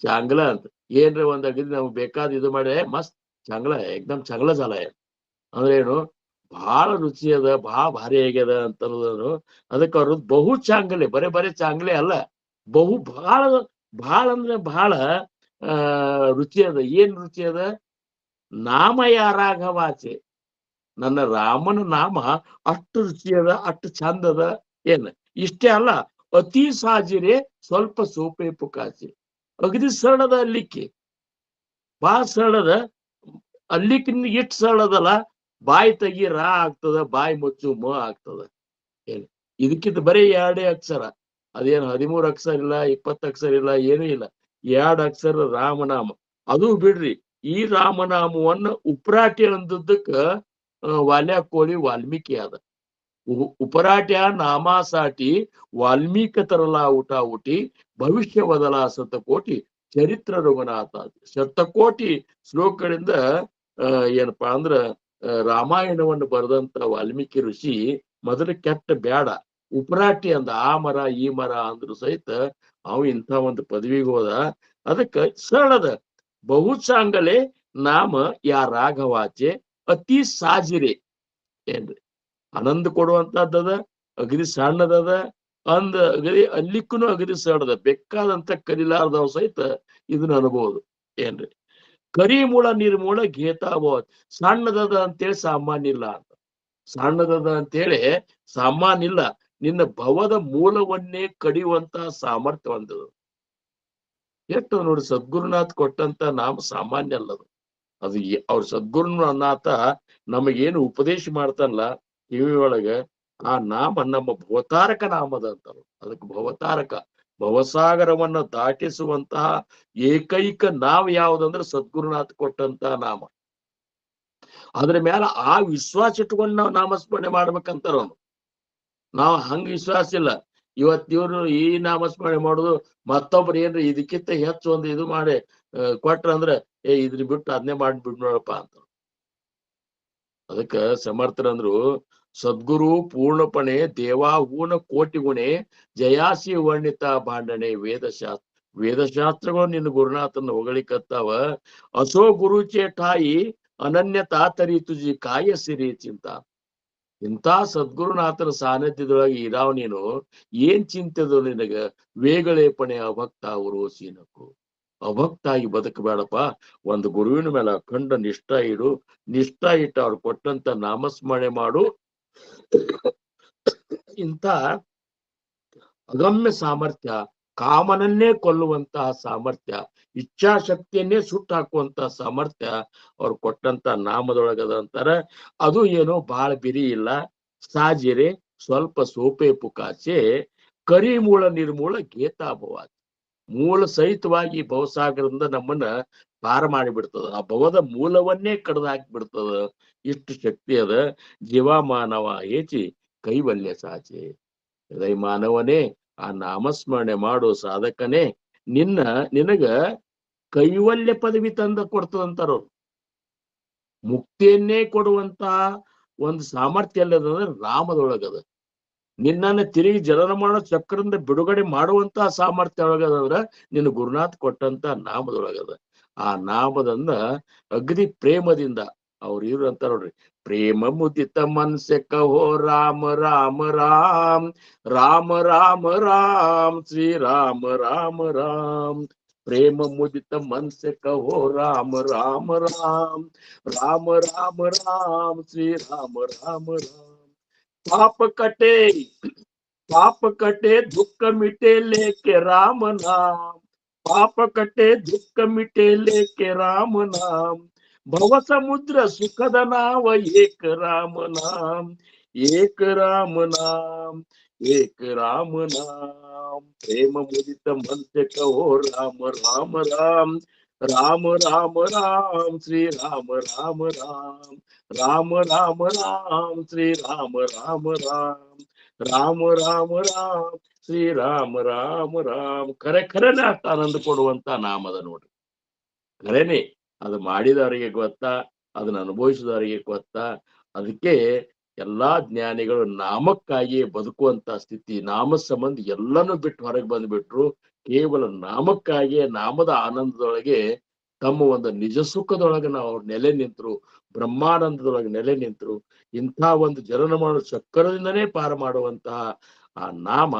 [SPEAKER 2] चांगलं ಅಂತ ಏನ್ರಿ ಒಂದ್ ಅಗದಿ ನಮ್ಗೆ ಬೇಕಾದ ಇದು ಮಾಡಿ ಮಸ್ತ್ ಚಾಂಗ್ಲ ಏಕ್ದಮ್ ಚಾಂಗ್ಲ झालाय ಅಂದ್ರೆ ಏನು ಬಹಳ ರುಚಿ ಅದ ಬಹಳ ಭಾರಿ ಆಗ್ಯದ ಅಂತಂದ್ರು ಅದಕ್ಕೆ ಅವ್ರು ಬಹು ಚಾಂಗಲೆ ಬರೇ ಚಾಂಗ್ಲೆ ಅಲ್ಲ ಬಹು ಬಹಳ ಅಂದ್ರೆ ಬಹಳ ರುಚಿ ಅದ ಏನ್ ರುಚಿ ಅದ ನಾಮ ಯಾರಾಘವಾಚೆ ನನ್ನ ರಾಮನ ನಾಮ ಅಷ್ಟು ರುಚಿ ಅದ ಅಷ್ಟು ಚಂದ ಅದ ಏನ್ ಇಷ್ಟೇ ಅಲ್ಲ ಅತಿ ಸಾಜಿರೆ ಸ್ವಲ್ಪ ಸೋಪೆ ಪುಕಾಚೆ ಅಗದಿ ಸರಳದ ಅಲ್ಲಿಕ್ಕೆ ಬಹಳ ಸರಳದ ಅಲ್ಲಿಕ್ಕಿನ್ ಎಷ್ಟು ಸರಳದಲ್ಲ ಬಾಯಿ ತೆಗಿ ರಾ ಆಗ್ತದ ಬಾಯಿ ಮುಚ್ಚು ಮ ಆಗ್ತದ ಏನ್ ಇದಕ್ಕಿಂತ ಬರೀ 2 ಅಕ್ಷರ ಅದೇನು 13 ಅಕ್ಷರ ಇಲ್ಲ 20 ಅಕ್ಷರ ಇಲ್ಲ ಏನೂ ಇಲ್ಲ 2 ಅಕ್ಷರ ರಾಮನಾಮ ಅದು ಬಿಡ್ರಿ ಈ ರಾಮನಾಮವನ್ನ ಉಪರಾಟಿ ಅಂದದ್ದಕ್ಕ ವಾಲ್ಯ ಕೋಳಿ ವಾಲ್ಮೀಕಿ ಆದ ಉಪರಾಟ್ಯ ನಾಮಾಸಾಟಿ ವಾಲ್ಮೀಕ ತರಲ ಊಟಿ ಭವಿಷ್ಯ ಬದಲ ಶತಕೋಟಿ ಚರಿತ್ರ ರಘುನಾಥ ಶತಕೋಟಿ ಶ್ಲೋಕಗಳಿಂದ ಏನಪ್ಪಾ ಅಂದ್ರ ರಾಮಾಯಣವನ್ನು ಬರೆದಂತ ವಾಲ್ಮೀಕಿ ಋಷಿ ಮೊದಲು ಕೆಟ್ಟ ಬ್ಯಾಡ ಉಪರಾಟಿ ಅಂದ ಆ ಮರ ಈ ಮರ ಅಂದ್ರು ಸಹಿತ ಅವು ಇಂಥ ಒಂದು ಪದವಿಗೆ ಹೋದ ಅದಕ್ಕೆ ಸರಳದ ಬಹುಚಾಂಗಲೆ ನಾಮ ಯಾ ರಾಘವಾಚೆ ಅತಿ ಸಾಜಿರೆ ಏನ್ರಿ ಆನಂದ ಕೊಡುವಂತಹದ್ದದ ಅಗದಿ ಸಣ್ಣದದ ಅಂದ ಅಗದಿ ಅಲ್ಲಿಕ್ಕೂ ಅಗದಿ ಸಣ್ಣದ ಬೇಕಾದಂತ ಕಲಿಲಾರ್ದವ್ ಸಹಿತ ಇದನ್ನ ಅನ್ಬಹುದು ಏನ್ರಿ ಕರಿ ಮೂಳ ನಿರ್ಮೂಳ ಗೀತಾಭವ ಸಣ್ಣದದ ಅಂತೇಳಿ ಸಾಮಾನ್ಯ ಇಲ್ಲ ಅಂತ ಸಣ್ಣದದ ಅಂತೇಳಿ ಸಾಮಾನ್ಯ ಇಲ್ಲ ನಿನ್ನ ಭವದ ಮೂಲವನ್ನೇ ಕಡಿಯುವಂತಹ ಸಾಮರ್ಥ್ಯ ಹೊಂದದು ಎಷ್ಟು ನೋಡಿ ಸದ್ಗುರುನಾಥ್ ಕೊಟ್ಟಂತ ನಾಮ ಸಾಮಾನ್ಯ ಅಲ್ಲದು ಅದು ಅವ್ರ ಸದ್ಗುರುನಾಥ ನಮಗೇನು ಉಪದೇಶ ಮಾಡ್ತಾನಲ್ಲ ಕಿವಿ ಒಳಗ ಆ ನಾಮ ನಮ್ಮ ಭವತಾರಕ ನಾಮದ ಅಂತಾರ ಅದಕ್ಕೆ ಭವತಾರಕ ಭವಸಾಗರವನ್ನ ದಾಟಿಸುವಂತಹ ಏಕೈಕ ನಾಮ ಯಾವುದಂದ್ರೆ ಸದ್ಗುರುನಾಥ್ ಕೊಟ್ಟಂತಹ ನಾಮ ಅದ್ರ ಮ್ಯಾಲ ಆ ವಿಶ್ವಾಸ ಇಟ್ಕೊಂಡು ನಾವು ನಾಮಸ್ಮರಣೆ ಮಾಡ್ಬೇಕಂತಾರ ಅವನು ನಾವು ಹಂಗ ವಿಶ್ವಾಸ ಇಲ್ಲ ಇವ್ರು ಈ ನಾಮಸ್ಮರಣೆ ಮಾಡುದು ಮತ್ತೊಬ್ರು ಏನ್ರಿ ಇದಕ್ಕಿಂತ ಹೆಚ್ಚು ಒಂದು ಇದು ಮಾಡಿ ಕೊಟ್ರ ಅಂದ್ರೆ ಇದ್ರ ಬಿಟ್ಟು ಅದನ್ನೇ ಮಾಡ್ಬಿಡ್ನೋಡಪ್ಪ ಅಂತ ಅದಕ್ಕ ಸಮರ್ಥರಂದ್ರು ಸದ್ಗುರು ಪೂರ್ಣಪಣೆ ದೇವಾಹೂನ ಕೋಟಿ ಗುಣೆ ಜಯಾಸಿ ವರ್ಣಿತ ಭಾಂಡಣೆ ವೇದಶಾಸ್ತ್ರಗಳು ನಿನ್ನ ಗುರುನಾಥನ ಹೊಗಳಿಕತ್ತಾವ ಅಸೋ ಗುರುಚೆ ಠಾಯಿ ಅನನ್ಯತಾ ತರಿ ತುಜಿ ಕಾಯ ಸಿರಿ ಚಿಂತ ಇಂಥ ಸದ್ಗುರುನಾಥನ ಸಾನ್ನಿಧ್ಯದೊಳಗೆ ಇರಾವ್ ನೀನು ಏನ್ ಚಿಂತೆದು ನಿನಗ ವೇಗಳೇಪಣೆ ಅಭಕ್ತ ಉರೋಸೀನಕ್ಕು ಅಭಕ್ತಾಗಿ ಬದುಕಬೇಡಪ್ಪ ಒಂದು ಗುರುವಿನ ಮೇಲೆ ಅಖಂಡ ನಿಷ್ಠ ಇಟ್ಟು ಅವ್ರು ಕೊಟ್ಟಂತ ನಾಮಸ್ಮರಣೆ ಮಾಡು ಇಂಥ ಅಗಮ್ಯ ಸಾಮರ್ಥ್ಯ ಕಾಮನನ್ನೇ ಕೊಲ್ಲುವಂತಹ ಸಾಮರ್ಥ್ಯ ಇಚ್ಛಾಶಕ್ತಿಯನ್ನೇ ಸುಟ್ಟು ಹಾಕುವಂತಹ ಸಾಮರ್ಥ್ಯ ಅವ್ರು ಕೊಟ್ಟಂತ ನಾಮದೊಳಗದ ಅಂತಾರ ಅದು ಏನೋ ಬಹಳ ಬಿರಿ ಇಲ್ಲ ಸಾಜಿರೆ ಸ್ವಲ್ಪ ಸೋಪೆ ಪುಕಾಚೆ ಕರಿ ಮೂಳ ನಿರ್ಮೂಲ ಗೀತಾಭವ ಮೂಲ ಸಹಿತವಾಗಿ ಭವಸಾಗರದಿಂದ ನಮ್ಮನ್ನ ಪಾರ ಮಾಡಿಬಿಡ್ತದ ಆ ಭವದ ಮೂಲವನ್ನೇ ಕಡ್ದು ಹಾಕಿಬಿಡ್ತದ ಇಷ್ಟು ಶಕ್ತಿ ಅದ ಜೀವಮಾನವ ಹೇಚಿ ಕೈವಲ್ಯ ಸಾಚೆ ಹೃದಯ ಮಾನವನೇ ಆ ನಾಮಸ್ಮರಣೆ ಮಾಡೋ ಸಾಧಕನೇ ನಿನಗ ಕೈವಲ್ಯ ಪದವಿ ತಂದ ಕೊಡ್ತದಂತಾರ ಮುಕ್ತಿಯನ್ನೇ ಕೊಡುವಂತ ಒಂದು ಸಾಮರ್ಥ್ಯ ಅಲ್ಲದಂದ್ರೆ ರಾಮದೊಳಗದ ನಿನ್ನನ್ನ ತಿರುಗಿ ಜನನ ಮಾಡೋ ಚಕ್ರದಿಂದ ಬಿಡುಗಡೆ ಮಾಡುವಂತಹ ಸಾಮರ್ಥ್ಯ ಒಳಗದಂದ್ರ ನಿನ್ನ ಗುರುನಾಥ್ ಕೊಟ್ಟಂತ ನಾಮದೊಳಗದ ಆ ನಾಮದನ್ನ ಅಗದಿ ಪ್ರೇಮದಿಂದ ಅವ್ರು ಇವ್ರು ಅಂತ ನೋಡ್ರಿ ಪ್ರೇಮ ಮುದಿತ ಮನ್ಸೆ ಕಹೋ ರಾಮ ರಾಮ ರಾಮ್ ರಾಮ ರಾಮ ರಾಮ್ ಶ್ರೀರಾಮ ರಾಮ ರಾಮ್ ಪ್ರೇಮ ಮುದಿತ ಮನ್ಸೆ ಕಹೋ ರಾಮ ರಾಮ ರಾಮ್ ರಾಮ ರಾಮ ರಾಮ್ ಶ್ರೀರಾಮ ರಾಮ ರಾಮ್ पाप कटे दुख मिटे लेके राम नाम पाप कटे दुख मिटे लेके राम नाम भव समुद्र सुखद नाव एक राम नाम एक राम नाम एक राम नाम प्रेम मुदित मन से कहो राम राम राम राम राम राम श्री राम राम राम राम राम राम श्री राम राम राम ರಾಮ ರಾಮ ರಾಮ ಶ್ರೀರಾಮ ರಾಮ ರಾಮ ಖರೆನೇ ಅಷ್ಟ ಆನಂದ ಕೊಡುವಂತ ನಾಮದ ನೋಡ್ರಿ ಖರೇನೆ ಅದು ಮಾಡಿದವರಿಗೆ ಗೊತ್ತಾ ಅದನ್ನ ಅನುಭವಿಸಿದವರಿಗೆ ಗೊತ್ತಾ ಅದಕ್ಕೆ ಎಲ್ಲಾ ಜ್ಞಾನಿಗಳು ನಾಮಕ್ಕಾಗಿ ಬದುಕುವಂತ ಸ್ಥಿತಿ, ನಾಮ ಸಂಬಂಧ ಎಲ್ಲನೂ ಬಿಟ್ಟು ಹೊರಗೆ ಬಂದ್ಬಿಟ್ರು. ಕೇವಲ ನಾಮಕ್ಕಾಗಿ, ನಾಮದ ಆನಂದದೊಳಗೆ ತಮ್ಮ ಒಂದು ನಿಜ ಸುಖದೊಳಗೆ ನಾವು ನೆಲೆ ನಿಂತರು, ಬ್ರಹ್ಮಾನಂದದೊಳಗೆ ನೆಲೆ ನಿಂತರು. ಇಂಥ ಒಂದು ಜನನ ಮಾಡೋ ಚಕ್ರದಿಂದನೇ ಪಾರ ಮಾಡುವಂತಹ ಆ ನಾಮ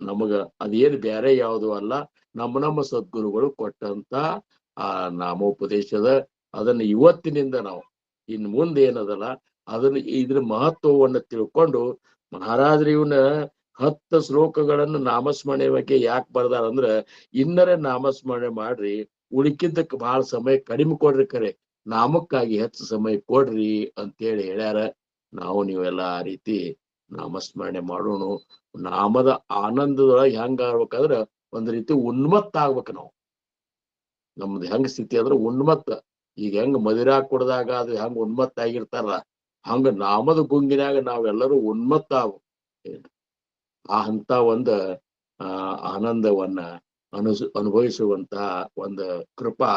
[SPEAKER 2] ನಮಗ ಅದೇನು ಬೇರೆ ಯಾವುದು ಅಲ್ಲ, ನಮ್ಮ ಸದ್ಗುರುಗಳು ಕೊಟ್ಟಂತ ಆ ನಾಮೋಪದೇಶದ. ಅದನ್ನ ಇವತ್ತಿನಿಂದ ನಾವು ಇನ್ ಮುಂದೆ ಏನದಲ್ಲ ಅದನ್ನ ಇದ್ರ ಮಹತ್ವವನ್ನ ತಿಳ್ಕೊಂಡು ಮಹಾರಾಜರು ಇವನ್ನ 10 ಶ್ಲೋಕಗಳನ್ನು ನಾಮಸ್ಮರಣೆ ಬಗ್ಗೆ ಯಾಕೆ ಬರ್ದಾರ ಅಂದ್ರ, ಇನ್ನರೇ ನಾಮಸ್ಮರಣೆ ಮಾಡ್ರಿ, ಉಳಿಕಿದ್ದಕ್ಕೆ ಬಹಳ ಸಮಯ ಕಡಿಮೆ ಕೊಡ್ರಿ, ಕರೆ ನಾಮಕ್ಕಾಗಿ ಹೆಚ್ಚು ಸಮಯ ಕೊಡ್ರಿ ಅಂತೇಳಿ ಹೇಳ್ಯಾರ. ನಾವು ನೀವೆಲ್ಲ ಆ ರೀತಿ ನಾಮಸ್ಮರಣೆ ಮಾಡೋಣ. ನಾಮದ ಆನಂದದೊಳಗೆ ಹೆಂಗ ಆಗ್ಬೇಕಂದ್ರ ಒಂದ್ ರೀತಿ ಉನ್ಮತ್ತ ಆಗ್ಬೇಕು ನಾವು. ನಮ್ದು ಹೆಂಗ ಸ್ಥಿತಿ ಅಂದ್ರೆ ಉನ್ಮತ್ತ. ಈಗ ಹೆಂಗ್ ಮದಿರಾ ಕುಡ್ದಾಗ ಅದು ಹೆಂಗ್ ಉನ್ಮತ್ತ ಆಗಿರ್ತಾರ, ಹಂಗ ನಾಮದ ಗುಂಗಿನಾಗ ನಾವೆಲ್ಲರೂ ಉನ್ಮತ್ತ ಆಗ್ಬೇಕು. ಆ ಅಂತ ಒಂದ ಆನಂದವನ್ನ ಅನುಭವಿಸುವಂತ ಒಂದು ಕೃಪಾ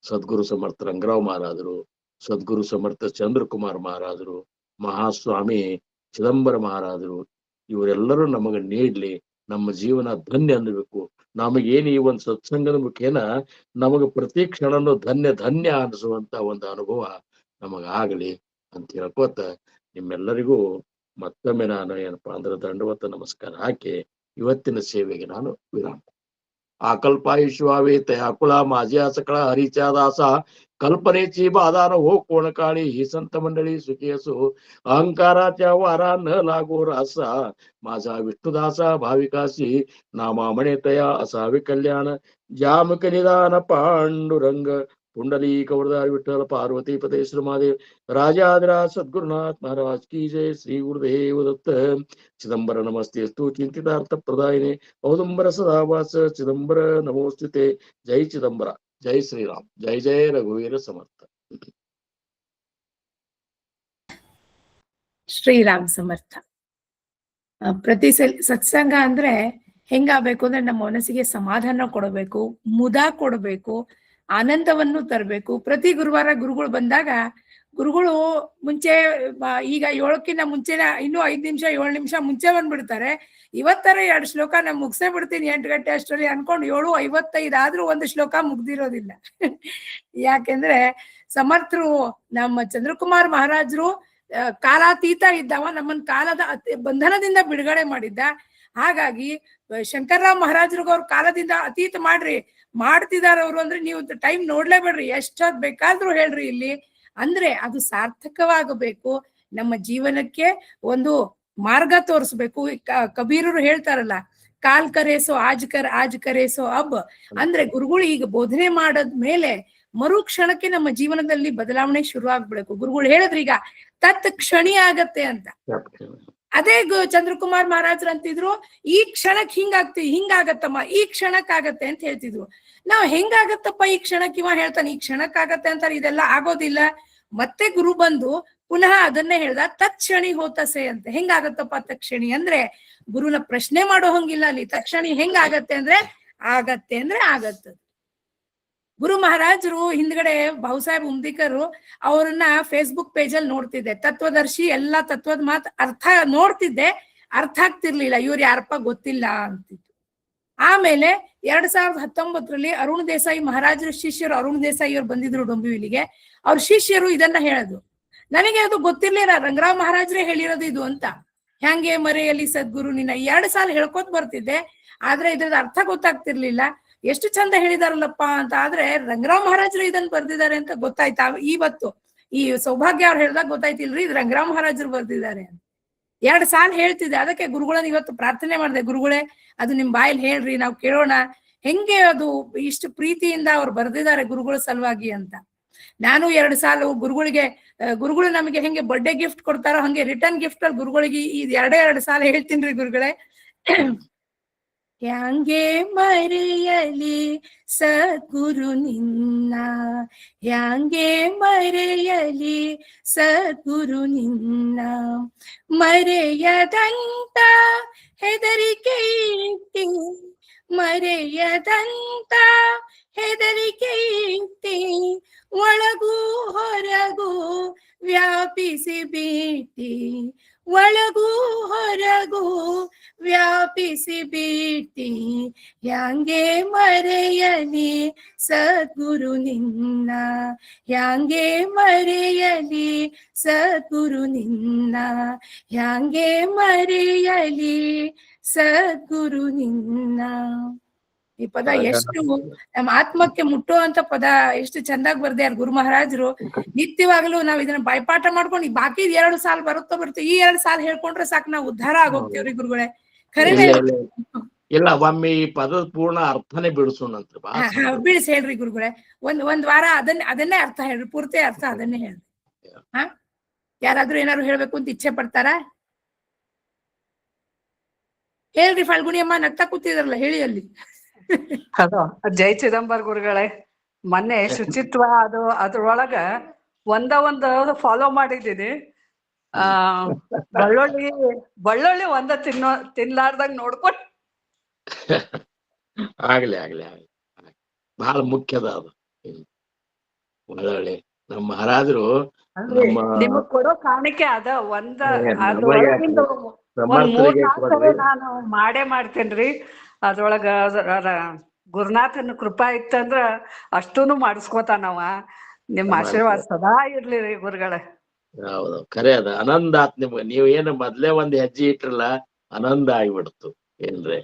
[SPEAKER 2] ಸದ್ಗುರು ಸಮರ್ಥ ರಂಗರಾವ್ ಮಹಾರಾಜರು, ಸದ್ಗುರು ಸಮರ್ಥ ಚಂದ್ರಕುಮಾರ್ ಮಹಾರಾಜರು, ಮಹಾಸ್ವಾಮಿ ಚಿದಂಬರ ಮಹಾರಾಜರು, ಇವರೆಲ್ಲರೂ ನಮಗ ನೀಡ್ಲಿ. ನಮ್ಮ ಜೀವನ ಧನ್ಯ ಅನ್ಬೇಕು. ನಮಗೇನು ಈ ಒಂದು ಸತ್ಸಂಗದ ಮುಖೇನ ನಮಗ ಪ್ರತಿ ಕ್ಷಣನು ಧನ್ಯ ಧನ್ಯ ಅನಿಸುವಂತ ಒಂದು ಅನುಭವ ನಮಗಾಗಲಿ ಅಂತ ಹೇಳ್ಕೋತ ನಿಮ್ಮೆಲ್ಲರಿಗೂ ಮತ್ತೊಮ್ಮೆ ನಾನು ಏನಪ್ಪಾ ಅಂದ್ರೆ ದಂಡವತ ನಮಸ್ಕಾರ ಹಾಕಿ ಇವತ್ತಿನ ಸೇವೆಗೆ ನಾನು ವಿರಾಮ. आकल्पायुष्वावे तयाकुळा माझ्या सकळा हरीच्या दासा कल्पनेची बाधा न हो कोण काळी ही संत मंडळी सुखी असो अहंकाराच्या वारा न लागो रासा माझा विष्णुदासा भाविकासी नामा म्हणे तया असावे कल्याण जामक निदान पांडुरंग पुंडलिक वरदार विठ्ठल पार्वती पते श्रीमादेव राजाधिराज सद्गुरुनाथ महाराज की जय. श्री गुरुदेव दत्त. चिदंबर नमस्तेस्तु चिंतितार्थ प्रदायिने औदुंबर सदावास चिदंबर नमोस्तुते. जय चिदंबरा. जय श्रीराम. जय जय रघुवीर समर्थ.
[SPEAKER 1] ಶ್ರೀರಾಮ್ ಸಮರ್ಥ. ಪ್ರತಿ ಸತ್ಸಂಗ ಅಂದ್ರೆ ಹೆಂಗಾಗ್ಬೇಕು ಅಂದ್ರೆ ನಮ್ಮ ಮನಸ್ಸಿಗೆ ಸಮಾಧಾನ ಕೊಡಬೇಕು, ಮುದ ಕೊಡಬೇಕು, ಆನಂದವನ್ನು ತರಬೇಕು. ಪ್ರತಿ ಗುರುವಾರ ಗುರುಗಳು ಬಂದಾಗ ಗುರುಗಳು ಮುಂಚೆ ಈಗ 7ಕ್ಕಿಂತ ಮುಂಚೆನೆ ಇನ್ನೂ 5 ನಿಮಿಷ 7 ನಿಮಿಷ ಮುಂಚೆ ಬಂದ್ಬಿಡ್ತಾರೆ. ಇವತ್ತರ 2 ಶ್ಲೋಕ ನಾನು ಮುಗಿಸೇ ಬಿಡ್ತೀನಿ 8 ಗಂಟೆ ಅಷ್ಟರಲ್ಲಿ ಅನ್ಕೊಂಡು 7:55 ಆದ್ರೂ ಒಂದು ಶ್ಲೋಕ ಮುಗ್ದಿರೋದಿಲ್ಲ. ಯಾಕೆಂದ್ರೆ ಸಮರ್ಥರು ನಮ್ಮ ಚಂದ್ರಕುಮಾರ್ ಮಹಾರಾಜರು ಕಾಲಾತೀತ ಇದ್ದವ, ನಮ್ಮನ್ನ ಕಾಲದ ಬಂಧನದಿಂದ ಬಿಡುಗಡೆ ಮಾಡಿದ್ದ. ಹಾಗಾಗಿ ಶಂಕರರಾವ್ ಮಹಾರಾಜರಿಗೂ ಅವ್ರ ಕಾಲದಿಂದ ಅತೀತ ಮಾಡ್ತಿದಾರ ಅವ್ರು ಅಂದ್ರೆ ನೀವು ಟೈಮ್ ನೋಡ್ಲೇಬೇಡ್ರಿ, ಎಷ್ಟೊತ್ ಬೇಕಾದ್ರೂ ಹೇಳ್ರಿ ಇಲ್ಲಿ. ಅಂದ್ರೆ ಅದು ಸಾರ್ಥಕವಾಗಬೇಕು, ನಮ್ಮ ಜೀವನಕ್ಕೆ ಒಂದು ಮಾರ್ಗ ತೋರಿಸ್ಬೇಕು. ಕಬೀರರು ಹೇಳ್ತಾರಲ್ಲ, ಕಾಲ್ ಕರೇಸೋ ಆಜ್ ಕರೇಸೋ ಅಬ್. ಅಂದ್ರೆ ಗುರುಗಳು ಈಗ ಬೋಧನೆ ಮಾಡದ್ ಮೇಲೆ ಮರು ಕ್ಷಣಕ್ಕೆ ನಮ್ಮ ಜೀವನದಲ್ಲಿ ಬದಲಾವಣೆ ಶುರು ಆಗ್ಬಿಡಬೇಕು. ಗುರುಗಳು ಹೇಳಿದ್ರು ಈಗ ತತ್ ಕ್ಷಣಿ ಆಗತ್ತೆ ಅಂತ. ಅದೇ ಚಂದ್ರಕುಮಾರ್ ಮಹಾರಾಜರು ಅಂತಿದ್ರು, ಈ ಕ್ಷಣಕ್ ಹಿಂಗಾಗತ್ತಮ್ಮ, ಈ ಕ್ಷಣಕ್ ಆಗತ್ತೆ ಅಂತ ಹೇಳ್ತಿದ್ರು. ನಾವ್ ಹೆಂಗಾಗತ್ತಪ್ಪ ಈ ಕ್ಷಣಕ್? ಇವ ಹೇಳ್ತಾನೆ ಈ ಕ್ಷಣಕ್ ಆಗತ್ತೆ ಅಂತಾರೆ, ಇದೆಲ್ಲ ಆಗೋದಿಲ್ಲ. ಮತ್ತೆ ಗುರು ಬಂದು ಪುನಃ ಅದನ್ನೇ ಹೇಳ್ದ, ತತ್ಕ್ಷಣಿ ಹೋತಸೆ ಅಂತ. ಹೆಂಗಾಗತ್ತಪ್ಪ ತಕ್ಷಣಿ ಅಂದ್ರೆ ಗುರುನ ಪ್ರಶ್ನೆ ಮಾಡೋ ಹಂಗಿಲ್ಲ ಅಲ್ಲಿ. ತಕ್ಷಣಿ ಹೆಂಗಾಗತ್ತೆ ಅಂದ್ರೆ ಆಗತ್ತೆ. ಗುರು ಮಹಾರಾಜರು ಹಿಂದ್ಗಡೆ ಬಾಬುಸಾಹೇಬ್ ಉಮ್ದಿಕರು ಅವ್ರನ್ನ ಫೇಸ್ಬುಕ್ ಪೇಜಲ್ಲಿ ನೋಡ್ತಿದ್ದೆ. ತತ್ವದರ್ಶಿ ಎಲ್ಲಾ ತತ್ವದ ಮಾತು ನೋಡ್ತಿದ್ದೆ, ಅರ್ಥ ಆಗ್ತಿರ್ಲಿಲ್ಲ, ಇವ್ರು ಯಾರಪ್ಪ ಗೊತ್ತಿಲ್ಲ ಅಂತಿತ್ತು. ಆಮೇಲೆ 2019ರಲ್ಲಿ ಅರುಣ್ ದೇಸಾಯಿ ಮಹಾರಾಜರ ಶಿಷ್ಯರು, ಅರುಣ್ ದೇಸಾಯಿ ಅವ್ರು ಬಂದಿದ್ರು ಡೊಂಬಿವಿಲಿಗೆ. ಅವ್ರ ಶಿಷ್ಯರು ಇದನ್ನ ಹೇಳೋದು, ನನಗೆ ಅದು ಗೊತ್ತಿರ್ಲಿಲ್ಲ, ರಂಗರಾವ್ ಮಹಾರಾಜರೇ ಹೇಳಿರೋದು ಇದು ಅಂತ. ಹ್ಯಾಂಗೆ ಮರೆಯಲ್ಲಿ ಸದ್ಗುರು ನಿನ್ನ 2 ಸಾಲ ಹೇಳ್ಕೊತ್ ಬರ್ತಿದ್ದೆ, ಆದ್ರೆ ಇದ್ರದ್ದು ಅರ್ಥ ಗೊತ್ತಾಗ್ತಿರ್ಲಿಲ್ಲ. ಎಷ್ಟು ಚಂದ ಹೇಳಿದಾರಲ್ಲಪ್ಪ ಅಂತ. ಆದ್ರೆ ರಂಗರಾವ್ ಮಹಾರಾಜರು ಇದನ್ನ ಬರ್ದಿದ್ದಾರೆ ಅಂತ ಗೊತ್ತಾಯ್ತಾ ಇವತ್ತು. ಈ ಸೌಭಾಗ್ಯ ಅವ್ರು ಹೇಳ್ದಾಗ ಗೊತ್ತಾಯ್ತಿಲ್ರಿ, ಇದು ರಂಗರಾವ್ ಮಹಾರಾಜರು ಬರ್ದಿದ್ದಾರೆ ಅಂತ. 2 ಸಾಲ ಹೇಳ್ತಿದ್ದೆ. ಅದಕ್ಕೆ ಗುರುಗಳನ್ನ ಇವತ್ತು ಪ್ರಾರ್ಥನೆ ಮಾಡಿದೆ, ಗುರುಗಳೇ ಅದು ನಿಮ್ ಬಾಯಲ್ಲಿ ಹೇಳ್ರಿ, ನಾವು ಕೇಳೋಣ ಹೆಂಗೆ ಅದು ಇಷ್ಟು ಪ್ರೀತಿಯಿಂದ ಅವ್ರು ಬರ್ದಿದ್ದಾರೆ ಗುರುಗಳ ಸಲುವಾಗಿ ಅಂತ. ನಾನು 2 ಸಾಲ ಗುರುಗಳು ನಮಗೆ ಹೆಂಗೆ ಬರ್ಡೇ ಗಿಫ್ಟ್ ಕೊಡ್ತಾರೋ ಹಂಗೆ ರಿಟರ್ನ್ ಗಿಫ್ಟ್ ಅಲ್ಲಿ ಗುರುಗಳಿಗೆ ಈ 2 ಸಾಲ ಹೇಳ್ತೀನಿ ಗುರುಗಳೇ. ಹ್ಯಾಂಗೆ ಮರೆಯಲಿ ಸದ್ಗುರು ನಿನ್ನ, ಹ್ಯಾಂಗೆ ಮರೆಯಲಿ ಸದ್ಗುರು ನಿನ್ನ, ಮರೆಯದಂತ ಹೆದರಿಕೆ ಇಟ್ಟಿ, ಮರೆಯದಂತ ಹೆದರಿಕೆ ಇಟ್ಟಿ, ಒಳಗೂ ಹೊರಗೂ ವ್ಯಾಪಿಸಿ ಬಿಟ್ಟಿ ಒಳಗೂ ಹೊರಗೂ ವ್ಯಾಪಿಸಿ ಬಿಟ್ಟಿ ಹ್ಯಾಂಗೆ ಮರೆಯಲಿ ಸದ್ಗುರು ನಿನ್ನ ಹ್ಯಾಂಗೆ ಮರೆಯಲಿ ಸದ್ಗುರು ನಿನ್ನ ಹ್ಯಾಂಗೆ ಮರೆಯಲಿ ಸದ್ಗುರು ನಿನ್ನ. ಈ ಪದ ಎಷ್ಟು ನಮ್ಮ ಆತ್ಮಕ್ಕೆ ಮುಟ್ಟುವಂತ ಪದ, ಎಷ್ಟು ಚಂದಾಗಿ ಬರ್ದ್ಯಾರ ಗುರು ಮಹಾರಾಜರು. ನಿತ್ಯವಾಗ್ಲೂ ನಾವ್ ಇದನ್ನ ಬಾಯ್ಪಾಠ ಮಾಡ್ಕೊಂಡು ಬಾಕಿ 2 ಸಾಲ್ ಬರ್ತೋ ಈ 2 ಸಾಲ್ ಹೇಳ್ಕೊಂಡ್ರೆ ಸಾಕು, ನಾವು ಉದ್ಧಾರ ಆಗೋಗ್ತೇವ್ರಿ ಗುರುಗಳೇ. ಖರೇನೆ
[SPEAKER 2] ಇಲ್ಲ, ಒಮ್ಮೆ ಈ ಪದದ ಪೂರ್ಣ ಅರ್ಥನೇ ಬಿಡಿಸೋಣಂತ್ರಿ.
[SPEAKER 1] ಬಿಡಿಸಿ ಹೇಳ್ರಿ ಗುರುಗಳೇ. ಒಂದ್ ವಾರ ಅದನ್ನೇ ಅರ್ಥ ಹೇಳ್ರಿ, ಪೂರ್ತಿ ಅರ್ಥ ಅದನ್ನೇ ಹೇಳ್ರಿ. ಯಾರಾದ್ರೂ ಏನಾದ್ರು ಹೇಳ್ಬೇಕು ಅಂತ ಇಚ್ಛೆ ಪಡ್ತಾರ? ಹೇಳ್ರಿ ಫಲ್ಗುಣಿ ಅಮ್ಮ, ನಗ್ತಾ ಕೂತಿದಾರಲ್ಲ, ಹೇಳಿ ಅಲ್ಲಿ.
[SPEAKER 3] ಅದು ಜೈ ಚಿದಂಬರ ಗುರುಗಳೇ, ಮೊನ್ನೆ ಶುಚಿತ್ವ ಅದ್ರೊಳಗ ಒಂದು ಫಾಲೋ ಮಾಡಿದೀನಿ. ಬಳ್ಳುಳ್ಳಿ ಒಂದ ತಿನ್ಲಾರ್ದಂಗ್ ನೋಡ್ಕೊಂಡು.
[SPEAKER 2] ಆಗ್ಲಿ ಬಹಳ ಮುಖ್ಯದ ಅದು ಬಳ್ಳುಳ್ಳಿ. ನಮ್ಮ ಮಹಾರಾಜರು
[SPEAKER 3] ನಿಮಗ್ ಕೊಡೋ ಕಾಣಿಕೆ ಅದ ನಾನು ಮಾಡ್ತೇನ್ರಿ. ಅದ್ರೊಳಗ ಗುರುನಾಥನ ಕೃಪಾ ಇತ್ತಂದ್ರ ಅಷ್ಟೂನು ಮಾಡಿಸ್ಕೋತಾನವ. ನಿಮ್ ಆಶೀರ್ವಾದ ಸದಾ ಇರ್ಲಿ ರೀ ಗುರುಗಳೇ.
[SPEAKER 2] ಹೌದು, ಖರೆ ಅದ. ಆನಂದ ಆತ್ ನಿಮ್ಗೆ. ನೀವ್ ಏನು ಮೊದ್ಲೇ ಒಂದ್ ಹೆಜ್ಜೆ ಇಟ್ರಲ್ಲ, ಆನಂದ ಆಗಿಬಿಡ್ತು ಏನ್ರಿ.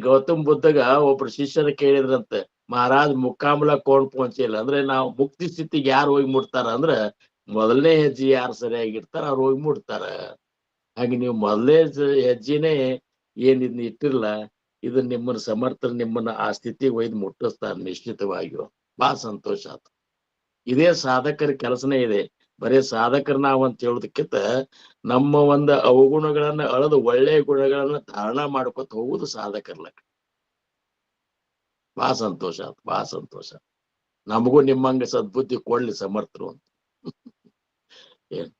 [SPEAKER 2] ಗೌತಮ್ ಬುದ್ಧಗ ಒಬ್ರು ಶಿಷ್ಯರು ಕೇಳಿದ್ರಂತೆ, ಮಹಾರಾಜ್ ಮುಕ್ಕಾಮಲ ಕೋಣ್ ಪೋಂಚಿಲ್ಲ ಅಂದ್ರೆ ನಾವು ಮುಕ್ತಿ ಸ್ಥಿತಿಗೆ ಯಾರು ಹೋಗಿ ಮುಟ್ತಾರ ಅಂದ್ರ ಮೊದಲನೇ ಹೆಜ್ಜೆ ಯಾರು ಸರಿಯಾಗಿರ್ತಾರ ಅವ್ರು ಹೋಗಿ ಮುಟ್ತಾರ. ಹಾಗೆ ನೀವು ಮೊದಲನೇ ಹೆಜ್ಜೆನೆ ಏನ್ ಇದನ್ನ ಇಟ್ಟಿರಲ್ಲ, ಇದು ನಿಮ್ಮನ್ನ ಸಮರ್ಥರು ನಿಮ್ಮನ್ನ ಆ ಸ್ಥಿತಿಗೆ ಒಯ್ದು ಮುಟ್ಟಿಸ್ತಾರ ನಿಶ್ಚಿತವಾಗಿಯೂ. ಬಹಳ ಸಂತೋಷ ಆಯ್ತು. ಇದೇ ಸಾಧಕರ ಕೆಲಸನೇ ಇದೆ. ಬರೀ ಸಾಧಕರ ನಾವ್ ಅಂತ ಹೇಳೋದಕ್ಕಿಂತ ನಮ್ಮ ಒಂದು ಅವಗುಣಗಳನ್ನ ಅಳದು ಒಳ್ಳೆಯ ಗುಣಗಳನ್ನ ಧಾರಣ ಮಾಡ್ಕೊತ ಹೋಗುದು ಸಾಧಕರ್ಲಕ್ಕ. ಬಹಳ ಸಂತೋಷ ಆಯ್ತು, ಬಹಳ ಸಂತೋಷ. ನಮಗೂ ನಿಮ್ಮಂಗ ಸದ್ಬುದ್ಧಿ ಕೊಡ್ಲಿ ಸಮರ್ಥರು ಅಂತ. ಏನ್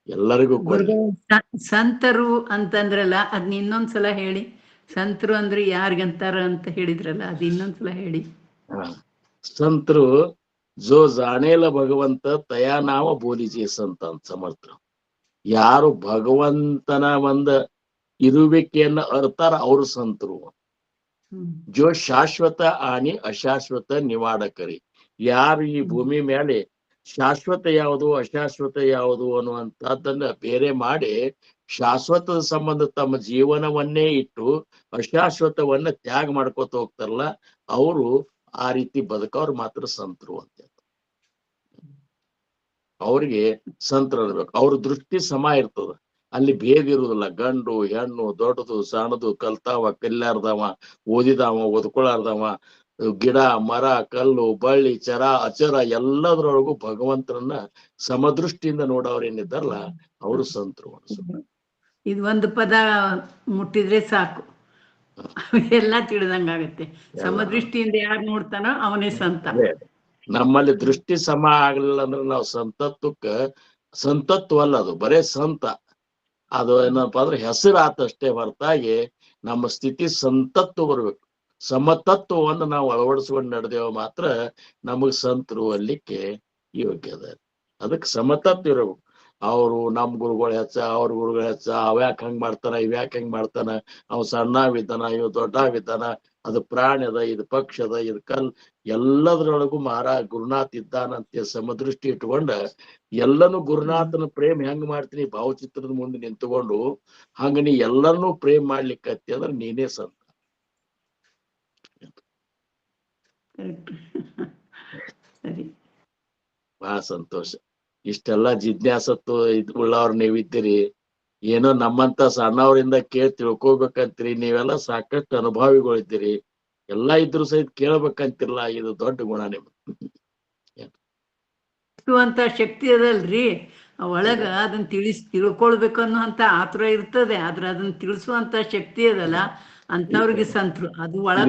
[SPEAKER 2] ಎಲ್ಲರಿಗೂ ಕೊಡ್ಲಿ.
[SPEAKER 4] ಸಂತರು ಅಂತಂದ್ರಲ್ಲ, ಅದ್ನ ಇನ್ನೊಂದ್ಸಲ ಹೇಳಿ. ಸಂತರು ಅಂದ್ರೆ ಯಾರಿಗಂತಾರ ಅಂತ ಹೇಳಿದ್ರಲ್ಲ, ಅದ್ ಇನ್ನೊಂದ್ಸಲ ಹೇಳಿ.
[SPEAKER 2] ಸಂತರು ಜೋ ಜಾಣೇಲ ಭಗವಂತ ತಯಾ ನಾಮ ಬೋಲಿಜಿ ಸಂತ ಅಂತ ಸಮರ್ಥರು. ಯಾರು ಭಗವಂತನ ಒಂದ ಇರುವಿಕೆಯನ್ನ ಅರ್ತಾರ ಅವ್ರು ಸಂತರು. ಜೋ ಶಾಶ್ವತ ಆನಿ ಅಶಾಶ್ವತ ನಿವಾಡಕರಿ. ಯಾರು ಈ ಭೂಮಿ ಮೇಲೆ ಶಾಶ್ವತ ಯಾವುದು ಅಶಾಶ್ವತ ಯಾವುದು ಅನ್ನುವಂಥದ್ದನ್ನ ಬೇರೆ ಮಾಡಿ ಶಾಶ್ವತದ ಸಂಬಂಧ ತಮ್ಮ ಜೀವನವನ್ನೇ ಇಟ್ಟು ಅಶಾಶ್ವತವನ್ನ ತ್ಯಾಗ ಮಾಡ್ಕೊತ ಹೋಗ್ತಾರಲ್ಲ, ಅವರು ಆ ರೀತಿ ಬದುಕವ್ರು ಮಾತ್ರ ಸಂತರು ಅಂತ. ಅವ್ರಿಗೆ ಸಂತರು ಅನ್ಬೇಕು. ಅವ್ರ ದೃಷ್ಟಿ ಸಮ ಇರ್ತದ, ಅಲ್ಲಿ ಭೇದ ಇರುವುದಿಲ್ಲ. ಗಂಡು ಹೆಣ್ಣು, ದೊಡ್ಡದು ಸಣ್ಣದು, ಕಲ್ತಾವ ಕಲ್ಯಾರ್ದವ, ಓದಿದವ ಓದ್ಕೊಳಾರ್ದವ, ಗಿಡ ಮರ ಕಲ್ಲು ಬಳ್ಳಿ ಚರ ಅಚರ ಎಲ್ಲದರೊಳಗೂ ಭಗವಂತನನ್ನ ಸಮದೃಷ್ಟಿಯಿಂದ ನೋಡೋರು ಏನಿದ್ದಾರಲ್ಲ, ಅವರು ಸಂತರು ಅನ್ಸು.
[SPEAKER 4] ಇದು ಒಂದು ಪದ ಮುಟ್ಟಿದ್ರೆ ಸಾಕು, ಎಲ್ಲ ತಿಳಿದಂಗಾಗತ್ತೆ. ಸಮದೃಷ್ಟಿಯಿಂದ ಯಾರು ನೋಡ್ತಾನೋ ಅವನೇ ಸಂತ.
[SPEAKER 2] ನಮ್ಮಲ್ಲಿ ದೃಷ್ಟಿ ಸಮ ಆಗ್ಲಿಲ್ಲ ಅಂದ್ರೆ ನಾವು ಸಂತತ್ವ ಅಲ್ಲ, ಅದು ಬರೇ ಸಂತ. ಅದು ಏನಪ್ಪಾ ಅಂದ್ರೆ ಹೆಸರು ಆತಷ್ಟೇ ಹೊರತಾಗಿ ನಮ್ಮ ಸ್ಥಿತಿ ಸಂತತ್ವ ಬರ್ಬೇಕು. ಸಮತತ್ವವನ್ನು ನಾವು ಅಳವಡಿಸ್ಕೊಂಡು ನಡೆದೇವ ಮಾತ್ರ ನಮಗ್ ಸಂತರು ಅಲ್ಲಿಕ್ಕೆ ಯೋಗ್ಯದ. ಅದಕ್ಕೆ ಸಮತತ್ವ ಇರಬೇಕು. ಅವ್ರು ನಮ್ ಗುರುಗಳು ಹೆಚ್ಚ, ಅವ್ರ ಗುರುಗಳು ಹೆಚ್ಚ, ಅವ್ಯಾಕ್ ಹಂಗ್ ಮಾಡ್ತಾನ, ಇವ್ಯಾಕ್ ಹೆಂಗ್ ಮಾಡ್ತಾನ, ಅವ್ ಸಣ್ಣವಿದ್ದಾನ, ಇವ್ ದೊಡ್ಡವಿದ್ದಾನ, ಅದು ಪ್ರಾಣಿ ಅದ, ಇದು ಪಕ್ಷ ಅದ, ಇದು ಎಲ್ಲದರೊಳಗೂ ಗುರುನಾಥ್ ಇದ್ದಾನಂತ ಸಮದೃಷ್ಟಿ ಇಟ್ಕೊಂಡ ಎಲ್ಲನೂ ಗುರುನಾಥನ ಪ್ರೇಮ ಹೆಂಗ್ ಮಾಡ್ತೀನಿ ಭಾವಚಿತ್ರದ ಮುಂದೆ ನಿಂತ್ಕೊಂಡು ಹಂಗ ನೀ ಎಲ್ಲರನ್ನೂ ಪ್ರೇಮ ಮಾಡ್ಲಿಕ್ಕತ್ತಿ ಅಂದ್ರೆ ನೀನೇ ಸಂತ. ಬಹಳ ಸಂತೋಷ. ಇಷ್ಟೆಲ್ಲ ಜಿಜ್ಞಾಸತ್ತು ಉಳ್ಳವ್ರು ನೀವಿದ್ದೀರಿ. ಏನೋ ನಮ್ಮಂತ ಸಣ್ಣವರಿಂದ ಕೇಳಿ ತಿಳ್ಕೊಬೇಕಂತೀರಿ. ನೀವೆಲ್ಲ ಸಾಕಷ್ಟು ಅನುಭವಿಗಳಿದ್ದೀರಿ. ಎಲ್ಲಾ ಇದ್ರು ಸಹಿತ ಕೇಳ್ಬೇಕಂತಿರಲ್ಲ, ಇದು ದೊಡ್ಡ ಗುಣ
[SPEAKER 4] ಅಂತ ಶಕ್ತಿ ಅದಲ್ರಿ ಒಳಗ. ಅದನ್ನ ತಿಳ್ಕೊಳ್ಬೇಕು ಅನ್ನೋ ಅಂತ ಆತುರ ಇರ್ತದೆ, ಆದ್ರೆ ಅದನ್ನ ತಿಳಿಸುವಂತ ಶಕ್ತಿ ಅದಲ್ಲ, ಅಂತವ್ರಿಗೆ ಸಂತರು. ಅದು ಒಳಗ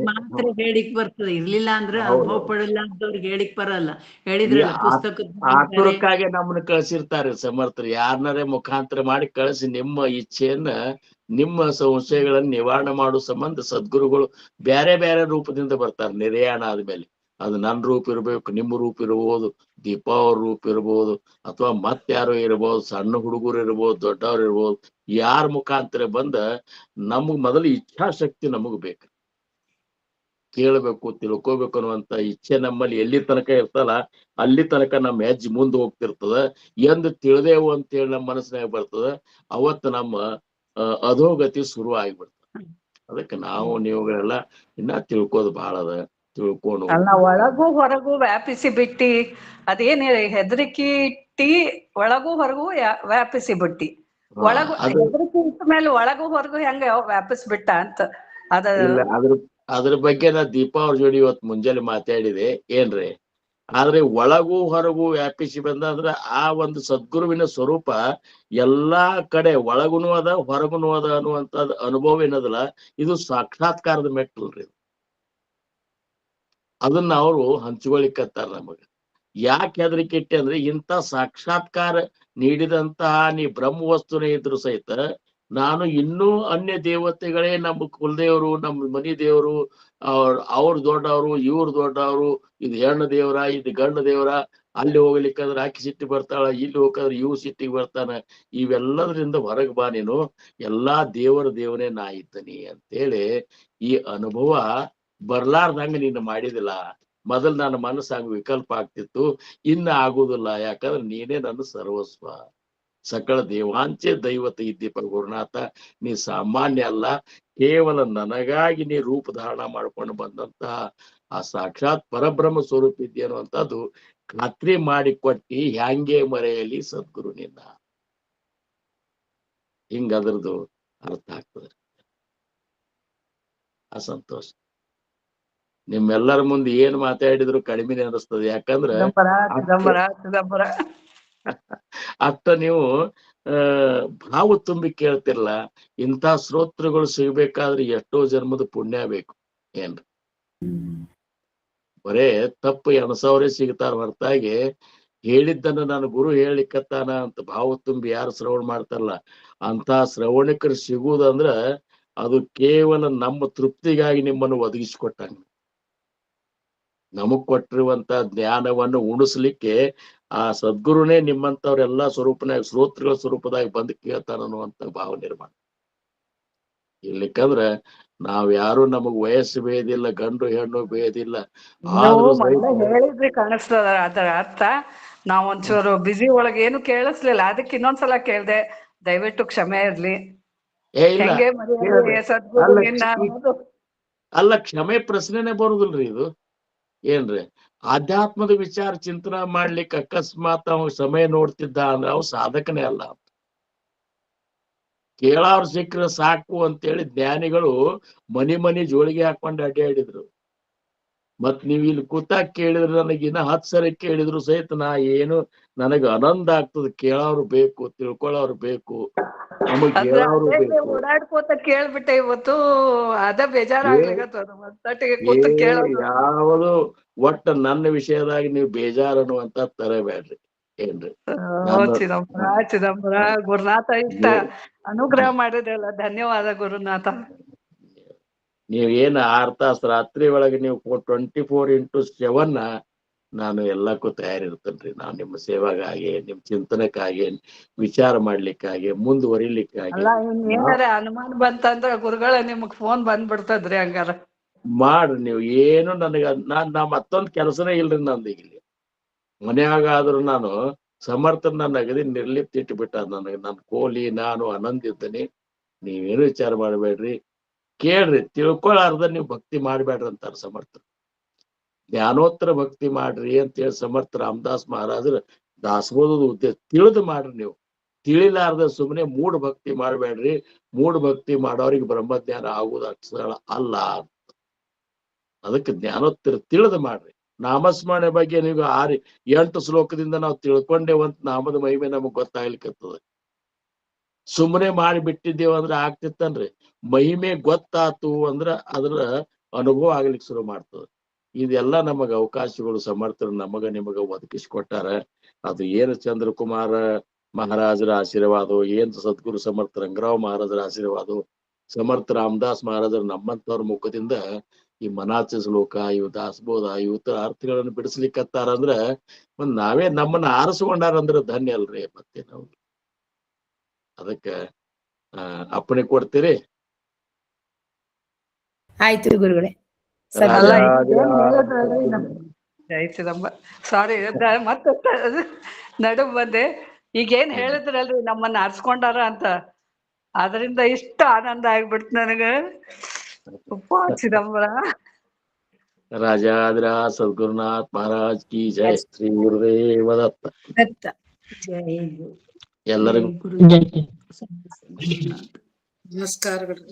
[SPEAKER 4] ಮಾತ್ರ ಹೇಳಿಕ್ ಬರ್ತದೆ. ಇರ್ಲಿಲ್ಲ ಅಂದ್ರೆ ಅನುಭವ ಪಡಲ್ಲ ಅಂತವ್ರಿಗೆ ಹೇಳಿಕ್ ಬರಲ್ಲ. ಹೇಳಿದ್ರಲ್ಲ ಪುಸ್ತಕದ
[SPEAKER 2] ಆತುರಕ್ಕಾಗಿ ನಮ್ಮನ್ನ ಕಳ್ಸಿರ್ತಾರೆ ಸಮರ್ಥರು. ಯಾರನ್ನಾರೇ ಮುಖಾಂತರ ಮಾಡಿ ಕಳಿಸಿ ನಿಮ್ಮ ಇಚ್ಛೆಯನ್ನ, ನಿಮ್ಮ ಸಂಶಯಗಳನ್ನ ನಿವಾರಣೆ ಮಾಡುವ ಸಂಬಂಧ ಸದ್ಗುರುಗಳು ಬೇರೆ ಬೇರೆ ರೂಪದಿಂದ ಬರ್ತಾರೆ ನಿರ್ಯಾಣ ಆದ್ಮೇಲೆ. ಅದು ನನ್ನ ರೂಪ ಇರ್ಬೇಕು, ನಿಮ್ಮ ರೂಪ ಇರ್ಬೋದು, ದೀಪಾ ಅವ್ರ ರೂಪ ಇರ್ಬೋದು, ಅಥವಾ ಮತ್ತಾರೋ ಇರ್ಬೋದು, ಸಣ್ಣ ಹುಡುಗರು ಇರ್ಬೋದು, ದೊಡ್ಡವ್ರು ಇರ್ಬೋದು, ಯಾರ ಮುಖಾಂತರ ಬಂದ ನಮಗ್ ಮೊದಲು ಇಚ್ಛಾಶಕ್ತಿ ನಮಗ್ ಬೇಕು. ಕೇಳಬೇಕು, ತಿಳ್ಕೊಬೇಕು ಅನ್ನುವಂತ ಇಚ್ಛೆ ನಮ್ಮಲ್ಲಿ ಎಲ್ಲಿ ತನಕ ಇರ್ತಲ್ಲ ಅಲ್ಲಿ ತನಕ ನಮ್ಮ ಹೆಜ್ಜೆ ಮುಂದೆ ಹೋಗ್ತಿರ್ತದ. ಎಂದು ತಿಳಿದೇವು ಅಂತ ಹೇಳಿ ನಮ್ಮ ಮನಸ್ಸಿನಾಗ ಬರ್ತದ, ಅವತ್ತು ನಮ್ಮ ಅಧೋಗತಿ ಶುರು ಆಗ್ಬಿಡ್ತದ. ಅದಕ್ಕೆ ನಾವು ನೀವುಗಳೆಲ್ಲ ಇನ್ನ ತಿಳ್ಕೋದು ಬಹಳ ಅದ. ತಿಳ್ಕೊಂಡು
[SPEAKER 3] ಅಲ್ಲ, ಒಳಗೂ ಹೊರಗೂ ವ್ಯಾಪಿಸಿ ಬಿಟ್ಟಿ, ಅದೇನ್ ಹೆದರಿಕಿ ಇಟ್ಟಿ ಒಳಗೂ ಹೊರಗೂ ವ್ಯಾಪಿಸಿ ಬಿಟ್ಟಿ. ಒಳಗು ಹೆದರಿಕೆ ಇಟ್ಟ ಮೇಲೆ ಒಳಗೂ ಹೊರಗೂ ಹೆಂಗ ವ್ಯಾಪಿಸ್ಬಿಟ್ಟ ಅಂತ
[SPEAKER 2] ಅದ್ರ ಬಗ್ಗೆ ನಾ ದೀಪಾ ಅವ್ರ ಜೋಡಿ ಇವತ್ತು ಮುಂಜಾನೆ ಮಾತಾಡಿದೆ ಏನ್ರಿ. ಆದ್ರೆ ಒಳಗೂ ಹೊರಗೂ ವ್ಯಾಪಿಸಿ ಬಂದ ಅಂದ್ರ ಆ ಒಂದು ಸದ್ಗುರುವಿನ ಸ್ವರೂಪ ಎಲ್ಲಾ ಕಡೆ ಒಳಗುನು ಅದ ಹೊರಗುನು ಅದ ಅನ್ನುವಂಥದ್ದು ಅನುಭವ ಏನದಲ್ಲ, ಇದು ಸಾಕ್ಷಾತ್ಕಾರದ ಮೆಟ್ಟಲ್ರಿ. ಅದನ್ನ ಅವರು ಹಂಚ್ಕೊಳಿಕತ್ತಾರ ನಮಗ. ಯಾಕೆ ಹೆದರಿಕೆ ಇಟ್ಟೆ ಅಂದ್ರೆ, ಇಂಥ ಸಾಕ್ಷಾತ್ಕಾರ ನೀಡಿದಂತಹ ನೀ ಬ್ರಹ್ಮ ವಸ್ತುನೇ ಇದ್ರು ಸಹಿತ ನಾನು ಇನ್ನೂ ಅನ್ಯ ದೇವತೆಗಳೇ, ನಮ್ಮ ಕುಲದೇವರು, ನಮ್ಮ ಮನಿ ದೇವರು, ಅವ್ರ ದೊಡ್ಡವರು, ಇವ್ರ ದೊಡ್ಡವರು, ಇದು ಹೆಣ್ಣು ದೇವ್ರ, ಇದು ಗಂಡು ದೇವ್ರ, ಅಲ್ಲಿ ಹೋಗ್ಲಿಕ್ಕಂದ್ರೆ ಆಕಿ ಸಿಟ್ಟಿಗೆ ಬರ್ತಾಳ, ಇಲ್ಲಿ ಹೋಗಂದ್ರೆ ಇವ್ ಸಿಟ್ಟಿಗೆ ಬರ್ತಾನ, ಇವೆಲ್ಲದರಿಂದ ಹೊರಗೆ ಬಾ ನೀನು, ಎಲ್ಲಾ ದೇವರೇ ನಾ ಇದ್ದೀನಿ ಅಂತೇಳಿ ಈ ಅನುಭವ ಬರ್ಲಾರ್ದಂಗ ನೀನು ಮಾಡಿದಿಲ್ಲ. ಮೊದಲು ನನ್ನ ಮನಸ್ಸಾಗ ವಿಕಲ್ಪ ಆಗ್ತಿತ್ತು, ಇನ್ನ ಆಗುದಿಲ್ಲ. ಯಾಕಂದ್ರೆ ನೀನೇ ನನ್ನ ಸರ್ವಸ್ವ, ಸಕಲ ದೇವಾಂಚೆ ದೈವತ ಇದ್ದೀಪ ಗುರುನಾಥ. ನೀ ಸಾಮಾನ್ಯ ಅಲ್ಲ, ಕೇವಲ ನನಗಾಗಿ ನೀ ರೂಪ ಧಾರಣ ಮಾಡ್ಕೊಂಡು ಬಂದಂತಹ ಆ ಸಾಕ್ಷಾತ್ ಪರಬ್ರಹ್ಮ ಸ್ವರೂಪ ಇದ್ದಿ ಅನ್ನುವಂಥದ್ದು ಖಾತ್ರಿ ಮಾಡಿಕೊಟ್ಟಿ ಹ್ಯಾಂಗೆ ಮರೆಯಲಿ ಸದ್ಗುರು ನಿನ್ನ. ಹಿಂಗ ಅದ್ರದ್ದು ಅರ್ಥ ಆಗ್ತದೆ. ಆ ಸಂತೋಷ ನಿಮ್ಮೆಲ್ಲರ ಮುಂದೆ ಏನ್ ಮಾತಾಡಿದ್ರು ಕಡಿಮೆನೆ ಅನಿಸ್ತದೆ. ಯಾಕಂದ್ರೆ ಅಷ್ಟ ನೀವು ಭಾವ ತುಂಬಿ ಕೇಳ್ತಿರಲ್ಲ. ಇಂಥ ಶ್ರೋತೃಗಳು ಸಿಗ್ಬೇಕಾದ್ರೆ ಎಷ್ಟೋ ಜನ್ಮದ ಪುಣ್ಯ ಬೇಕು ಏನ್ರಿ. ಬರೇ ತಪ್ಪು ಎಣಸವ್ರೆ ಸಿಗ್ತಾರ ಹೊರತಾಗಿ ಹೇಳಿದ್ದನ್ನ ನಾನು ಗುರು ಹೇಳಿಕತ್ತಾನ ಅಂತ ಭಾವ ತುಂಬಿ ಯಾರು ಶ್ರವಣ ಮಾಡ್ತಾರಲ್ಲ, ಅಂತ ಶ್ರವಣಿಕರು ಸಿಗುವುದಂದ್ರ ಅದು ಕೇವಲ ನಮ್ಮ ತೃಪ್ತಿಗಾಗಿ ನಿಮ್ಮನ್ನು ಒದಗಿಸಿಕೊಟ್ಟಂಗ. ನಮಗ್ ಕೊಟ್ಟಿರುವಂತ ಜ್ಞಾನವನ್ನು ಉಣಿಸ್ಲಿಕ್ಕೆ ಆ ಸದ್ಗುರುನೇ ನಿಮ್ಮಂತವ್ರೆಲ್ಲಾ ಸ್ವರೂಪನಾಗ ಶ್ರೋತೃಗಳ ಸ್ವರೂಪದಾಗ ಬಂದು ಕೇಳ್ತಾನ ಅನ್ನುವಂತ ಭಾವ ನಿರ್ಮಾಣ. ಇರ್ಲಿಕ್ಕಂದ್ರ ನಾವ್ ಯಾರು ನಮಗ್ ವಯಸ್ಸು ಭೇದಿಲ್ಲ, ಗಂಡು ಹೆಣ್ಣು ಭೇದಿಲ್ಲ.
[SPEAKER 3] ಹೇಳಿದ್ರಿ ಕಾಣಿಸ್ತದ ಅದರ ಅರ್ಥ. ನಾವ್ ಒಂಚೂರು ಬಿಸಿ ಒಳಗೆ ಏನು ಕೇಳಿಸ್ಲಿಲ್ಲ, ಅದಕ್ಕೆ ಇನ್ನೊಂದ್ಸಲ ಕೇಳ್ದೆ, ದಯವಿಟ್ಟು ಕ್ಷಮೆ ಇರ್ಲಿ.
[SPEAKER 2] ಅಲ್ಲ, ಕ್ಷಮೆ ಪ್ರಶ್ನೆನೆ ಬರುದಿಲ್ರಿ ಇದು ಏನ್ರಿ. ಆಧ್ಯಾತ್ಮದ ವಿಚಾರ ಚಿಂತನೆ ಮಾಡ್ಲಿಕ್ಕೆ ಅಕಸ್ಮಾತ್ ಅವ ಸಮಯ ನೋಡ್ತಿದ್ದ ಅಂದ್ರೆ ಅವ್ ಸಾಧಕನೇ ಅಲ್ಲ. ಕೇಳಾವ್ರು ಸಿಕ್ಕ್ರೆ ಸಾಕು ಅಂತೇಳಿ ಜ್ಞಾನಿಗಳು ಮನಿ ಜೋಳಿಗೆ ಹಾಕೊಂಡು ಅಡ್ಡಾಡಿದ್ರು. ಮತ್ ನೀವ್ ಇಲ್ಲಿ ಕೂತಾಗ ಕೇಳಿದ್ರೆ ನನಗಿನ್ನ 10 ಸರಿ ಕೇಳಿದ್ರು ಸಹಿತ ನಾ ಏನು ನನಗ ಆನಂದ ಆಗ್ತದೆ. ಕೇಳೋರು ಬೇಕು, ತಿಳ್ಕೊಳ್ಳೋರು ಬೇಕು, ನಮಗ್ ಹೇಳೋರು ಬೇಕು.
[SPEAKER 3] ಓಡಾಡ್ಕೋತ ಕೇಳ್ಬಿಟ್ಟೆ ಇವತ್ತು, ಅದ ಬೇಜಾರಾಗ್ಲಿಕತ್ತದ.
[SPEAKER 2] ಯಾವುದು ಒಟ್ಟ ನನ್ನ ವಿಷಯದಾಗ ನೀವು ಬೇಜಾರ್ ಅನ್ನುವಂತ ತರಬೇಡ್ರಿ ಏನ್ರಿ.
[SPEAKER 3] ಚಿದಂಬರ ಗುರುನಾಥ ಇಷ್ಟ ಅನುಗ್ರಹ ಮಾಡಿದ್ರಲ್ಲ, ಧನ್ಯವಾದ ಗುರುನಾಥ.
[SPEAKER 2] ನೀವೇನ್ 6 ತಾಸು ರಾತ್ರಿ ಒಳಗೆ ನೀವು 24x7 ನಾನು ಎಲ್ಲಕ್ಕೂ ತಯಾರಿರ್ತೇನ್ರಿ. ನಾನು ನಿಮ್ಮ ಸೇವೆಗಾಗಿ, ನಿಮ್ ಚಿಂತನಕ್ಕಾಗಿ, ವಿಚಾರ ಮಾಡ್ಲಿಕ್ಕಾಗಿ, ಮುಂದುವರಿಲಿಕ್ಕಾಗಿ.
[SPEAKER 3] ಏನಾರ ಅನುಮಾನ ಬಂತಂದ್ರ ಗುರುಗಳ ನಿಮಗ್ ಫೋನ್ ಬಂದ್ಬಿಡ್ತದ್ರಿ. ಹಂಗಾರ
[SPEAKER 2] ಮಾಡ್ರಿ ನೀವು. ಏನು ನಾ ಮತ್ತೊಂದ್ ಕೆಲಸನೇ ಇಲ್ರಿ ನಂದು. ಇಲ್ಲಿ ಮನ್ಯಾಗಾದ್ರೂ ನಾನು ಸಮರ್ಥ ನನ್ನ ಅಗದಿ ನಿರ್ಲಿಪ್ತ ಇಟ್ಟುಬಿಟ್ಟ. ನನಗೆ ನನ್ನ ಕೋಲಿ ನಾನು ಆನಂದಿದ್ದೀನಿ. ನೀವೇನು ವಿಚಾರ ಮಾಡ್ಬೇಡ್ರಿ, ಕೇಳ್ರಿ, ತಿಳ್ಕೊಳ್ಳಾರ್ದ ನೀವು ಭಕ್ತಿ ಮಾಡ್ಬೇಡ್ರಿ ಅಂತಾರ ಸಮರ್ಥರು. ಜ್ಞಾನೋತ್ತರ ಭಕ್ತಿ ಮಾಡ್ರಿ ಅಂತೇಳಿ ಸಮರ್ಥ ರಾಮದಾಸ್ ಮಹಾರಾಜರು ದಾಸಬೋಧದ ಉದ್ದೇಶ. ತಿಳಿದು ಮಾಡ್ರಿ ನೀವು. ತಿಳಿಲಾರ್ದ ಸುಮ್ಮನೆ ಮೂಢ ಭಕ್ತಿ ಮಾಡ್ಬೇಡ್ರಿ. ಮೂಢ ಭಕ್ತಿ ಮಾಡೋರಿಗೆ ಬ್ರಹ್ಮಜ್ಞಾನ ಆಗುವುದು ಅಕ್ಷರ ಅಲ್ಲ. ಅದಕ್ಕೆ ಜ್ಞಾನೋತ್ತರ ತಿಳಿದು ಮಾಡ್ರಿ. ನಾಮಸ್ಮರಣೆ ಬಗ್ಗೆ ನೀವು 8 ಶ್ಲೋಕದಿಂದ ನಾವು ತಿಳ್ಕೊಂಡೇವಂತ ನಾಮದ ಮಹಿಮೆ ನಮಗ್ ಗೊತ್ತಾಗ್ಲಿಕ್ಕತ್ತದ. ಸುಮ್ಮನೆ ಮಾಡಿ ಬಿಟ್ಟಿದ್ದೇವ ಅಂದ್ರೆ ಆಗ್ತಿತ್ತನ್ರಿ. ಮಹಿಮೆ ಗೊತ್ತಾತು ಅಂದ್ರ ಅದರ ಅನುಭವ ಆಗ್ಲಿಕ್ಕೆ ಶುರು ಮಾಡ್ತದ. ಇದೆಲ್ಲ ನಮಗ ಅವಕಾಶಗಳು ಸಮರ್ಥರು ನಮಗ ನಿಮಗ ಒದಗಿಸಿಕೊಟ್ಟಾರ. ಅದು ಏನು ಚಂದ್ರಕುಮಾರ ಮಹಾರಾಜರ ಆಶೀರ್ವಾದ, ಏನ್ ಸದ್ಗುರು ಸಮರ್ಥ ರಂಗರಾವ್ ಮಹಾರಾಜರ ಆಶೀರ್ವಾದ, ಸಮರ್ಥ ರಾಮದಾಸ್ ಮಹಾರಾಜರ ನಮ್ಮಂತವ್ರ ಮುಖದಿಂದ ಈ ಮನಾಚ ಶ್ಲೋಕ ಇವು ದಾಸಬೋಧ ಇವತ್ತು ಅರ್ಥಗಳನ್ನು ಬಿಡಿಸ್ಲಿಕ್ಕತ್ತಾರ ಅಂದ್ರ ಒಂದ್ ನಾವೇ ನಮ್ಮನ್ನ ಆರಿಸ್ಕೊಂಡಾರಂದ್ರ ಧನ್ಯ ಅಲ್ರಿ. ಮತ್ತೆ ನಾವು ಅದಕ್ಕ ಅಪ್ಪಣೆ ಕೊಡ್ತೀರಿ?
[SPEAKER 1] ಆಯ್ತು ಗುರುಗಳೇ.
[SPEAKER 3] ಅಲ್ಲ
[SPEAKER 2] ರಾಜ
[SPEAKER 3] ಜೈ ಶ್ರೀರಾಮ. ಸಾರಿ ಮತ್ತೆ ನಡು ಬಂದೆ. ಈಗೇನ್ ಹೇಳಿದ್ರಲ್ರಿ ನಮ್ಮನ್ನ ಆರ್ಸ್ಕೊಂಡಾರ ಅಂತ, ಅದರಿಂದ ಇಷ್ಟ ಆನಂದ ಆಗ್ಬಿಡ್ತು ನನಗ. ಉಪ್ಪ ಚಿದಂಬರ
[SPEAKER 2] ರಾಜಾದ್ರ ಸದ್ಗುರುನಾಥ್ ಮಹಾರಾಜ್ ಕಿ ಜೈ. ಶ್ರೀ ಗುರುದೇವ ದತ್ತ.
[SPEAKER 1] ದತ್ತ.
[SPEAKER 4] ಜೈ
[SPEAKER 2] ಎಲ್ಲರಿಗೂ
[SPEAKER 4] ಗುರು.
[SPEAKER 5] ನಮಸ್ಕಾರಗಳು.